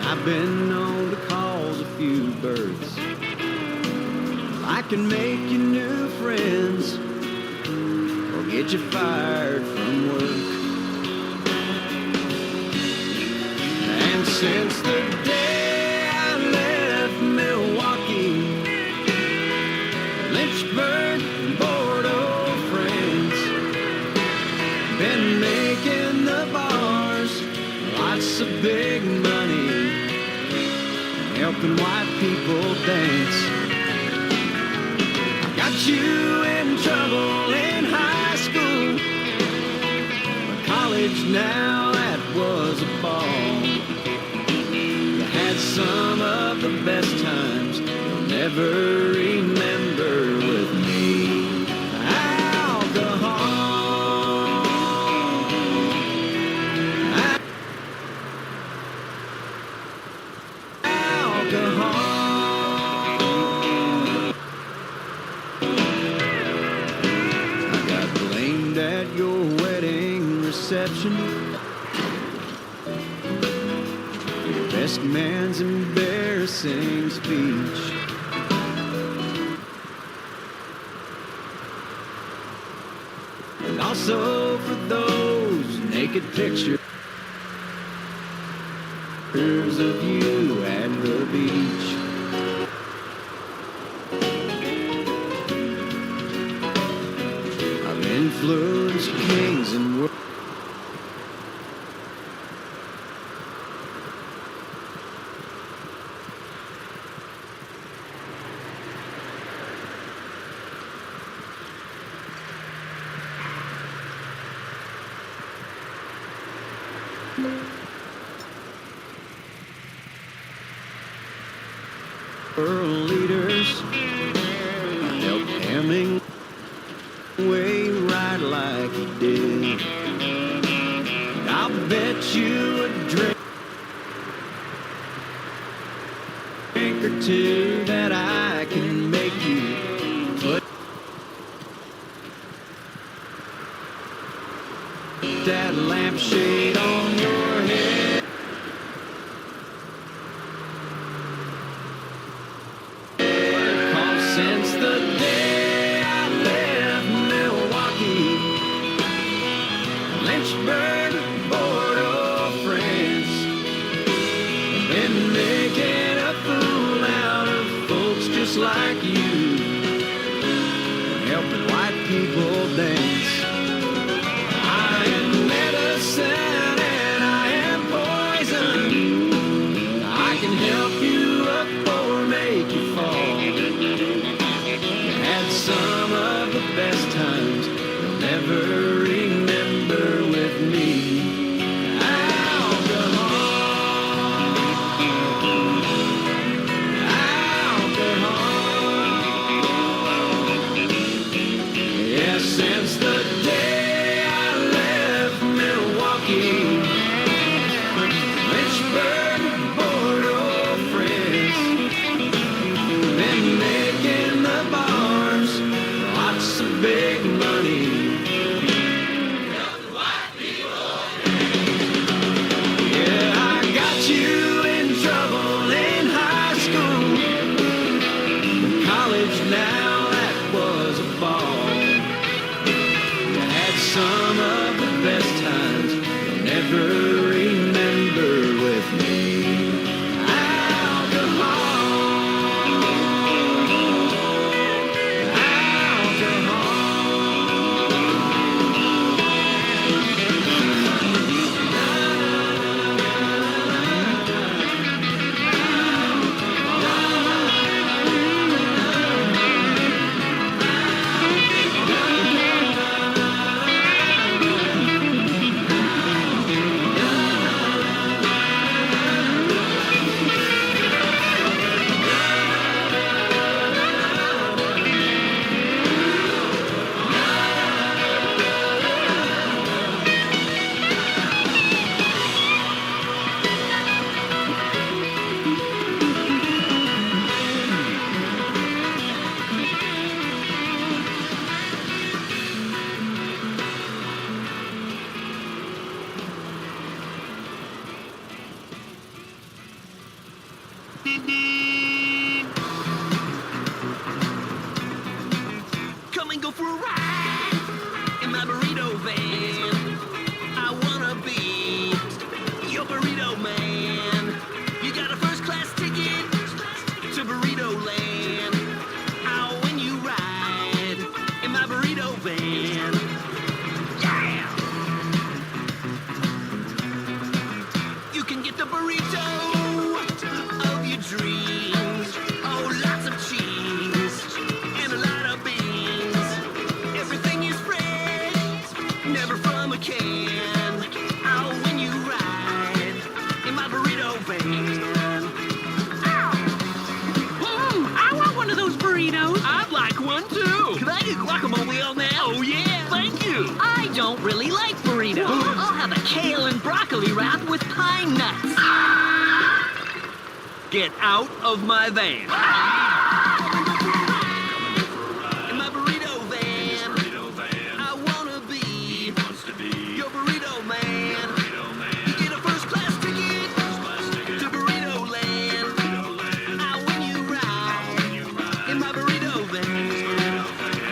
[SPEAKER 7] I've been known to cause a few births. I can make you new friends or get you fired from work. And since the day I left Milwaukee, Lynchburg and Bordeaux friends, been making the bars lots of big money, helping white people dance. Got you in trouble in high school, but college now that was a ball. You had some of the best times you'll never remember with me. Alcohol. Alcohol. At your wedding reception, your best man's embarrassing speech, and also for those naked pictures of you at the beach. Influence kings and world. World leaders help Hemingway. way right like you did. I'll bet you a drink or two that I can make you put that lampshade on your head. 'Cause since the day I left Milwaukee, Lynchburg, Bordeaux, France, been making a fool out of folks just like you, helping white people dance. I am medicine and I am poison. I can help you up or make you fall. You had some of the best times you'll never remember with me. Yeah, since the day I left Milwaukee, Lynchburg, Bordeaux, France, been making the bars lots of big money. Yeah, I got you in trouble in high school. College now, that was a ball. You had some of the best times you'll never remember with me.
[SPEAKER 5] Come and go for a ride in my burrito van. I wanna be your burrito man. You got a first class ticket to Burrito Land. I'll when you ride in my burrito van. Yeah! You can get the burrito of your dreams. Oh, lots of cheese and a lot of beans. Everything is fresh, never from a can. Oh, when you ride in my burrito van. I want one of those burritos. I'd like one too. Can I get guacamole on that? Oh yeah, thank you. I don't really like burritos. I'll have a kale and broccoli wrap with pine nuts. Get out of my van. In my burrito van. I wanna be your burrito man. You get a first class ticket to Burrito Land. Now when you ride in my burrito van,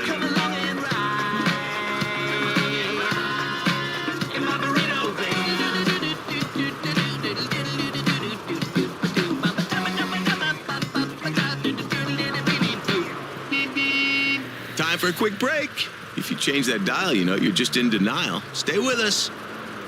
[SPEAKER 5] come along and ride in my burrito van.
[SPEAKER 2] Time for a quick break. If you change that dial, you know you're just in denial. Stay with us.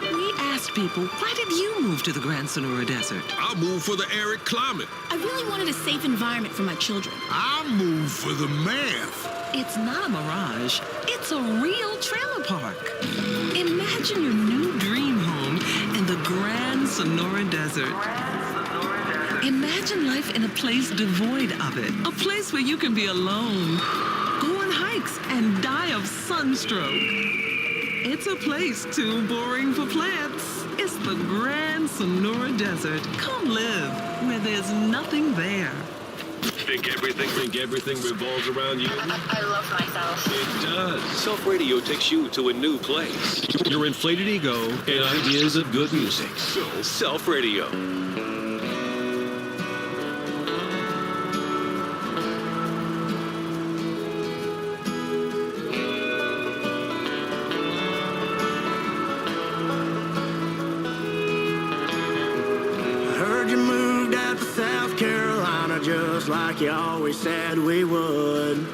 [SPEAKER 17] We asked people, why did you move to the Grand Sonora Desert?
[SPEAKER 22] I moved for the arid climate.
[SPEAKER 23] I really wanted a safe environment for my children.
[SPEAKER 22] I moved for the math.
[SPEAKER 17] It's not a mirage. It's a real trailer park. Imagine your new dream home in the Grand Sonora Desert. Imagine life in a place devoid of it. A place where you can be alone, go on hikes, and die of Sunstroke. It's a place too boring for plants. It's the Grand Sonora Desert. Come live where there's nothing there.
[SPEAKER 16] Think everything revolves around you?
[SPEAKER 9] I love myself.
[SPEAKER 16] It does. Self Radio takes you to a new place. Your inflated ego and ideas of good music. So, Self Radio.
[SPEAKER 7] Heard you moved out to South Carolina just like you always said we would.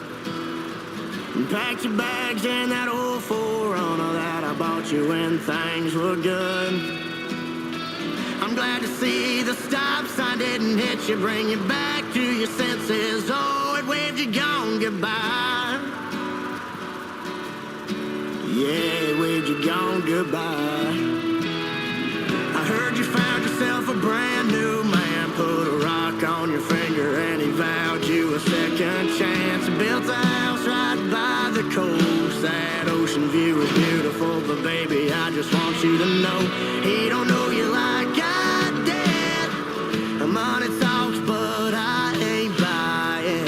[SPEAKER 7] And packed your bags in that old 4Runner that I bought you when things were good. I'm glad to see the stop sign didn't hit you, bring you back to your senses. Oh, it waved you gone goodbye. Yeah, it waved you gone goodbye. I heard you found yourself a brand new man, put a rock on your finger and he vowed you a second chance. Built a house right by the coast, that ocean view is beautiful, but baby, I just want you to know, he don't know you like I did. Money talks, but I ain't buying.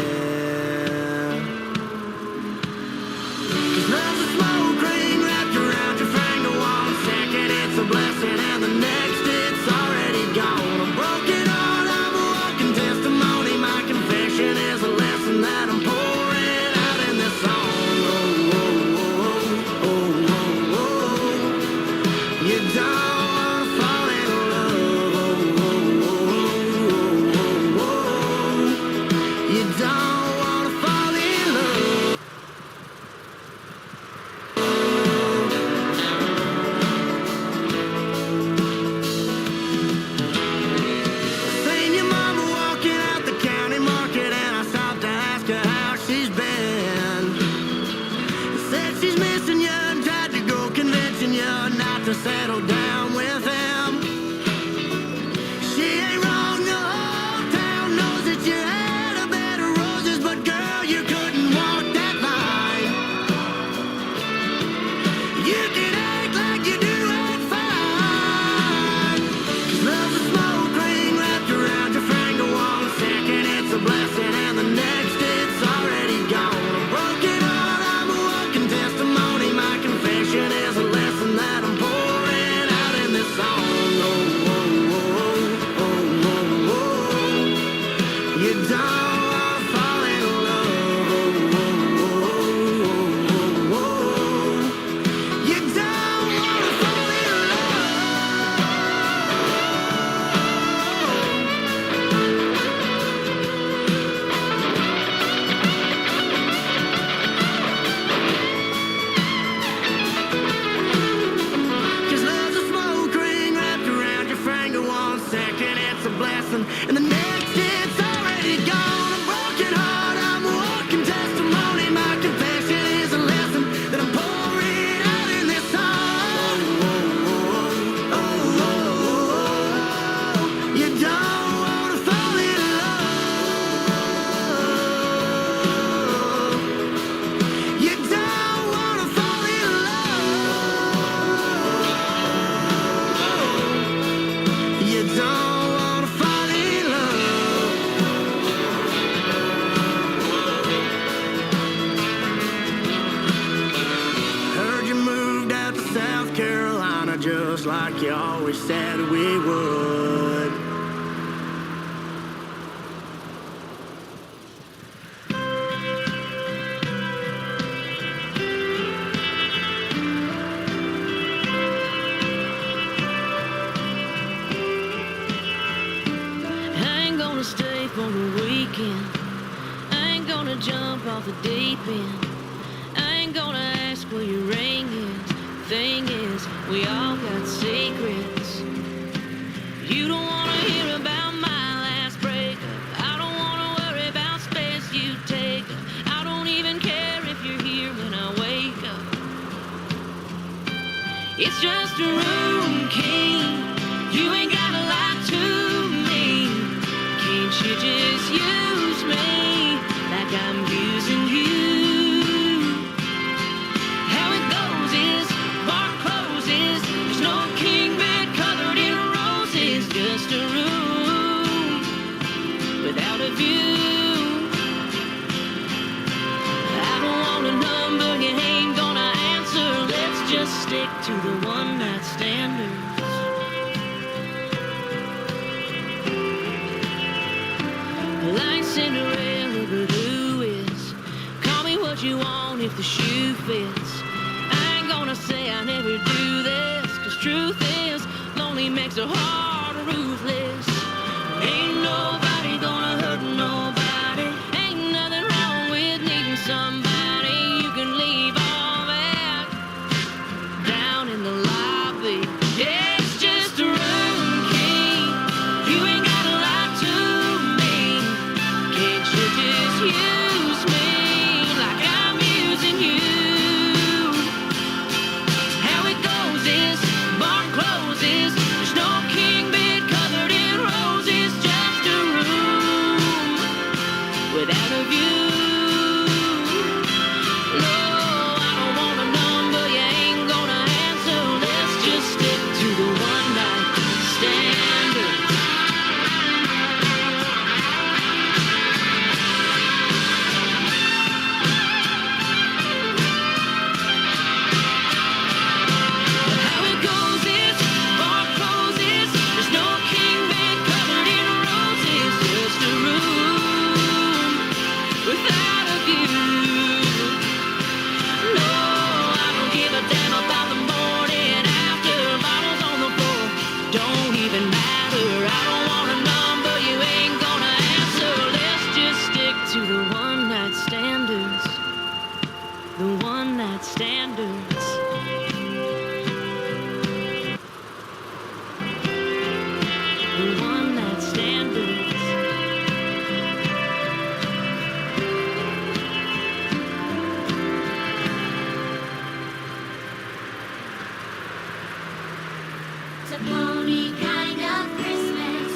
[SPEAKER 7] 'Cause love's a smoke ring wrapped around your finger. One second it's a blessing and the next it's already gone. A broken heart, I'm a walking testimony. My confession is a lesson that I'm pouring out in this song. Oh, oh, oh, oh, oh, oh. You don't wanna fall in love. Oh, oh, oh, oh, oh, oh. You don't wanna fall in love. Seen your mama walking out the county market and I stopped to ask her how she's been. Said she's missing you and tried to go convincing you not to settle down with him. She ain't wrong, the whole town knows that you had a bed of roses, but girl, you couldn't walk that line. You can act like you do it fine. 'Cause love's a smoke ring wrapped around your finger. One second it's a blessing and the next it's already gone. A broken heart, I'm a walking testimony. My confession is a lesson that I'm pouring out in this song. Oh, oh, oh, oh, oh, oh. You don't wanna fall in love. Oh, oh, oh, oh, oh. You don't wanna fall in Cause love's a smoke ring wrapped around your finger. One second it's a blessing and the next it's already gone. A broken heart, I'm a walking testimony. My confession is a lesson that I'm pouring out in this song. Oh, oh, oh, oh, oh. You don't wanna fall in love. You don't wanna fall in love. You don't wanna fall in love. Heard you moved out to South Carolina just like you always said we would.
[SPEAKER 10] I ain't gonna stay for the weekend. I ain't gonna jump off the deep end. I ain't gonna ask where your ring is. Thing is, we all got secrets. You don't wanna hear about my last breakup. I don't wanna worry about space you take up. I don't even care if you're here when I wake up. It's just a room key. You ain't gotta lie to me. Can't you just use me like I'm using you? stick to the one-night standards. Like Cinderella, but who is? Call me what you want if the shoe fits. I ain't gonna say I never do this, 'cause truth is, lonely makes a heart ruthless. Ain't nobody gonna hurt nobody. Ain't nothing wrong with needing somebody. You can leave all that down in the lobby. Yeah, it's just a room key. You ain't gotta lie to me. Can't you just use me like I'm using you? How it goes is, bar closes. There's no king bed covered in roses. Just a room without a view. No, I don't want a number you ain't gonna answer. Let's just stick to the one-night standard. How it goes is, bar closes. There's no king bed covered in roses. Just a room without a view. No, I don't give a damn about the morning after. Bottles on the floor don't even matter. I don't want a number you ain't gonna answer. Let's just stick to the one-night standards. The one-night standards. The one-night standards.
[SPEAKER 1] It's a pony kind of Christmas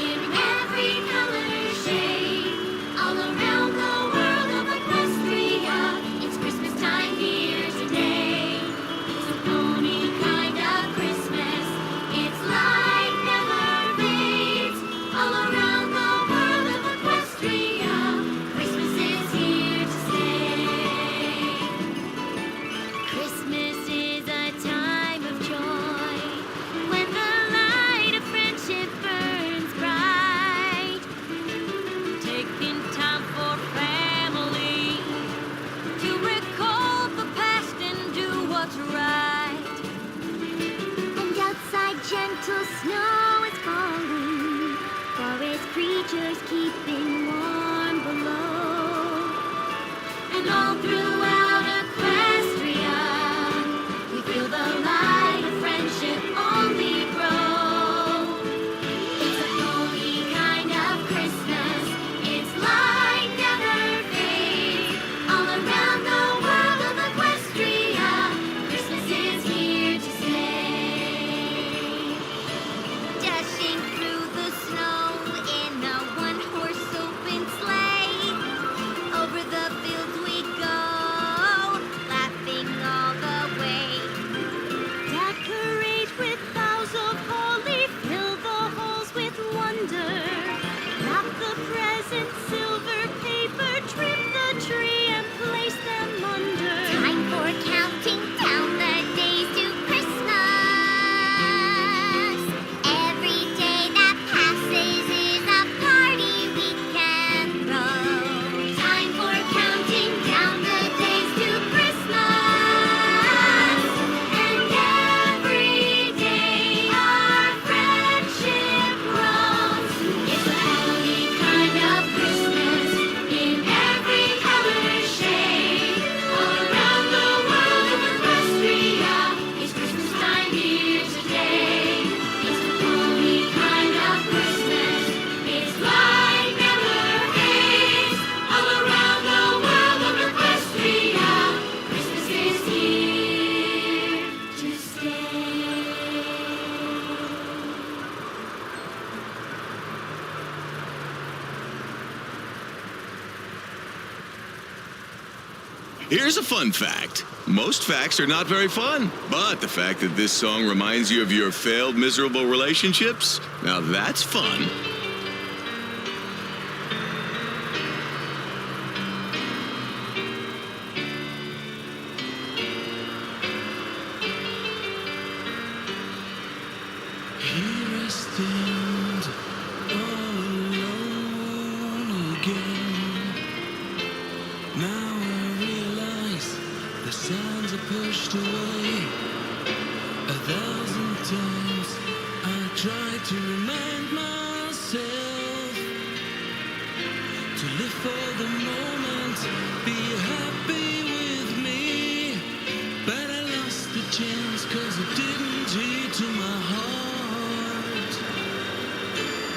[SPEAKER 1] in every color shade. All around the world of Equestria, it's Christmas time here today. It's a pony kind of Christmas, its light never fades. All around the world of Equestria, Christmas is here to stay. Christmas is a time of joy, when the light of friendship burns bright. Taking time for family, to recall the past and do what's right.
[SPEAKER 6] And outside gentle snow is falling, forest creatures keeping warm below.
[SPEAKER 1] And all throughout Equestria, we feel the light of friendship only grow. It's a pony kind of Christmas, its light never fades. All around the world of Equestria, Christmas is here to stay.
[SPEAKER 6] Dashing through the snow in a one-horse open sleigh. Over the fields we go, laughing all the way. Decorate with boughs of holly, fill the halls with wonder. Wrap the presents, silver paper, trim the tree and place them under.
[SPEAKER 1] Time for counting down the days to Christmas.
[SPEAKER 6] Every day that passes is a party we can throw.
[SPEAKER 1] Time for counting down the days to Christmas. And every day our friendship grows. It's a pony kind of Christmas in every color shade. All around the world of Equestria, it's Christmas time here today. It's a pony kind of Christmas, its light never fades. All around the world of Equestria, Christmas is here to stay.
[SPEAKER 2] Here's a fun fact. Most facts are not very fun, but the fact that this song reminds you of your failed, miserable relationships, now that's fun.
[SPEAKER 7] The signs are pushed away 1,000 times. I try to remind myself to live for the moment, be happy with me. But I lost the chance 'cause it didn't heed to my heart.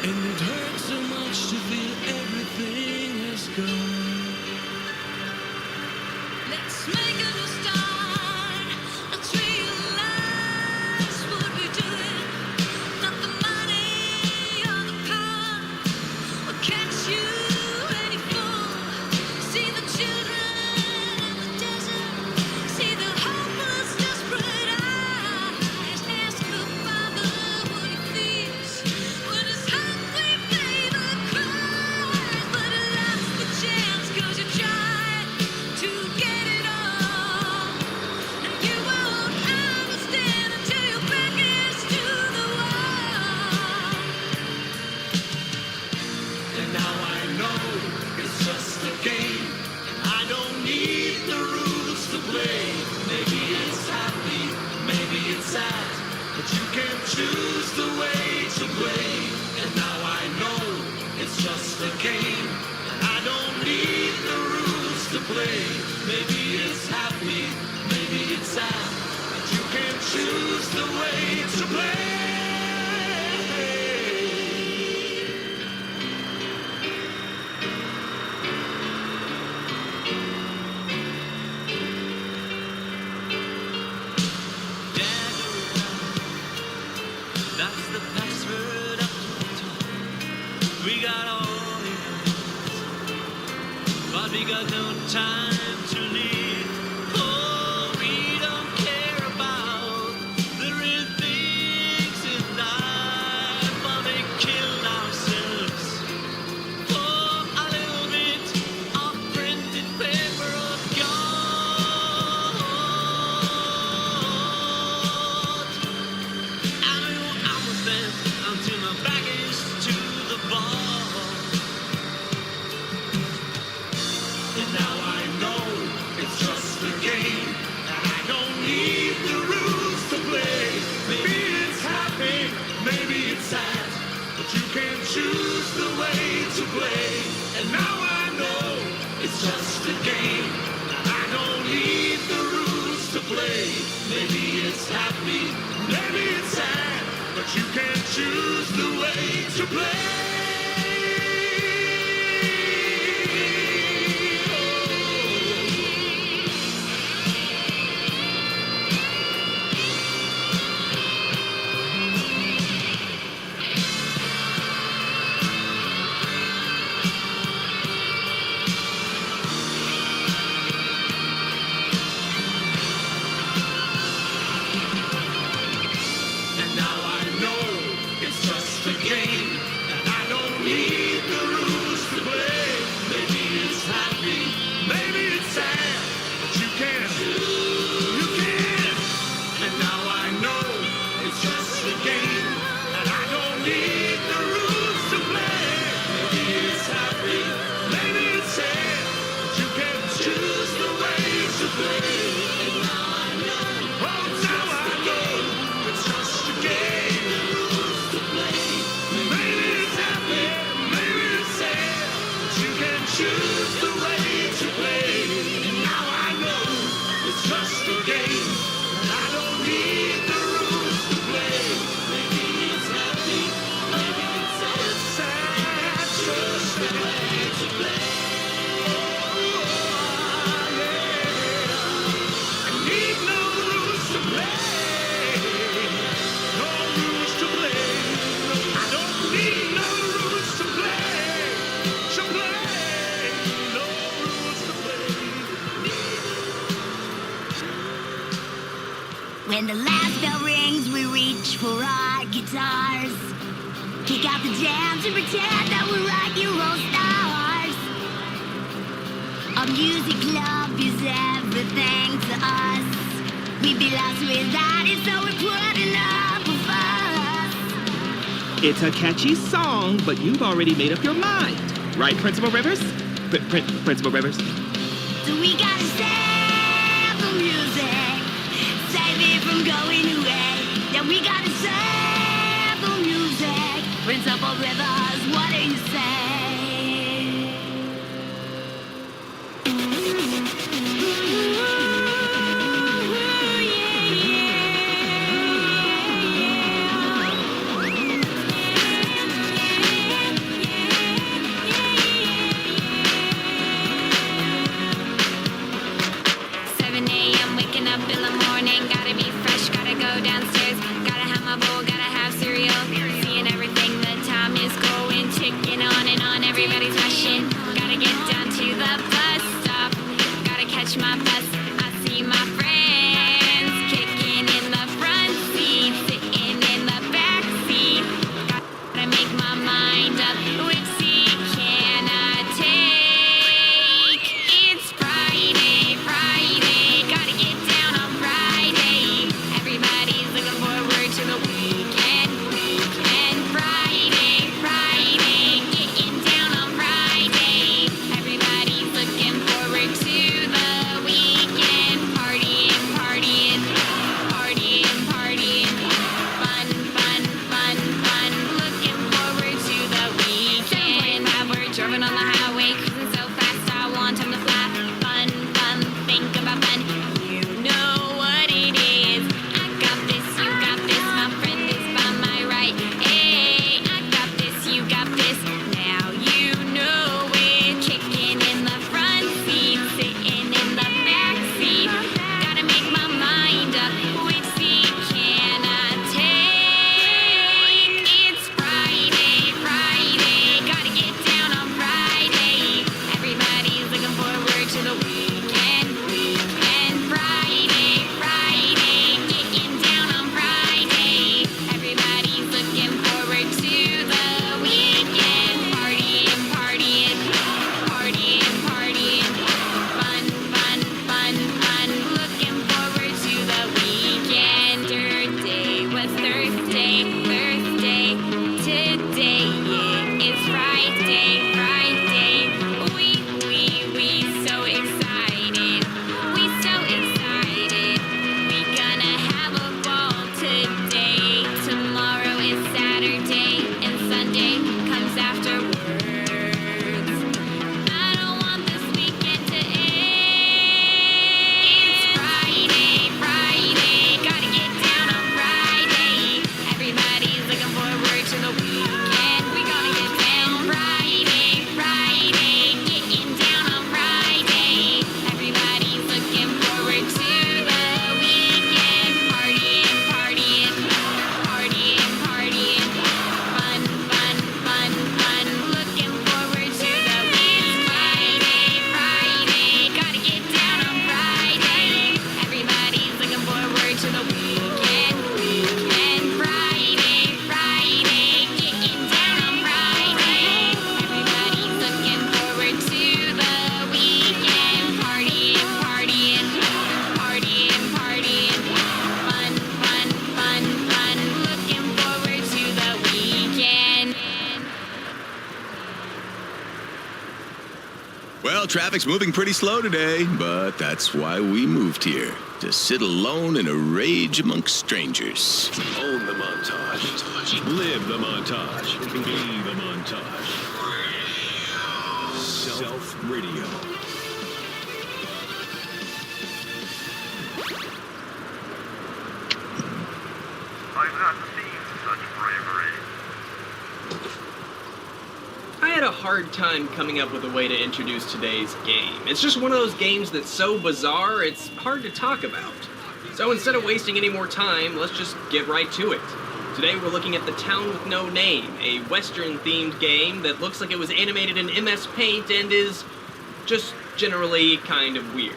[SPEAKER 7] And it hurts so much to feel everything has gone.
[SPEAKER 1] Let's make a new start. Let's realize what we're doing. Not the money or the car will catch you anymore. See the children in the desert. See the hopeless, desperate eyes. Ask the Father what he feels when his hungry baby cries. But he lost the chance 'cause you tried to get it all. And you won't understand until your back is to the wall.
[SPEAKER 7] And now I know it's just a game. I don't need the rules to play. Maybe it's happy, maybe it's sad, but you can choose the way to play. And now I know it's just a game. And I don't need the rules to play. Maybe it's happy, maybe it's sad, but you can choose the way to play. That's the password up to the top. We got all the answers, but we got no time to leave. Oh, we don't care about the real things in life, but we killed ourselves for a little bit of printed paper of gold. I know I was there until my back is to the ball. And now I know it's just a game, and I don't need the rules to play. Maybe it's happy, maybe it's sad, but you can choose the way to play. And now I know it's just a game, and I don't need the rules to play. Maybe it's happy, maybe it's sad, but you can choose the way to play. And now I know it's just a game, and I don't need the rules to play. Maybe it's happy, maybe it's sad, but you can. And now I know it's just a game, and I don't need the rules to play. Maybe it's happy, maybe it's sad, but you can choose the way to play. And now I know, oh, now I know it's just a game. Maybe it's happy, maybe it's sad, but you can choose the way to play. And now I know it's just a game, and I don't need the rules to play. Maybe it's happy, maybe it's sad, just the way to play. Oh, yeah. I need no rules to play. No rules to play. I don't need no rules to play. To play. No rules to play.
[SPEAKER 6] When the last bell rings, we reach for our guitars. Kick out the jams and pretend that we're rock-and-roll stars. Our music club is everything to us. We'd be lost without it, so we're putting up a fuss.
[SPEAKER 9] It's a catchy song, but you've already made up your mind. Right, Principal Rivers? Principal Rivers?
[SPEAKER 6] So we gotta save the music.
[SPEAKER 1] simple rivers. What do you say?
[SPEAKER 2] Well, traffic's moving pretty slow today, but that's why we moved here. To sit alone in a rage amongst strangers.
[SPEAKER 16] Own the montage. Live the montage. Be the montage. Self Radio.
[SPEAKER 11] I've not seen such bravery.
[SPEAKER 12] I had a hard time coming up with a way to introduce today's game. It's just one of those games that's so bizarre, it's hard to talk about. So instead of wasting any more time, let's just get right to it. Today we're looking at The Town with No Name, a Western-themed game that looks like it was animated in MS Paint and is just generally kind of weird.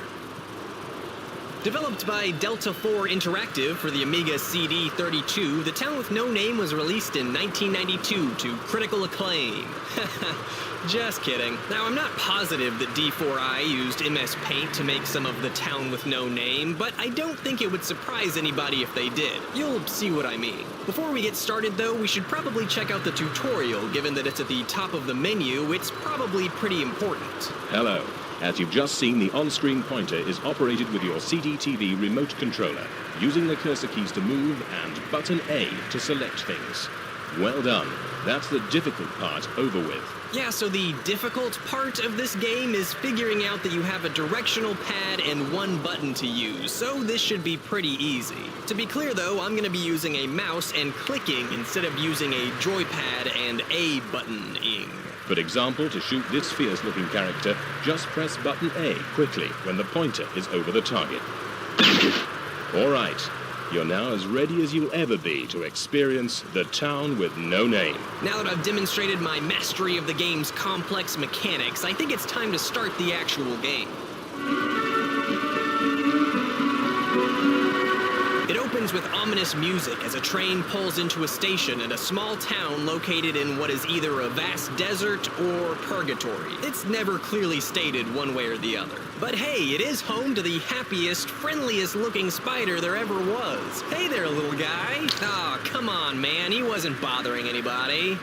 [SPEAKER 13] Developed by Delta 4 Interactive for the Amiga CD32, The Town with No Name was released in 1992 to critical acclaim. Just kidding. Now, I'm not positive that D4i used MS Paint to make some of The Town with No Name, but I don't think it would surprise anybody if they did. You'll see what I mean. Before we get started, though, we should probably check out the tutorial. Given that it's at the top of the menu, it's probably pretty important.
[SPEAKER 18] Hello. As you've just seen, the on-screen pointer is operated with your CDTV remote controller, using the cursor keys to move and button A to select things. Well done. That's the difficult part over with.
[SPEAKER 13] Yeah, so the difficult part of this game is figuring out that you have a directional pad and one button to use, so this should be pretty easy. To be clear though, I'm gonna be using a mouse and clicking instead of using a joypad and A button-ing.
[SPEAKER 18] For example, to shoot this fierce-looking character, just press button A quickly when the pointer is over the target. All right, you're now as ready as you'll ever be to experience The Town with No Name.
[SPEAKER 13] Now that I've demonstrated my mastery of the game's complex mechanics, I think it's time to start the actual game. It opens with ominous music as a train pulls into a station in a small town located in what is either a vast desert or purgatory. It's never clearly stated one way or the other. But hey, it is home to the happiest, friendliest looking spider there ever was. Hey there, little guy. Aw, come on, man. He wasn't bothering anybody.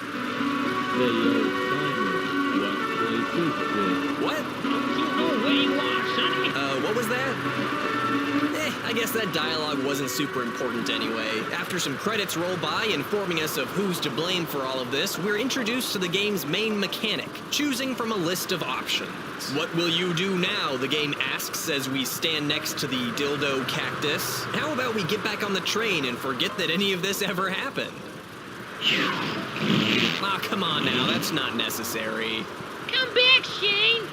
[SPEAKER 13] What?
[SPEAKER 8] Where you are, Sonny?
[SPEAKER 13] What was that? I guess that dialogue wasn't super important anyway. After some credits roll by informing us of who's to blame for all of this, we're introduced to the game's main mechanic, choosing from a list of options. What will you do now? The game asks as we stand next to the dildo cactus. How about we get back on the train and forget that any of this ever happened? Ah, come on now, that's not necessary.
[SPEAKER 10] Come back, Shane.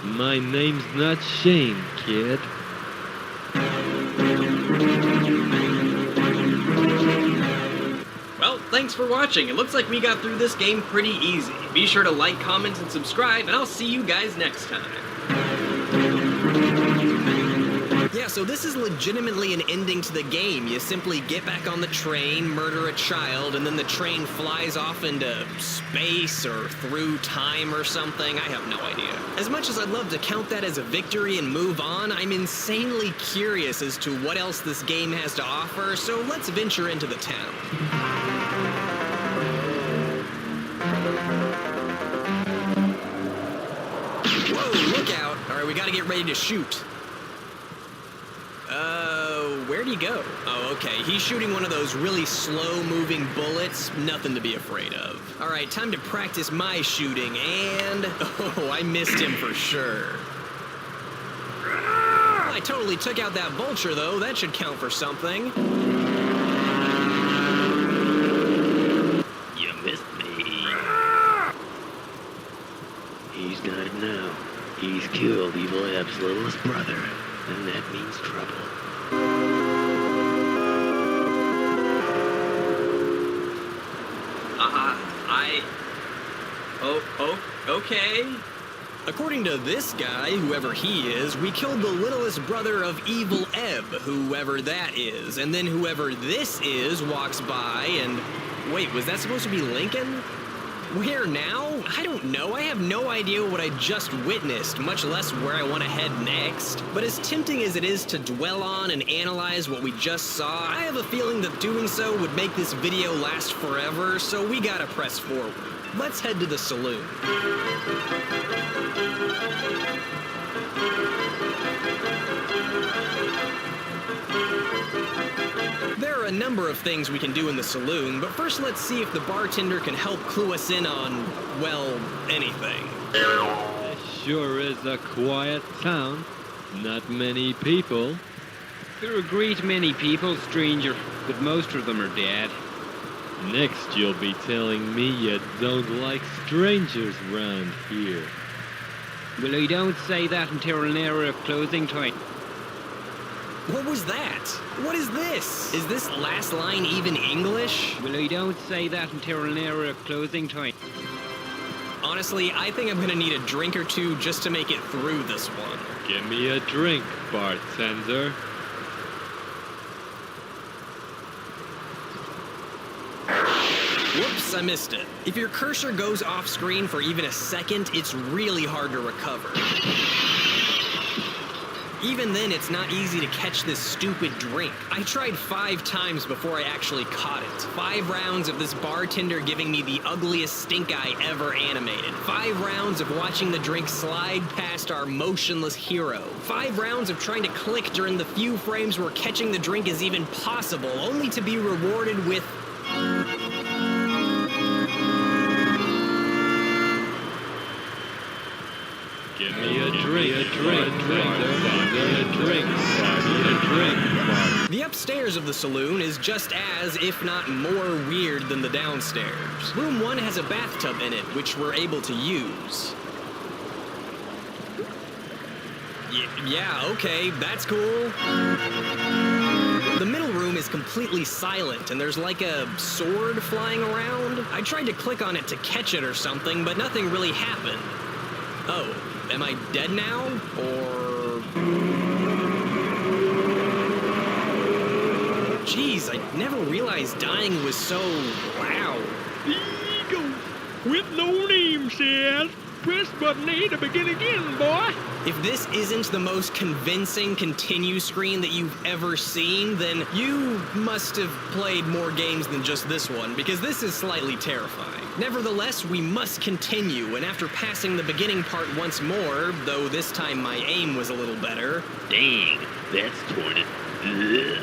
[SPEAKER 14] My name's not Shane, kid.
[SPEAKER 12] Well, thanks for watching. It looks like we got through this game pretty easy. Be sure to like, comment, and subscribe, and I'll see you guys next time.
[SPEAKER 13] Yeah, so this is legitimately an ending to the game. You simply get back on the train, murder a child, and then the train flies off into space or through time or something. I have no idea. As much as I'd love to count that as a victory and move on, I'm insanely curious as to what else this game has to offer, so let's venture into the town. Whoa, look out. All right, we gotta get ready to shoot. Where'd he go? Oh, okay. He's shooting one of those really slow-moving bullets. Nothing to be afraid of. All right, time to practice my shooting, and... Oh, I missed him for sure. I totally took out that vulture, though. That should count for something.
[SPEAKER 14] You missed me. He's dead now. He's killed Evil Eb's littlest brother, and that means trouble.
[SPEAKER 13] Okay. According to this guy, whoever he is, we killed the littlest brother of Evil Eb, whoever that is, and then whoever this is walks by and... Wait, was that supposed to be Lincoln? Where now? I don't know. I have no idea what I just witnessed, much less where I want to head next. But as tempting as it is to dwell on and analyze what we just saw, I have a feeling that doing so would make this video last forever, so we gotta press forward. Let's head to the saloon. There are a number of things we can do in the saloon, but first let's see if the bartender can help clue us in on, well, anything.
[SPEAKER 14] It sure is a quiet town. Not many people.
[SPEAKER 19] There are a great many people, stranger, but most of them are dead.
[SPEAKER 14] Next you'll be telling me you don't like strangers round here.
[SPEAKER 19] Well, I don't say that until an hour of closing time.
[SPEAKER 13] What was that? What is this? Is this last line even English?
[SPEAKER 19] Well, I don't say that until an hour of closing time.
[SPEAKER 13] Honestly, I think I'm gonna need a drink or two just to make it through this one.
[SPEAKER 14] Give me a drink, bartender.
[SPEAKER 13] Whoops, I missed it. If your cursor goes off screen for even a second, it's really hard to recover. Even then, it's not easy to catch this stupid drink. I tried 5 times before I actually caught it. 5 rounds of this bartender giving me the ugliest stink eye ever animated. 5 rounds of watching the drink slide past our motionless hero. 5 rounds of trying to click during the few frames where catching the drink is even possible, only to be rewarded with...
[SPEAKER 19] Give me a drink, a drink, drink.
[SPEAKER 13] The upstairs of the saloon is just as, if not more, weird than the downstairs. Room 1 has a bathtub in it, which we're able to use. Yeah, okay, that's cool. The middle room is completely silent, and there's like a sword flying around. I tried to click on it to catch it or something, but nothing really happened. Oh, am I dead now? Or... Jeez, I never realized dying was so loud.
[SPEAKER 8] Ego with no name says, press button A to begin again, boy.
[SPEAKER 13] If this isn't the most convincing continue screen that you've ever seen, then you must have played more games than just this one, because this is slightly terrifying. Nevertheless, we must continue, and after passing the beginning part once more, though this time my aim was a little better...
[SPEAKER 14] Dang, that's torn it. Ugh.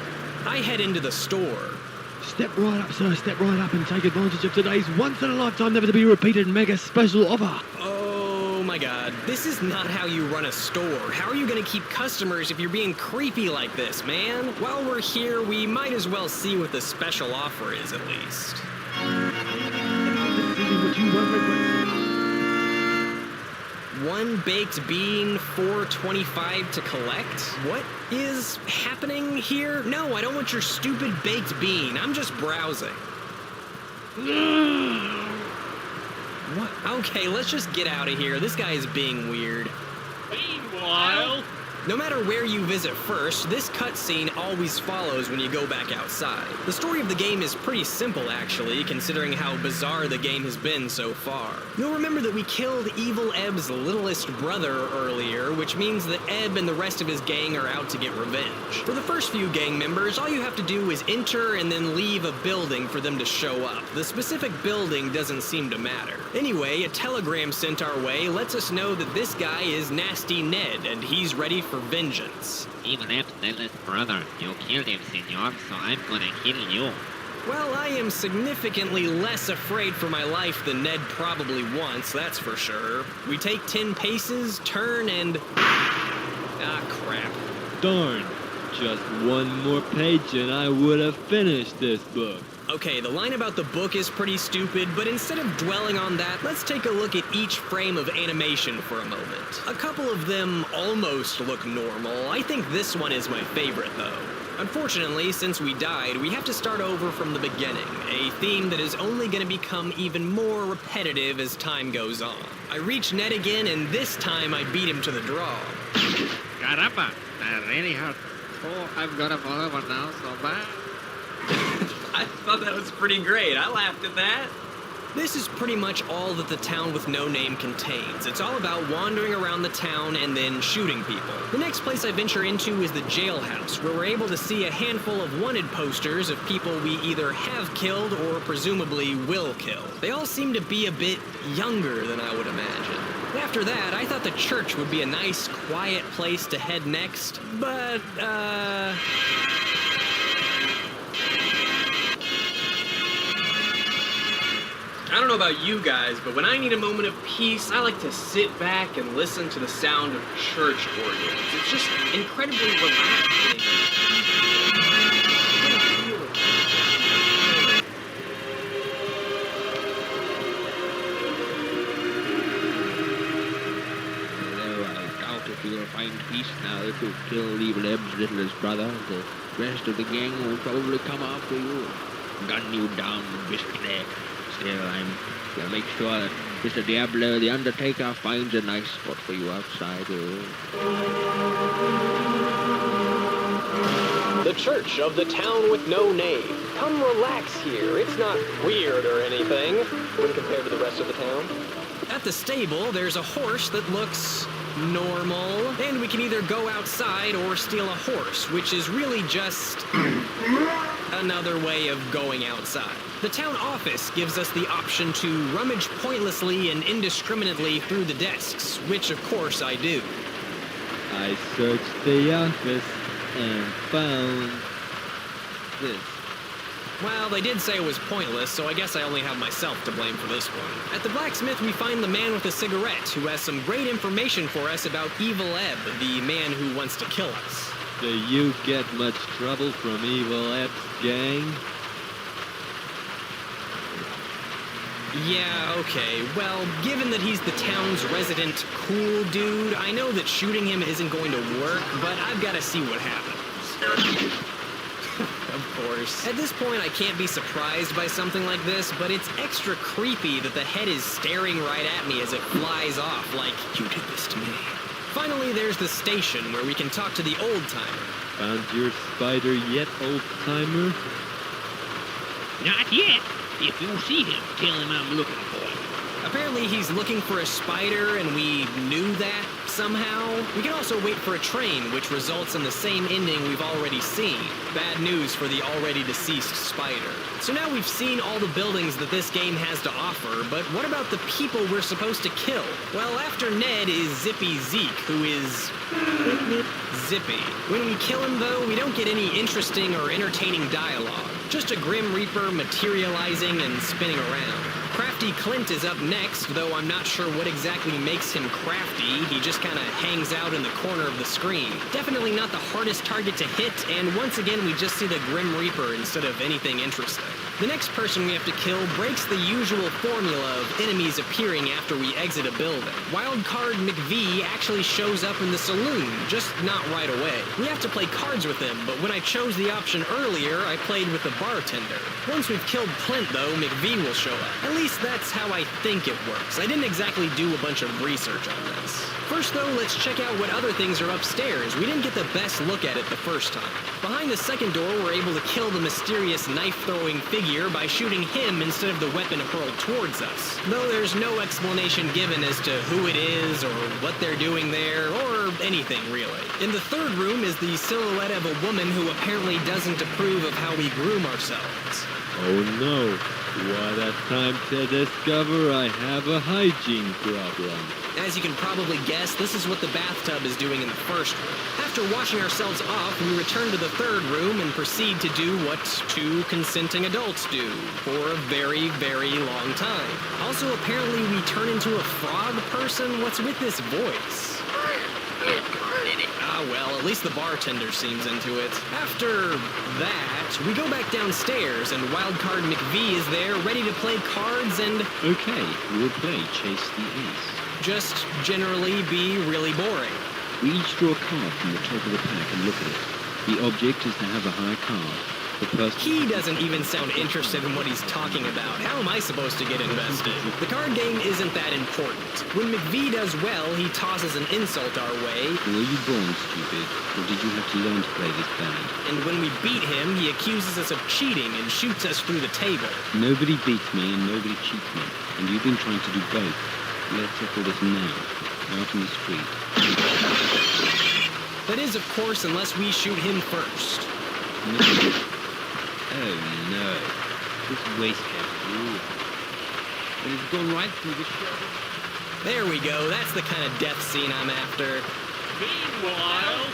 [SPEAKER 13] I head into the store.
[SPEAKER 14] Step right up, sir. Step right up and take advantage of today's once-in-a-lifetime, never-to-be-repeated mega special offer.
[SPEAKER 13] Oh my god, this is not how you run a store. How are you gonna keep customers if you're being creepy like this, man? While we're here, we might as well see what the special offer is, at least. One baked bean, $4.25 to collect? What is happening here? No, I don't want your stupid baked bean. I'm just browsing. What? Okay, let's just get out of here. This guy is being weird.
[SPEAKER 8] Meanwhile...
[SPEAKER 13] No matter where you visit first, this cutscene always follows when you go back outside. The story of the game is pretty simple, actually, considering how bizarre the game has been so far. You'll remember that we killed Evil Eb's littlest brother earlier, which means that Eb and the rest of his gang are out to get revenge. For the first few gang members, all you have to do is enter and then leave a building for them to show up. The specific building doesn't seem to matter. Anyway, a telegram sent our way lets us know that this guy is Nasty Ned, and he's ready for vengeance.
[SPEAKER 4] Evil Eb's littlest brother. You killed him, senor, so I'm gonna kill you.
[SPEAKER 13] Well, I am significantly less afraid for my life than Ned probably wants, that's for sure. We take 10 paces, turn, and... Ah, crap.
[SPEAKER 19] Darn. Just one more page and I would have finished this book.
[SPEAKER 13] Okay, the line about the book is pretty stupid, but instead of dwelling on that, let's take a look at each frame of animation for a moment. A couple of them almost look normal. I think this one is my favorite, though. Unfortunately, since we died, we have to start over from the beginning, a theme that is only going to become even more repetitive as time goes on. I reach Ned again, and this time I beat him to the draw.
[SPEAKER 4] Caramba, that really hurt. Oh, I've got a follower now, so bad.
[SPEAKER 12] I thought that was pretty great. I laughed at that.
[SPEAKER 13] This is pretty much all that the Town with No Name contains. It's all about wandering around the town and then shooting people. The next place I venture into is the jailhouse, where we're able to see a handful of wanted posters of people we either have killed or presumably will kill. They all seem to be a bit younger than I would imagine. After that, I thought the church would be a nice, quiet place to head next, but,
[SPEAKER 12] I don't know about you guys, but when I need a moment of peace, I like to sit back and listen to the sound of church organs. It's just incredibly relaxing.
[SPEAKER 19] You'll find peace now if you kill Evil Eb's littlest brother. The rest of the gang will probably come after you, gun you down viciously. Still, I'm gonna make sure that Mr. Diablo, the Undertaker, finds a nice spot for you outside.
[SPEAKER 13] The Church of the Town with No Name. Come relax here. It's not weird or anything when compared to the rest of the town. At the stable, there's a horse that looks normal, and we can either go outside or steal a horse, which is really just another way of going outside. The town office gives us the option to rummage pointlessly and indiscriminately through the desks, which of course I do.
[SPEAKER 19] I searched the office and found this.
[SPEAKER 12] Well, they did say it was pointless, so I guess I only have myself to blame for this one. At the blacksmith, we find the man with the cigarette, who has some great information for us about Evil Ebb, the man who wants to kill us.
[SPEAKER 15] Do you get much trouble from Evil Ebb's gang?
[SPEAKER 12] Yeah, okay. Well, given that he's the town's resident cool dude, I know that shooting him isn't going to work, but I've got to see what happens. Of course. At this point, I can't be surprised by something like this, but it's extra creepy that the head is staring right at me as it flies off, like, you did this to me. Finally, there's the station where we can talk to the old-timer.
[SPEAKER 15] Found your spider yet, old-timer?
[SPEAKER 19] Not yet. If you see him, tell him I'm looking for him.
[SPEAKER 12] Apparently he's looking for a spider, and we knew that somehow. We can also wait for a train, which results in the same ending we've already seen. Bad news for the already deceased spider. So now we've seen all the buildings that this game has to offer, but what about the people we're supposed to kill? Well, after Ned is Zippy Zeke, who is... Zippy. When we kill him, though, we don't get any interesting or entertaining dialogue. Just a Grim Reaper materializing and spinning around. Crafty Clint is up next, though I'm not sure what exactly makes him crafty. He just kind of hangs out in the corner of the screen. Definitely not the hardest target to hit, and once again we just see the Grim Reaper instead of anything interesting. The next person we have to kill breaks the usual formula of enemies appearing after we exit a building. Wildcard McVee actually shows up in the saloon, just not right away. We have to play cards with him, but when I chose the option earlier, I played with the bartender. Once we've killed Clint, though, McVee will show up. At least that's how I think it works. I didn't exactly do a bunch of research on this. First, though, let's check out what other things are upstairs. We didn't get the best look at it the first time. Behind the second door, we're able to kill the mysterious knife-throwing figure by shooting him instead of the weapon hurled towards us. Though there's no explanation given as to who it is or what they're doing there, or anything, really. In the third room is the silhouette of a woman who apparently doesn't approve of how we groom ourselves.
[SPEAKER 15] Oh no. What a time to discover I have a hygiene problem.
[SPEAKER 12] As you can probably guess, this is what the bathtub is doing in the first room. After washing ourselves off, we return to the third room and proceed to do what two consenting adults do for a very, very long time. Also, apparently we turn into a frog person. What's with this voice? Ah, well, at least the bartender seems into it. After that, we go back downstairs, and Wildcard McVee is there, ready to play cards and...
[SPEAKER 15] Okay, we'll play Chase the Ace.
[SPEAKER 12] Just generally be really boring.
[SPEAKER 15] We each draw a card from the top of the pack and look at it. The object is to have a high card. The person...
[SPEAKER 12] He doesn't even sound interested in what he's talking about. How am I supposed to get invested? The card game isn't that important. When McVee does well, he tosses an insult our way.
[SPEAKER 15] Were you born stupid, or did you have to learn to play this bad?
[SPEAKER 12] And when we beat him, he accuses us of cheating and shoots us through the table.
[SPEAKER 15] Nobody beats me and nobody cheats me, and you've been trying to do both. Let's settle this now, out in the street.
[SPEAKER 12] That is, of course, unless we shoot him first.
[SPEAKER 15] No. Oh no, this waistcoat. It has gone right through the shoulder.
[SPEAKER 12] There we go, that's the kind of death scene I'm after.
[SPEAKER 8] Meanwhile...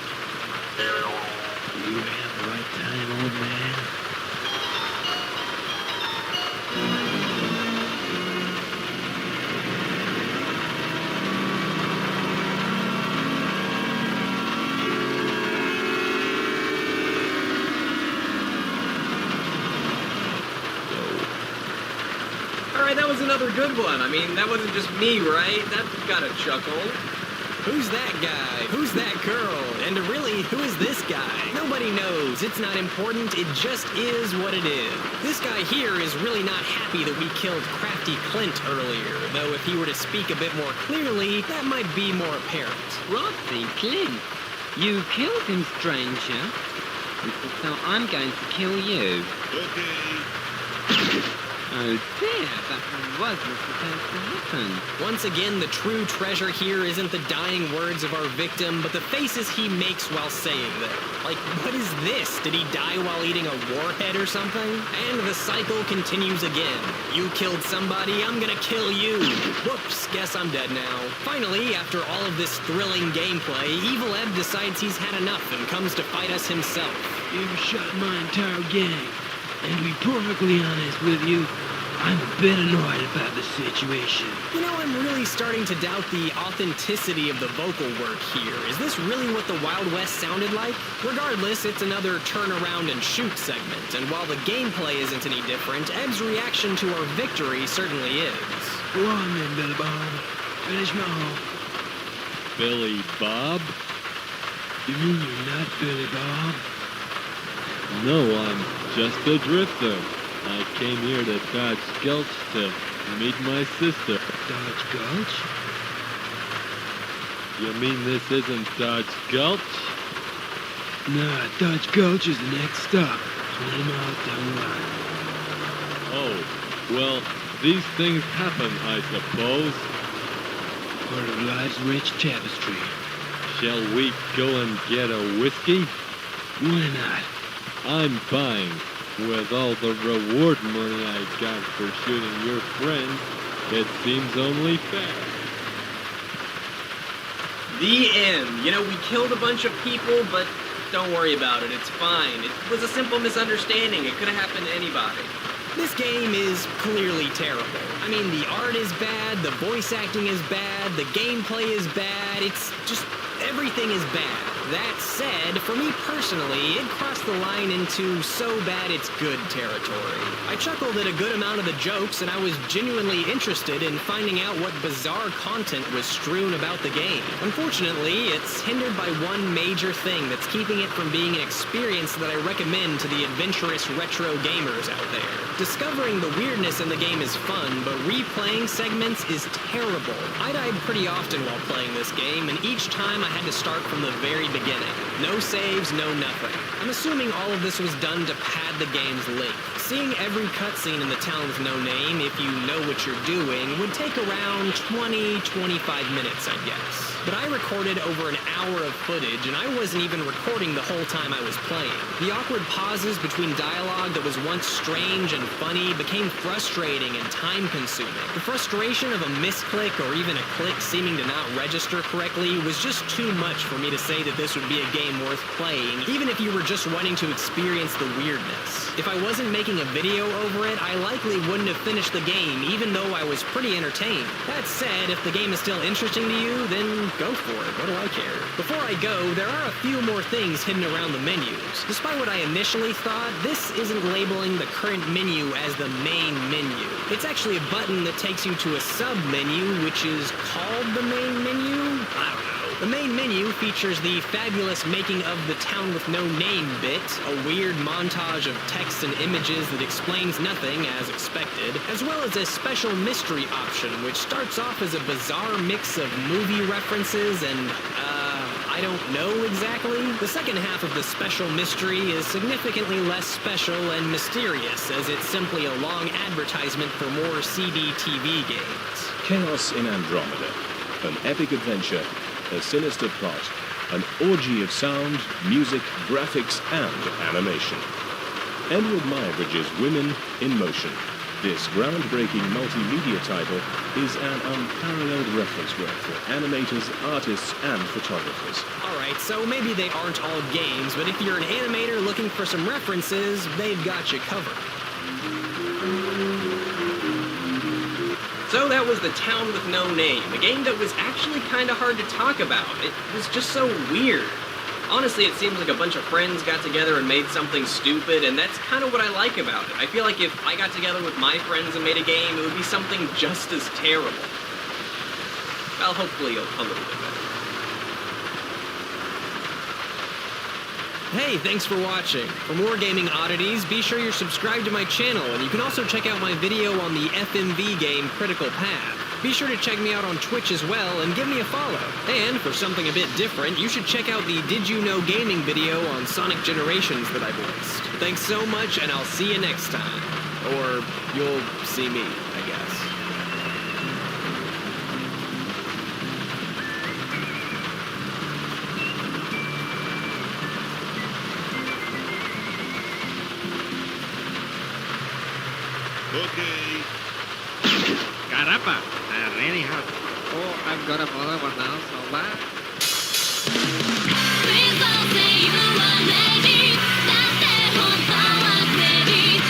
[SPEAKER 14] You have the right time, old man.
[SPEAKER 12] Alright, that was another good one. I mean, that wasn't just me, right? That got a chuckle. Who's that guy? Who's that girl? And really, who is this guy? Nobody knows. It's not important. It just is what it is. This guy here is really not happy that we killed Crafty Clint earlier, though if he were to speak a bit more clearly, that might be more apparent.
[SPEAKER 20] Crafty Clint? You killed him, stranger. So I'm going to kill you.
[SPEAKER 8] Okay.
[SPEAKER 20] Oh dear, that wasn't supposed to happen.
[SPEAKER 12] Once again, the true treasure here isn't the dying words of our victim, but the faces he makes while saying them. Like, what is this? Did he die while eating a warhead or something? And the cycle continues again. You killed somebody, I'm gonna kill you. Whoops, guess I'm dead now. Finally, after all of this thrilling gameplay, Evil Ebb decides he's had enough and comes to fight us himself.
[SPEAKER 14] You've shot my entire gang.
[SPEAKER 19] And to be perfectly honest with you, I'm a bit annoyed about the situation.
[SPEAKER 13] You know, I'm really starting to doubt the authenticity of the vocal work here. Is this really what the Wild West sounded like? Regardless, it's another turn around and shoot segment, and while the gameplay isn't any different, Eb's reaction to our victory certainly is.
[SPEAKER 19] Go on then, Billy Bob. Finish me off.
[SPEAKER 15] Billy Bob?
[SPEAKER 19] You mean you're not Billy Bob?
[SPEAKER 15] No, I'm just a drifter. I came here to Dodge Gulch to meet my sister.
[SPEAKER 19] Dodge Gulch?
[SPEAKER 15] You mean this isn't Dodge Gulch?
[SPEAKER 19] Nah, Dodge Gulch is the next stop. 20 miles down the line.
[SPEAKER 15] Oh, well, these things happen, I suppose.
[SPEAKER 19] Part of life's rich tapestry.
[SPEAKER 15] Shall we go and get a whiskey?
[SPEAKER 19] Why not?
[SPEAKER 15] I'm buying. With all the reward money I got for shooting your friend, it seems only fair.
[SPEAKER 12] The end. You know, we killed a bunch of people, but don't worry about it. It's fine. It was a simple misunderstanding. It could have happened to anybody.
[SPEAKER 13] This game is clearly terrible. I mean, the art is bad, the voice acting is bad, the gameplay is bad, it's just everything is bad. That said, for me personally, it crossed the line into so bad it's good territory. I chuckled at a good amount of the jokes, and I was genuinely interested in finding out what bizarre content was strewn about the game. Unfortunately, it's hindered by one major thing that's keeping it from being an experience that I recommend to the adventurous retro gamers out there. Discovering the weirdness in the game is fun, but replaying segments is terrible. I died pretty often while playing this game, and each time I had to start from the very beginning. No saves, no nothing. I'm assuming all of this was done to pad the game's length. Seeing every cutscene in The Town with No Name, if you know what you're doing, would take around 20-25 minutes, I guess. But I recorded over an hour of footage, and I wasn't even recording the whole time I was playing. The awkward pauses between dialogue that was once strange and funny became frustrating and time-consuming. The frustration of a misclick or even a click seeming to not register correctly was just too much for me to say that this would be a game worth playing, even if you were just wanting to experience the weirdness. If I wasn't making a video over it, I likely wouldn't have finished the game, even though I was pretty entertained. That said, if the game is still interesting to you, then go for it. What do I care? Before I go, there are a few more things hidden around the menus. Despite what I initially thought, this isn't labeling the current menu as the main menu. It's actually a button that takes you to a sub-menu, which is called the main menu? I don't know. The main menu features the fabulous Making of the Town with No Name bit, a weird montage of text and images that explains nothing, as expected, as well as a special mystery option, which starts off as a bizarre mix of movie references and, I don't know exactly. The second half of the special mystery is significantly less special and mysterious, as it's simply a long advertisement for more CD-TV games.
[SPEAKER 18] Chaos in Andromeda. An epic adventure, a sinister plot, an orgy of sound, music, graphics, and animation. Edward Muybridge's Women in Motion. This groundbreaking multimedia title is an unparalleled reference work for animators, artists, and photographers.
[SPEAKER 13] Alright, so maybe they aren't all games, but if you're an animator looking for some references, they've got you covered. So that was The Town with No Name, a game that was actually kind of hard to talk about. It was just so weird. Honestly, it seems like a bunch of friends got together and made something stupid, and that's kind of what I like about it. I feel like if I got together with my friends and made a game, it would be something just as terrible. Well, hopefully a little bit better. Hey, thanks for watching. For more gaming oddities, be sure you're subscribed to my channel, and you can also check out my video on the FMV game Critical Path. Be sure to check me out on Twitch as well, and give me a follow. And for something a bit different, you should check out the Did You Know Gaming video on Sonic Generations that I voiced. Thanks so much, and I'll see you next time. Or you'll see me, I guess.
[SPEAKER 8] Okay.
[SPEAKER 4] Caramba, I really hurt. Oh, I've got a follow one now, so bye.
[SPEAKER 1] Please don't say you are ready. That's the whole power, baby.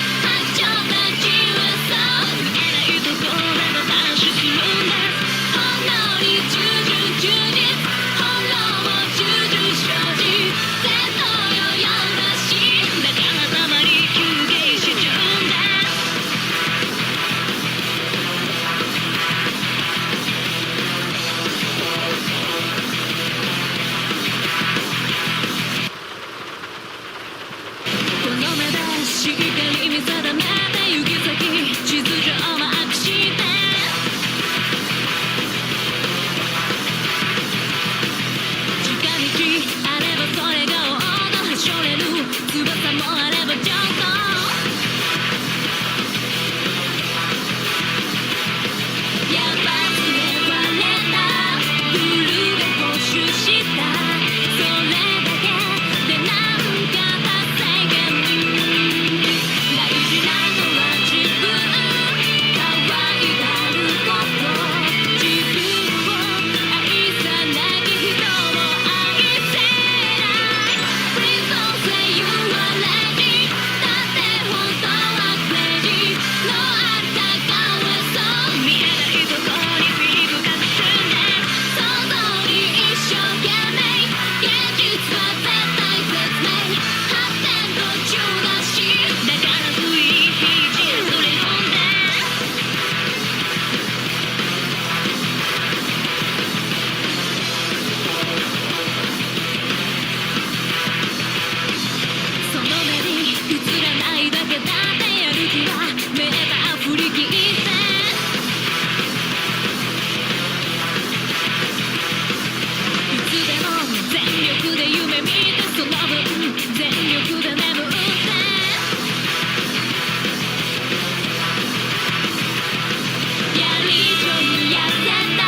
[SPEAKER 1] だってやる気はメーター振り切っていつでも全力で夢見てその分全力で眠ってやりちょにやせた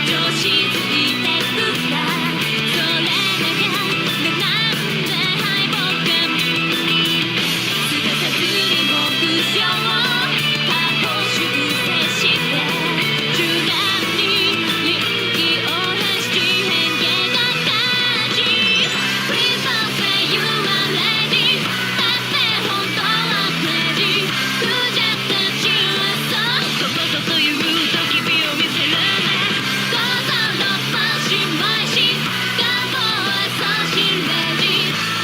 [SPEAKER 1] 調子ついてくさそれだけでなんで敗北感すかさずに目標を過去修正して柔軟に臨機応変し変化が感じ Please don't say you are ready だって本当はクレイジークジャクたちはそうここぞという時火を見せるねゴーザンのパンしまいし願望はそうしレジ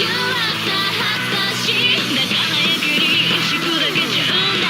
[SPEAKER 1] You are the はずだしだからやけに石砕けちゃうんだ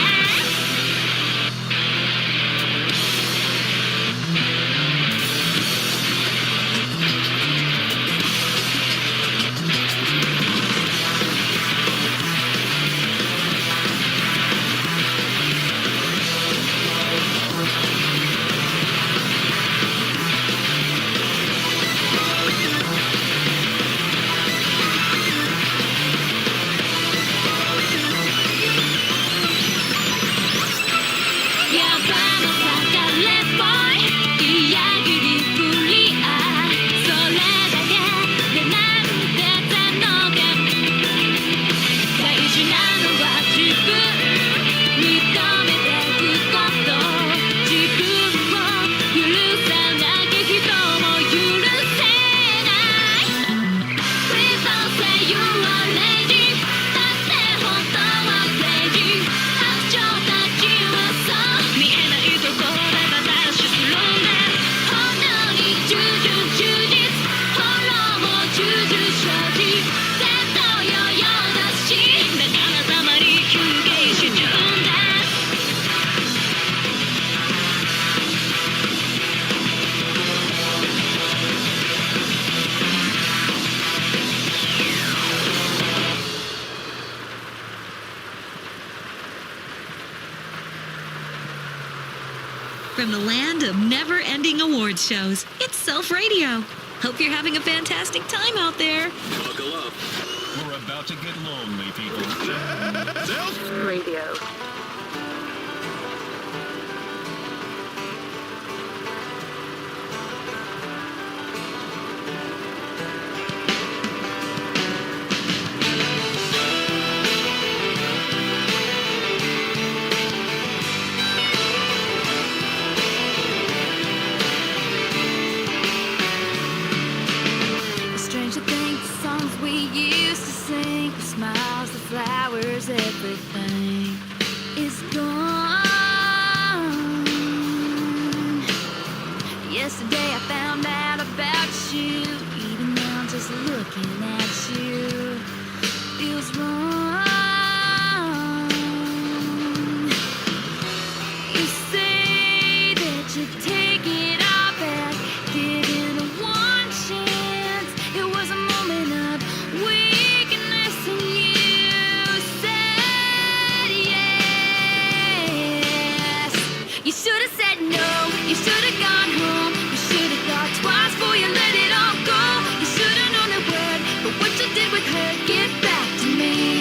[SPEAKER 1] やっぱまさかレッボーイいやギリクリアそれだけでなんてたのか大事なのは自分認めてくこと自分を許さなきゃ人も許せない Please don't say you are lazy だって本当はクレイジー白鳥たちはそう見えないところでまたダッシュするんだ本当に従順忠実フォローも重々承知戦闘ヨーヨーだしだからたまに休憩しちゃうんだ
[SPEAKER 3] From the land of never-ending award shows, it's Self Radio. Hope you're having a fantastic time out there.
[SPEAKER 16] Buckle up. We're about to get lonely, people.
[SPEAKER 3] Radio.
[SPEAKER 1] Strange to think the songs we used to sing, the smiles, the flowers, everything is gone. Yesterday I found out about you, even now just looking at you feels wrong. You say that you take it all back, giving a one chance. It was a moment of weakness, and you said yes. You should have said no. You should have gone home. You should have thought twice before you let it all go. You should have known the word, but what you did with her, get back to me.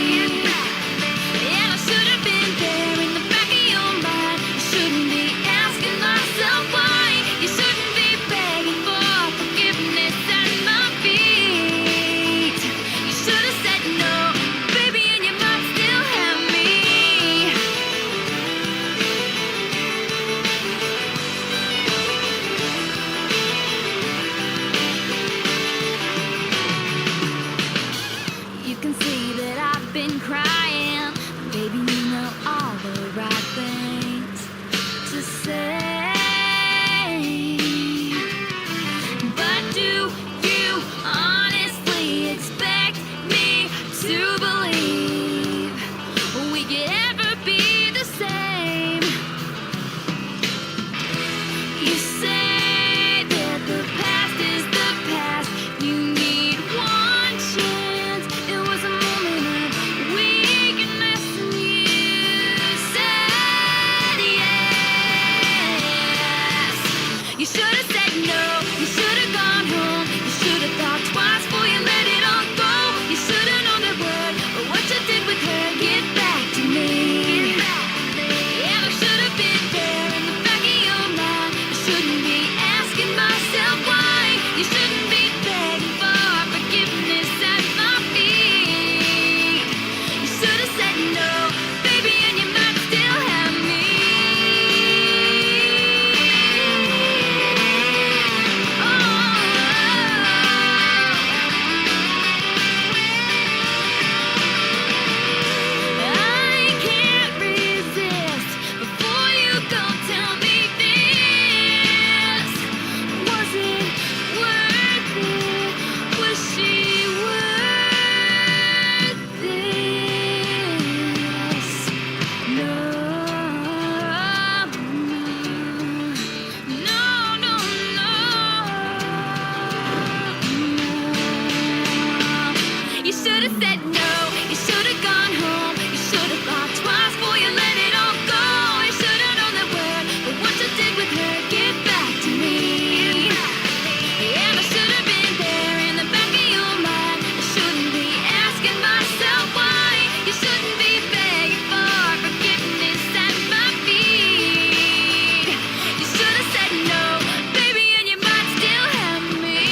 [SPEAKER 1] You should have said no. You should have gone home. You should have thought twice before you let it all go. You should have known that word. But what you did with her, get back to me. And I should have been there in the back of your mind. I shouldn't be asking myself why. You shouldn't be begging for forgiveness at my feet. You should have said no, baby, and you might still have me.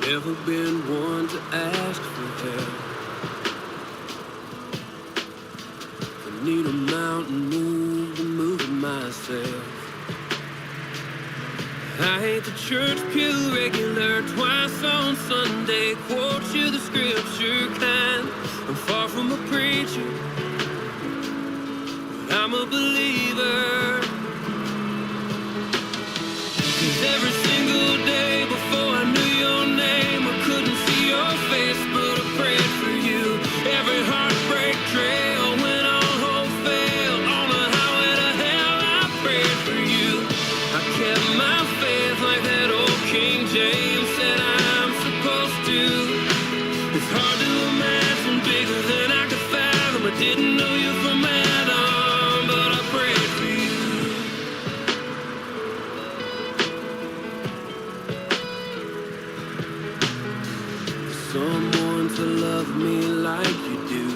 [SPEAKER 7] Never been one to ask for help. I need a mountain move to move it myself. I ain't the church pew regular, twice on Sunday, quote you the scripture kind. I'm far from a preacher, but I'm a believer. 'Cause every single day before I knew your name, I couldn't see your face, but I prayed for you. Every heartbreak trail went on hope fail. On the highway to hell, I prayed for you. I kept my faith like that old King James said I'm supposed to. It's hard to imagine bigger than I could fathom. I didn't know you from Adam, but I prayed for you. Someone to love me like you do.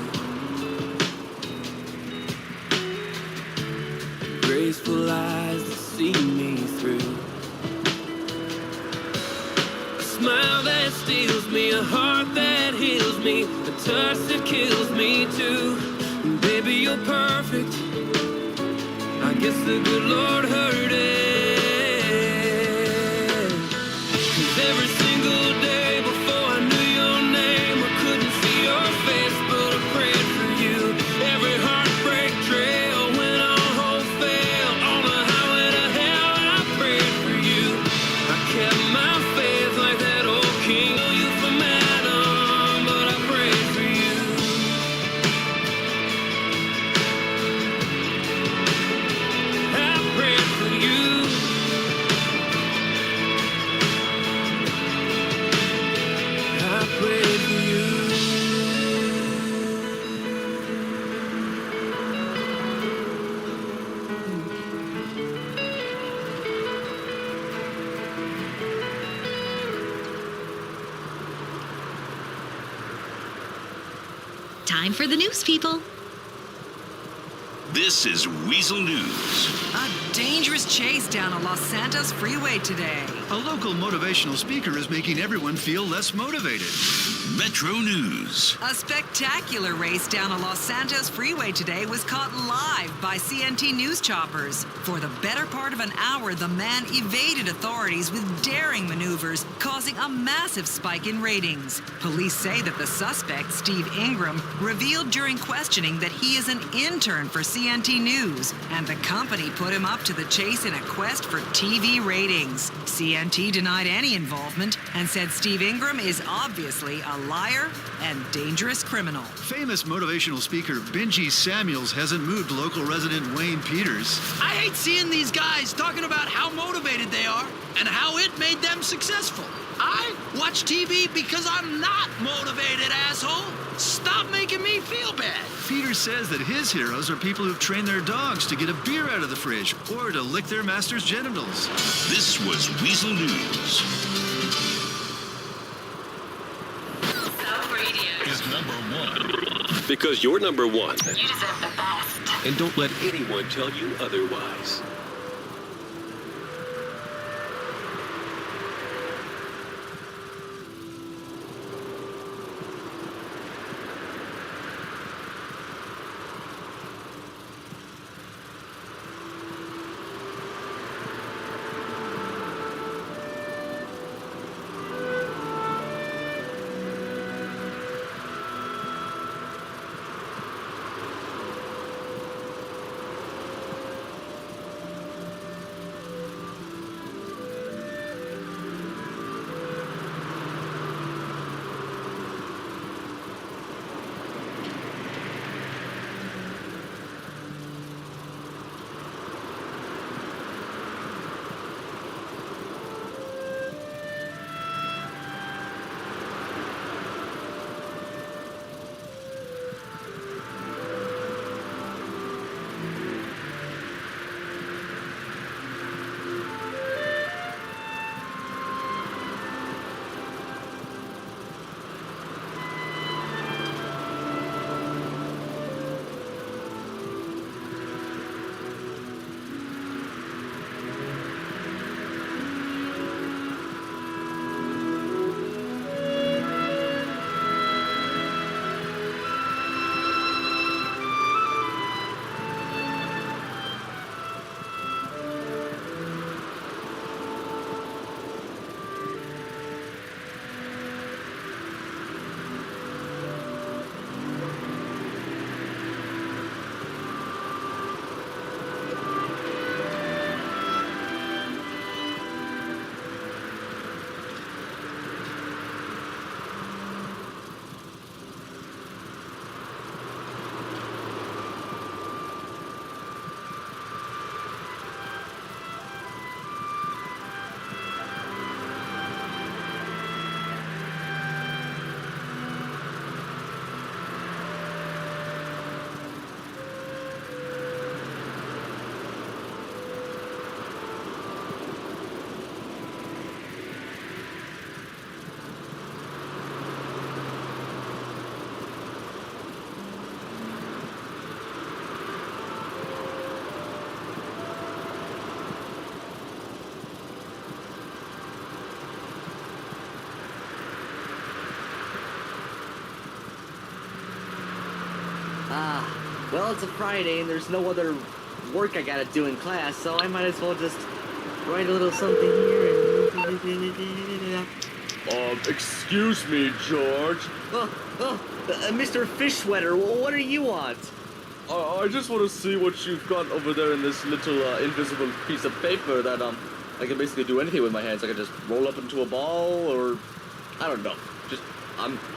[SPEAKER 7] Graceful eyes to see me through. A smile that steals me, a heart that heals me, a touch that kills me too. And baby, you're perfect. I guess the good Lord heard it. 'Cause every single day before I knew your name, I couldn't see your face, but I prayed for you. Every heartbreak trail went on hope fail. On the highway to hell, I prayed for you. I kept my faith like that old king. Oh, you from Adam, but I prayed for you. I prayed for you. I prayed for you.
[SPEAKER 3] Time for the news, people.
[SPEAKER 5] This is Weasel News.
[SPEAKER 21] A dangerous chase down a Los Santos freeway today.
[SPEAKER 23] A local motivational speaker is making everyone feel less motivated.
[SPEAKER 5] Metro News.
[SPEAKER 21] A spectacular race down a Los Santos freeway today was caught live by CNT news choppers. For the better part of an hour, the man evaded authorities with daring maneuvers, causing a massive spike in ratings. Police say that the suspect, Steve Ingram, revealed during questioning that he is an intern for CNT News, and the company put him up to the chase in a quest for TV ratings. CNT denied any involvement and said Steve Ingram is obviously a liar and dangerous criminal.
[SPEAKER 23] Famous motivational speaker Benji Samuels hasn't moved local resident Wayne Peters.
[SPEAKER 24] I hate seeing these guys talking about how motivated they are and how it made them successful. I watch TV because I'm not motivated, asshole. Stop making me feel bad.
[SPEAKER 23] Peters says that his heroes are people who've trained their dogs to get a beer out of the fridge or to lick their master's genitals.
[SPEAKER 5] This was Weasel News.
[SPEAKER 16] Is number one. Because you're number one.
[SPEAKER 1] You deserve the best.
[SPEAKER 16] And don't let anyone tell you otherwise.
[SPEAKER 6] Well, it's a Friday and there's no other work I gotta do in class, so I might as well just write a little something here and...
[SPEAKER 9] Excuse me, George.
[SPEAKER 6] Mr. Fishwetter, what do you want?
[SPEAKER 9] I just want to see what you've got over there in this little invisible piece of paper that I can basically do anything with my hands. I can just roll up into a ball, or I don't know. Just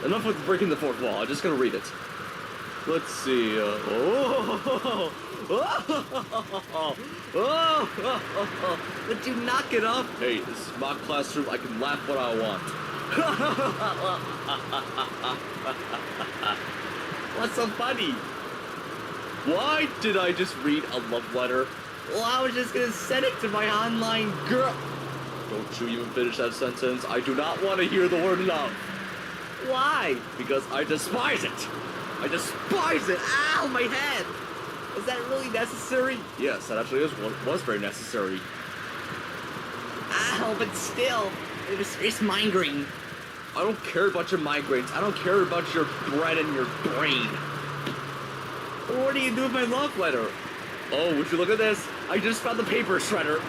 [SPEAKER 9] enough with breaking the fourth wall. I'm just gonna read it. Let's see.
[SPEAKER 6] Would you knock it off?
[SPEAKER 9] Hey, this is my classroom. I can laugh what I want.
[SPEAKER 6] What's so funny?
[SPEAKER 9] Why did I just read a love letter?
[SPEAKER 6] Well, I was just gonna send it to my online girl.
[SPEAKER 9] Don't you even finish that sentence. I do not want to hear the word love.
[SPEAKER 6] Why?
[SPEAKER 9] Because I despise it. I despise it.
[SPEAKER 6] Ow, my head. Was that really necessary?
[SPEAKER 9] Yes, that actually was very necessary.
[SPEAKER 6] Ow, but still, it's migraine.
[SPEAKER 9] I don't care about your migraines. I don't care about your bread and your brain.
[SPEAKER 6] What do you do with my love letter?
[SPEAKER 9] Oh, would you look at this? I just found the paper shredder.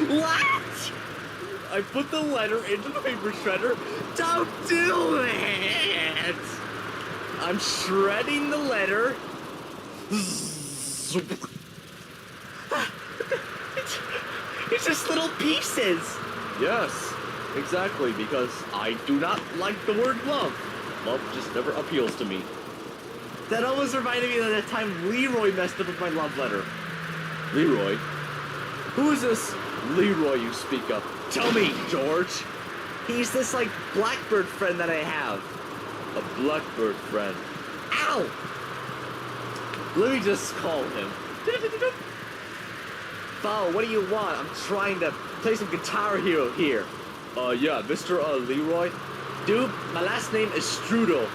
[SPEAKER 6] What?
[SPEAKER 9] I put the letter into the paper shredder.
[SPEAKER 6] Don't do it!
[SPEAKER 9] I'm shredding the letter.
[SPEAKER 6] It's just little pieces.
[SPEAKER 9] Yes, exactly, because I do not like the word love. Love just never appeals to me.
[SPEAKER 6] That almost reminded me of that time Leroy messed up with my love letter.
[SPEAKER 9] Leroy? Who is this Leroy you speak of? Tell me, George.
[SPEAKER 6] He's this, like, blackbird friend that I have.
[SPEAKER 9] A blackbird friend?
[SPEAKER 6] Ow!
[SPEAKER 9] Let me just call him.
[SPEAKER 6] Bo, what do you want? I'm trying to play some Guitar Hero here.
[SPEAKER 9] Yeah, Mr. Leroy?
[SPEAKER 6] Dude, my last name is Strudel.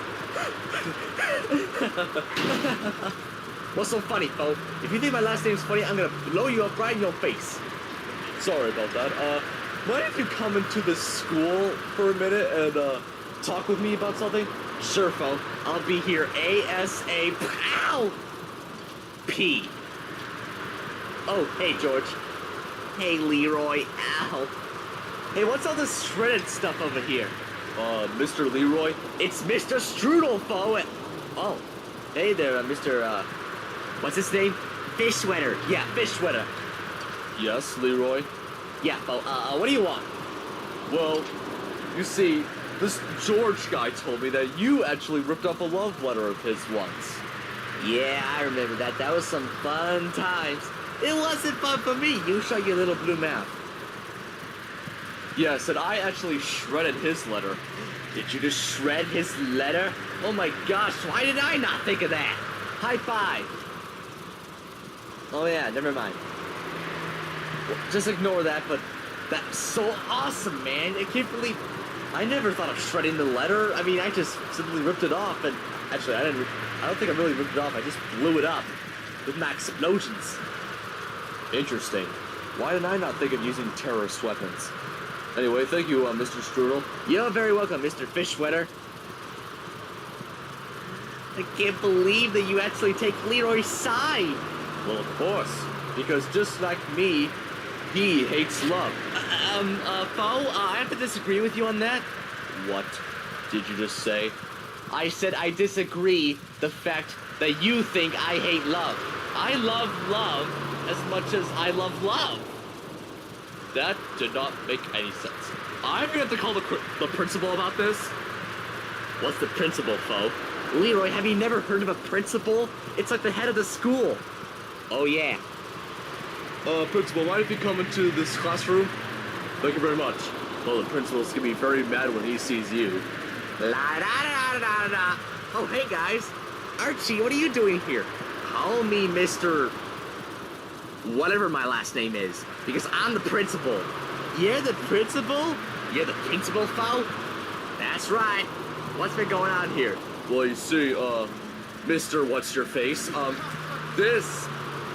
[SPEAKER 6] What's so funny, Bo? If you think my last name's funny, I'm gonna blow you up right in your face.
[SPEAKER 9] Sorry about that. Mind if you come into this school for a minute and, talk with me about something?
[SPEAKER 6] Sure, Bo. I'll be here ASAP. Ow! P. Oh, hey, George. Hey, Leroy. Ow. Hey, what's all this shredded stuff over here?
[SPEAKER 9] Mr. Leroy?
[SPEAKER 6] It's Mr. Strudel, Bo. Oh, hey there, Mr. What's his name? Fishwetter. Yeah, Fishwetter.
[SPEAKER 9] Yes, Leroy?
[SPEAKER 6] Yeah, Bo, what do you want?
[SPEAKER 9] Well, you see, this George guy told me that you actually ripped up a love letter of his once.
[SPEAKER 6] Yeah, I remember that. That was some fun times. It wasn't fun for me. You shut your little blue mouth.
[SPEAKER 9] Yes, and I actually shredded his letter.
[SPEAKER 6] Did you just shred his letter? Oh my gosh, why did I not think of that? High five. Oh yeah, never mind. Well, just ignore that, but that's so awesome, man. I can't believe... I never thought of shredding the letter. I mean, I just simply ripped it off, and... Actually, I don't think I really ripped it off. I just blew it up with my explosions.
[SPEAKER 9] Interesting. Why did I not think of using terrorist weapons? Anyway, thank you, Mr. Strudel.
[SPEAKER 6] You're very welcome, Mr. Fishwetter. I can't believe that you actually take Leroy's side.
[SPEAKER 9] Well, of course. Because just like me, he hates love.
[SPEAKER 6] Bo, I have to disagree with you on that.
[SPEAKER 9] What did you just say?
[SPEAKER 6] I said I disagree the fact that you think I hate love. I love love as much as I love love.
[SPEAKER 9] That did not make any sense. I'm gonna have to call the principal about this.
[SPEAKER 6] What's the principal, Fo? Leroy, have you never heard of a principal? It's like the head of the school. Oh, yeah.
[SPEAKER 9] Principal, why don't you come into this classroom? Thank you very much. Well, the principal's gonna be very mad when he sees you.
[SPEAKER 6] La-da-da-da-da-da. Oh, hey, guys. Archie, what are you doing here? Call me Mr. whatever my last name is, because I'm the principal. You're the principal? You're the principal, Fo? That's right. What's been going on here?
[SPEAKER 9] Well, you see, Mr. What's-Your-Face, this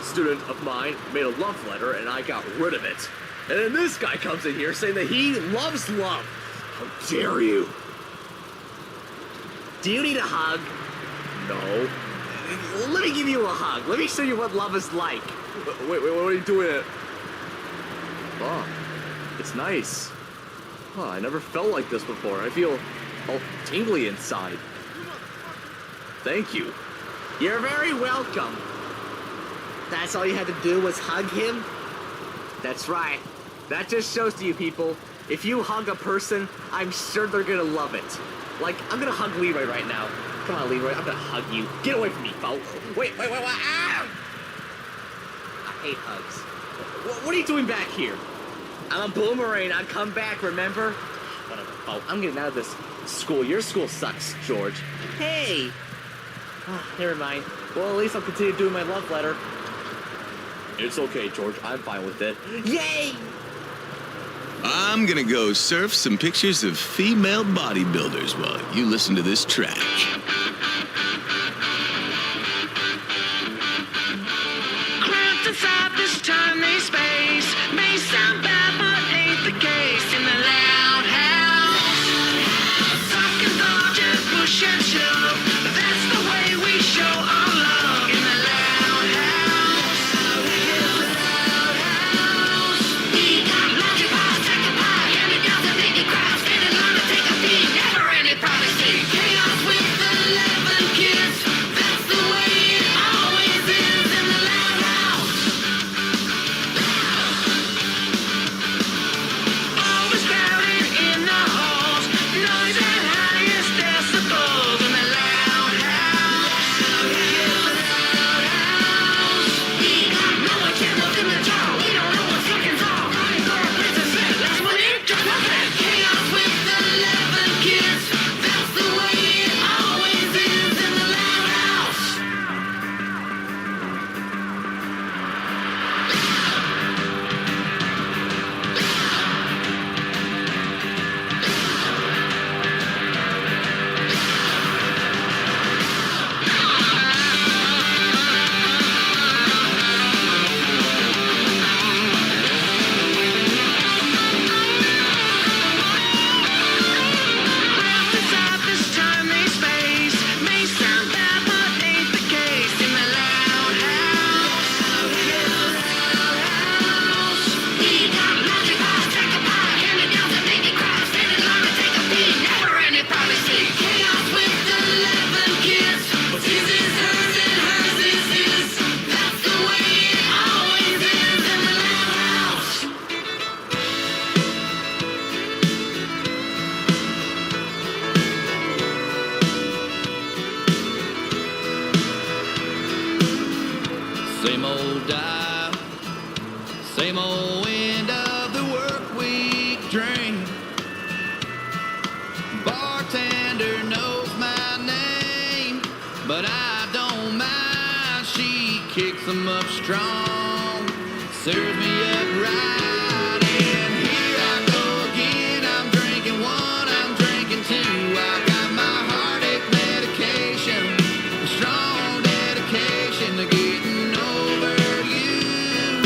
[SPEAKER 9] student of mine made a love letter, and I got rid of it. And then this guy comes in here saying that he loves love. How dare you?
[SPEAKER 6] Do you need a hug?
[SPEAKER 9] No.
[SPEAKER 6] Let me give you a hug. Let me show you what love is like.
[SPEAKER 9] Wait, what are you doing? Oh, it's nice. Oh, I never felt like this before. I feel all tingly inside. Thank you.
[SPEAKER 6] You're very welcome. That's all you had to do was hug him? That's right. That just shows to you people, if you hug a person, I'm sure they're gonna love it. Like, I'm gonna hug Leroy right now. Come on, Leroy, I'm gonna hug you. Get away from me, folks. Wait. Ah! I hate hugs. What are you doing back here? I'm a boomerang. I'll come back, remember? Whatever, folks. I'm getting out of this school. Your school sucks, George. Hey! Never mind. Well, at least I'll continue doing my love letter.
[SPEAKER 9] It's okay, George. I'm fine with it.
[SPEAKER 6] Yay!
[SPEAKER 2] I'm gonna go surf some pictures of female bodybuilders while you listen to this track.
[SPEAKER 7] Cramped inside this tiny space. May sound bad, but ain't the case. In the loud house, talking dodges, push and shove. That's the way we show our love. In the loud house, here's the loud house. We got logic pie, second pie, hand it down to make it cry. Stand in line to take a beat, never any privacy. Chaos with 11 kids. That's the way it always is in the loud house. Always crowded in the halls, noise at highest decibels in the loud house. Here's the loud house. We got no one channels in the jar. We don't know what fucking all. Running for a princess set. Last one in, just one set. Chaos with 11 kids. That's the way it always is in the loud house. Inside this tiny space, may sound bad, but ain't the case. In the loud house, here's the loud house. We got logic pie, second pie, hand it down to make it cry. Stand in line to take a beat, never any privacy. Chaos with 11 kids. What's his is hers and hers is his. That's the way it always is in the loud house. Same old dial, same old end of the work week dream. Bartender knows my name, but I don't mind. She kicks 'em up strong, serves me up right, and here I go again. I'm drinking one, I'm drinking two. I got my heartache medication, a strong dedication to getting over you,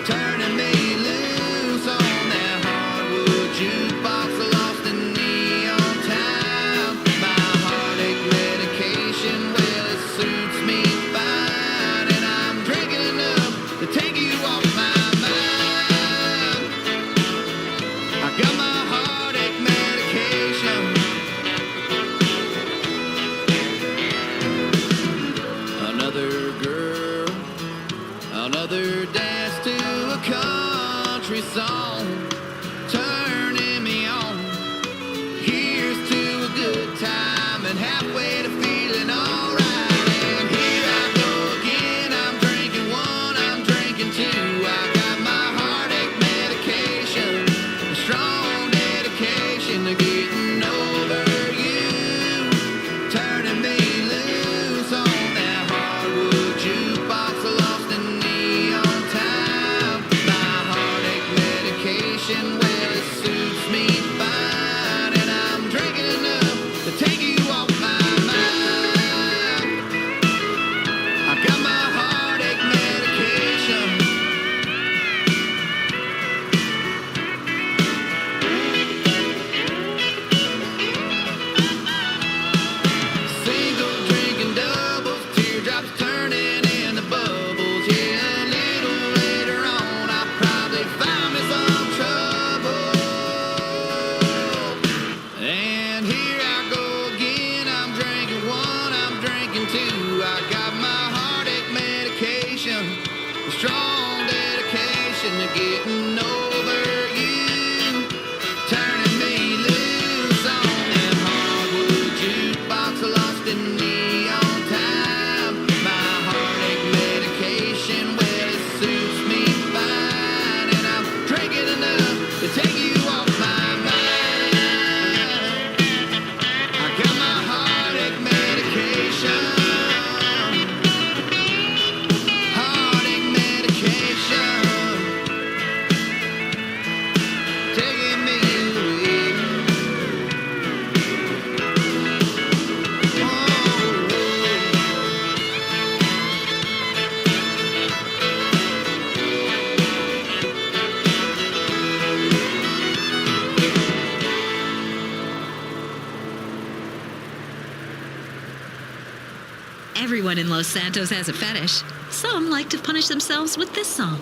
[SPEAKER 7] turning me loose on that hardwood jukebox, lost in neon town. My heartache medication, well, it suits me fine, and I'm drinking enough to take you off my mind. I got my heartache medication. Another girl, another dance to a country song, turning me on. Here's to a good time and halfway to feeling alright. And here I go again. I'm drinking one, I'm drinking two. I got my heartache medication, a strong dedication to getting over you, turning me loose on that hardwood jukebox, lost in neon town. My heartache medication. getting over you, turning me loose on that hardwood jukebox, lost in neon time. My heartache medication, well, it suits me fine, and I'm drinking enough to take you off my mind. I got my heartache medication. Heartache medication. Taking me away.
[SPEAKER 3] Everyone in Los Santos has a fetish. Some like to punish themselves with this song.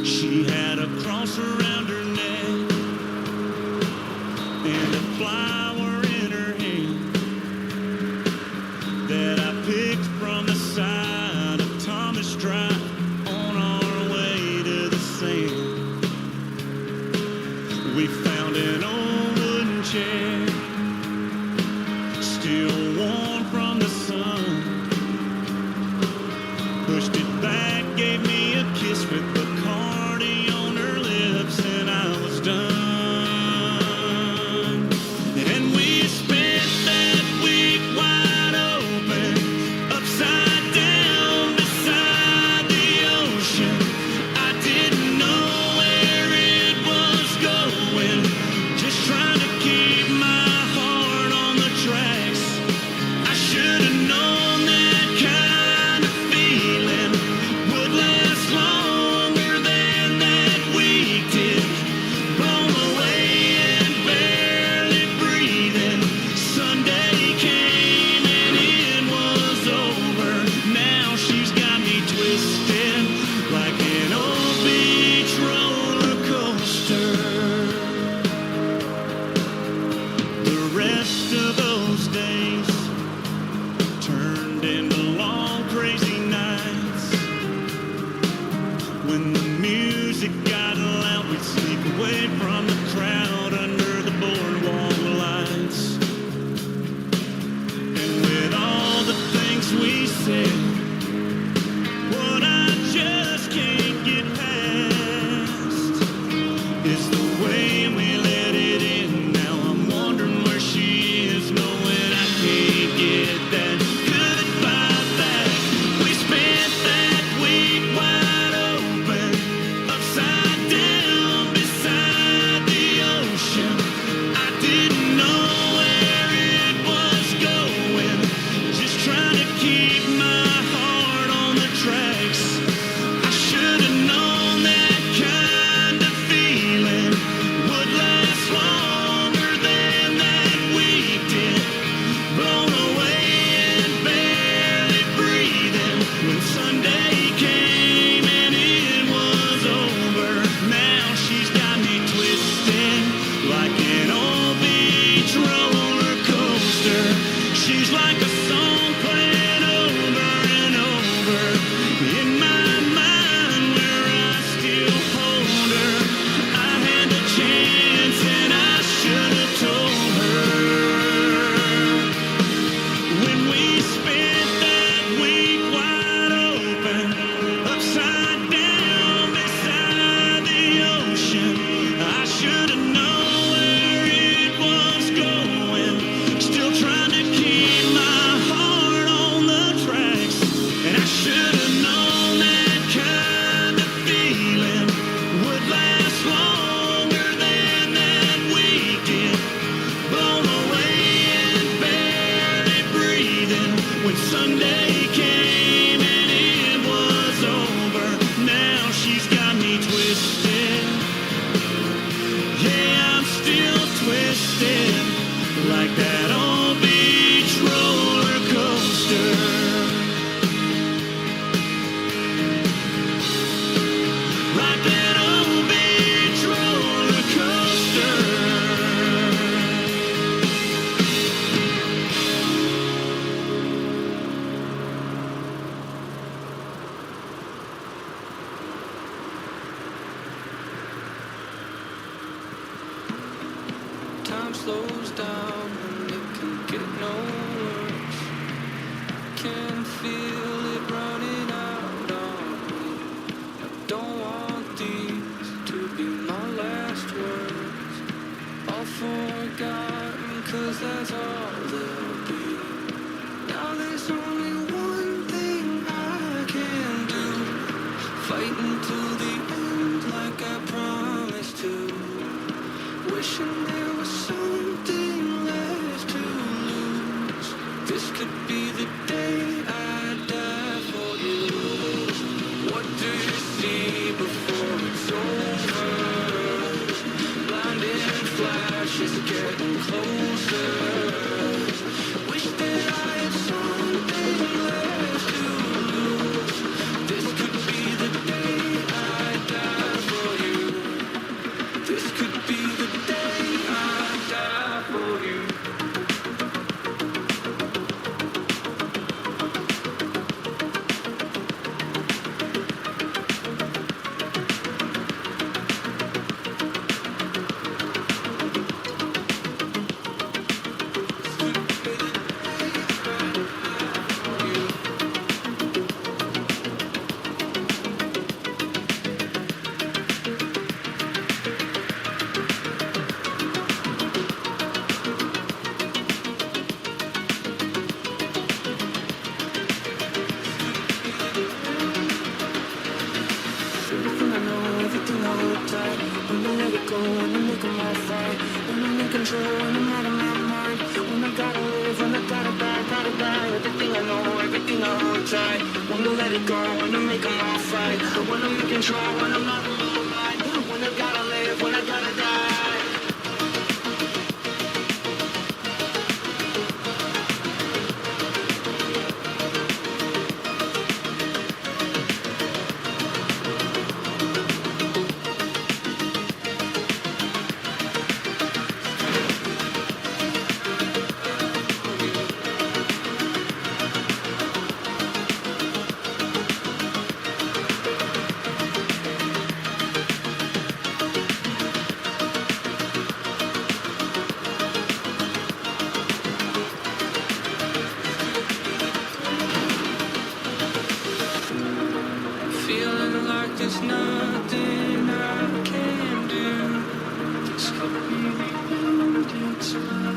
[SPEAKER 8] She had a cross around her neck and a flower in her hand that I picked from the side of Thomas Drive on our way to the sand. We found an old wooden chair, still warm from the sun. Pushed it back, gave me a kiss with Bacardi on her lips, and I was done. And we spent that week wide open, upside down beside the ocean. I didn't know where it was going, just trying to keep my heart on the tracks. I should have known that kind of feeling would last
[SPEAKER 7] slows down and it can get no worse. Can feel it running out on me. I don't want these to be my last words. All forgotten, 'cause that's all they'll be. Now there's only one thing I can do. Fight until the end like I promised to. Wishing there was something left to lose. This could be the day I die for you. What do you see before it's over? Blinding flashes getting closer. Wish that I had something left to lose. This could be the day I die for you. This could be the day I die for you. Everything I know, everything I hold tight. When I let it go, when I make 'em all fight. When I'm in control, when I'm out of my mind. When I gotta live, when I gotta die. Everything I know, everything I hold tight. When I let it go, when I make 'em all fight. When I'm in control, when I'm out of my mind. When I gotta live, when I gotta die. Feeling like there's nothing I can do. This could be the end, it's my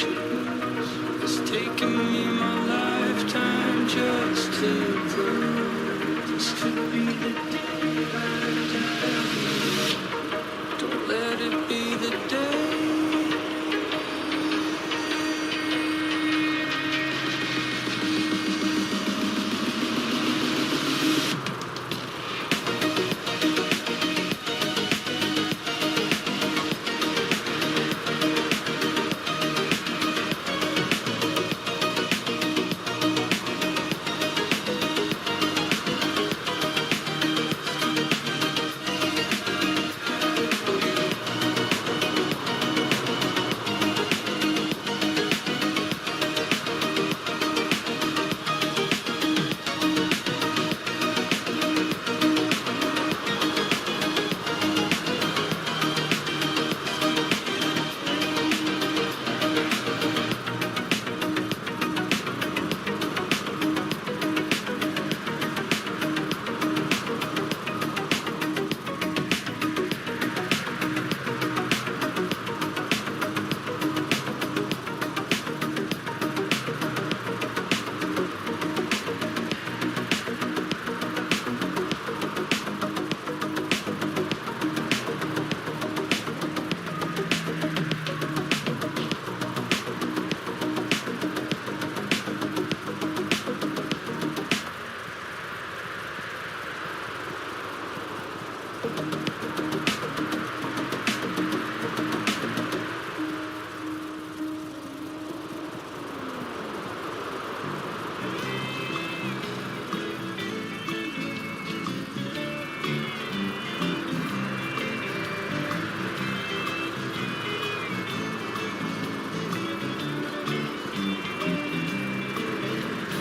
[SPEAKER 7] choice. It's taken me my lifetime just to prove. This could be the day I die. Don't let it be the day.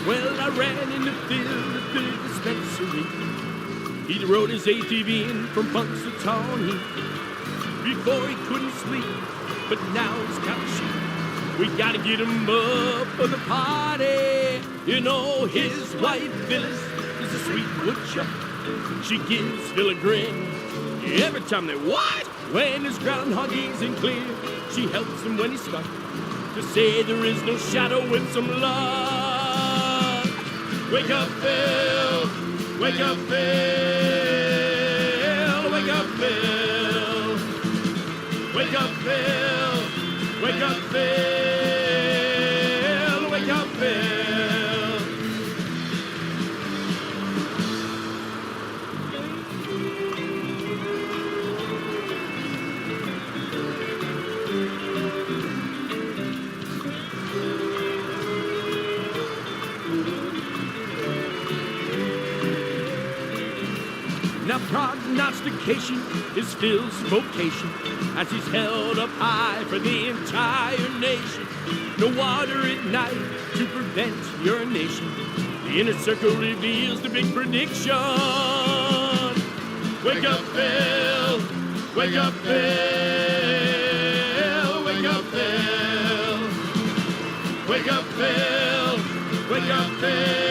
[SPEAKER 8] Well, I ran into Phil at the dispensary. He rode his ATV in from Punxsutawney. Before he couldn't sleep, but now he's got a sheep. We gotta get him up for the party. You know his wife Phyllis is a sweet woodchuck. She gives Phil a grin every time they what? When his groundhog isn't clear, she helps him when he's stuck to say there is no shadow with some luck. Wake up, Phil! Wake up, Phil! Wake up, Phil! Wake up, Phil! Wake up, Phil! Wake up, Phil! Now prognostication is Phil's vocation, as he's held up high for the entire nation. No water at night to prevent urination. The inner circle reveals the big prediction. Wake up, Phil! Wake up, Phil! Wake up, Phil! Wake up, Phil! Wake up, Phil!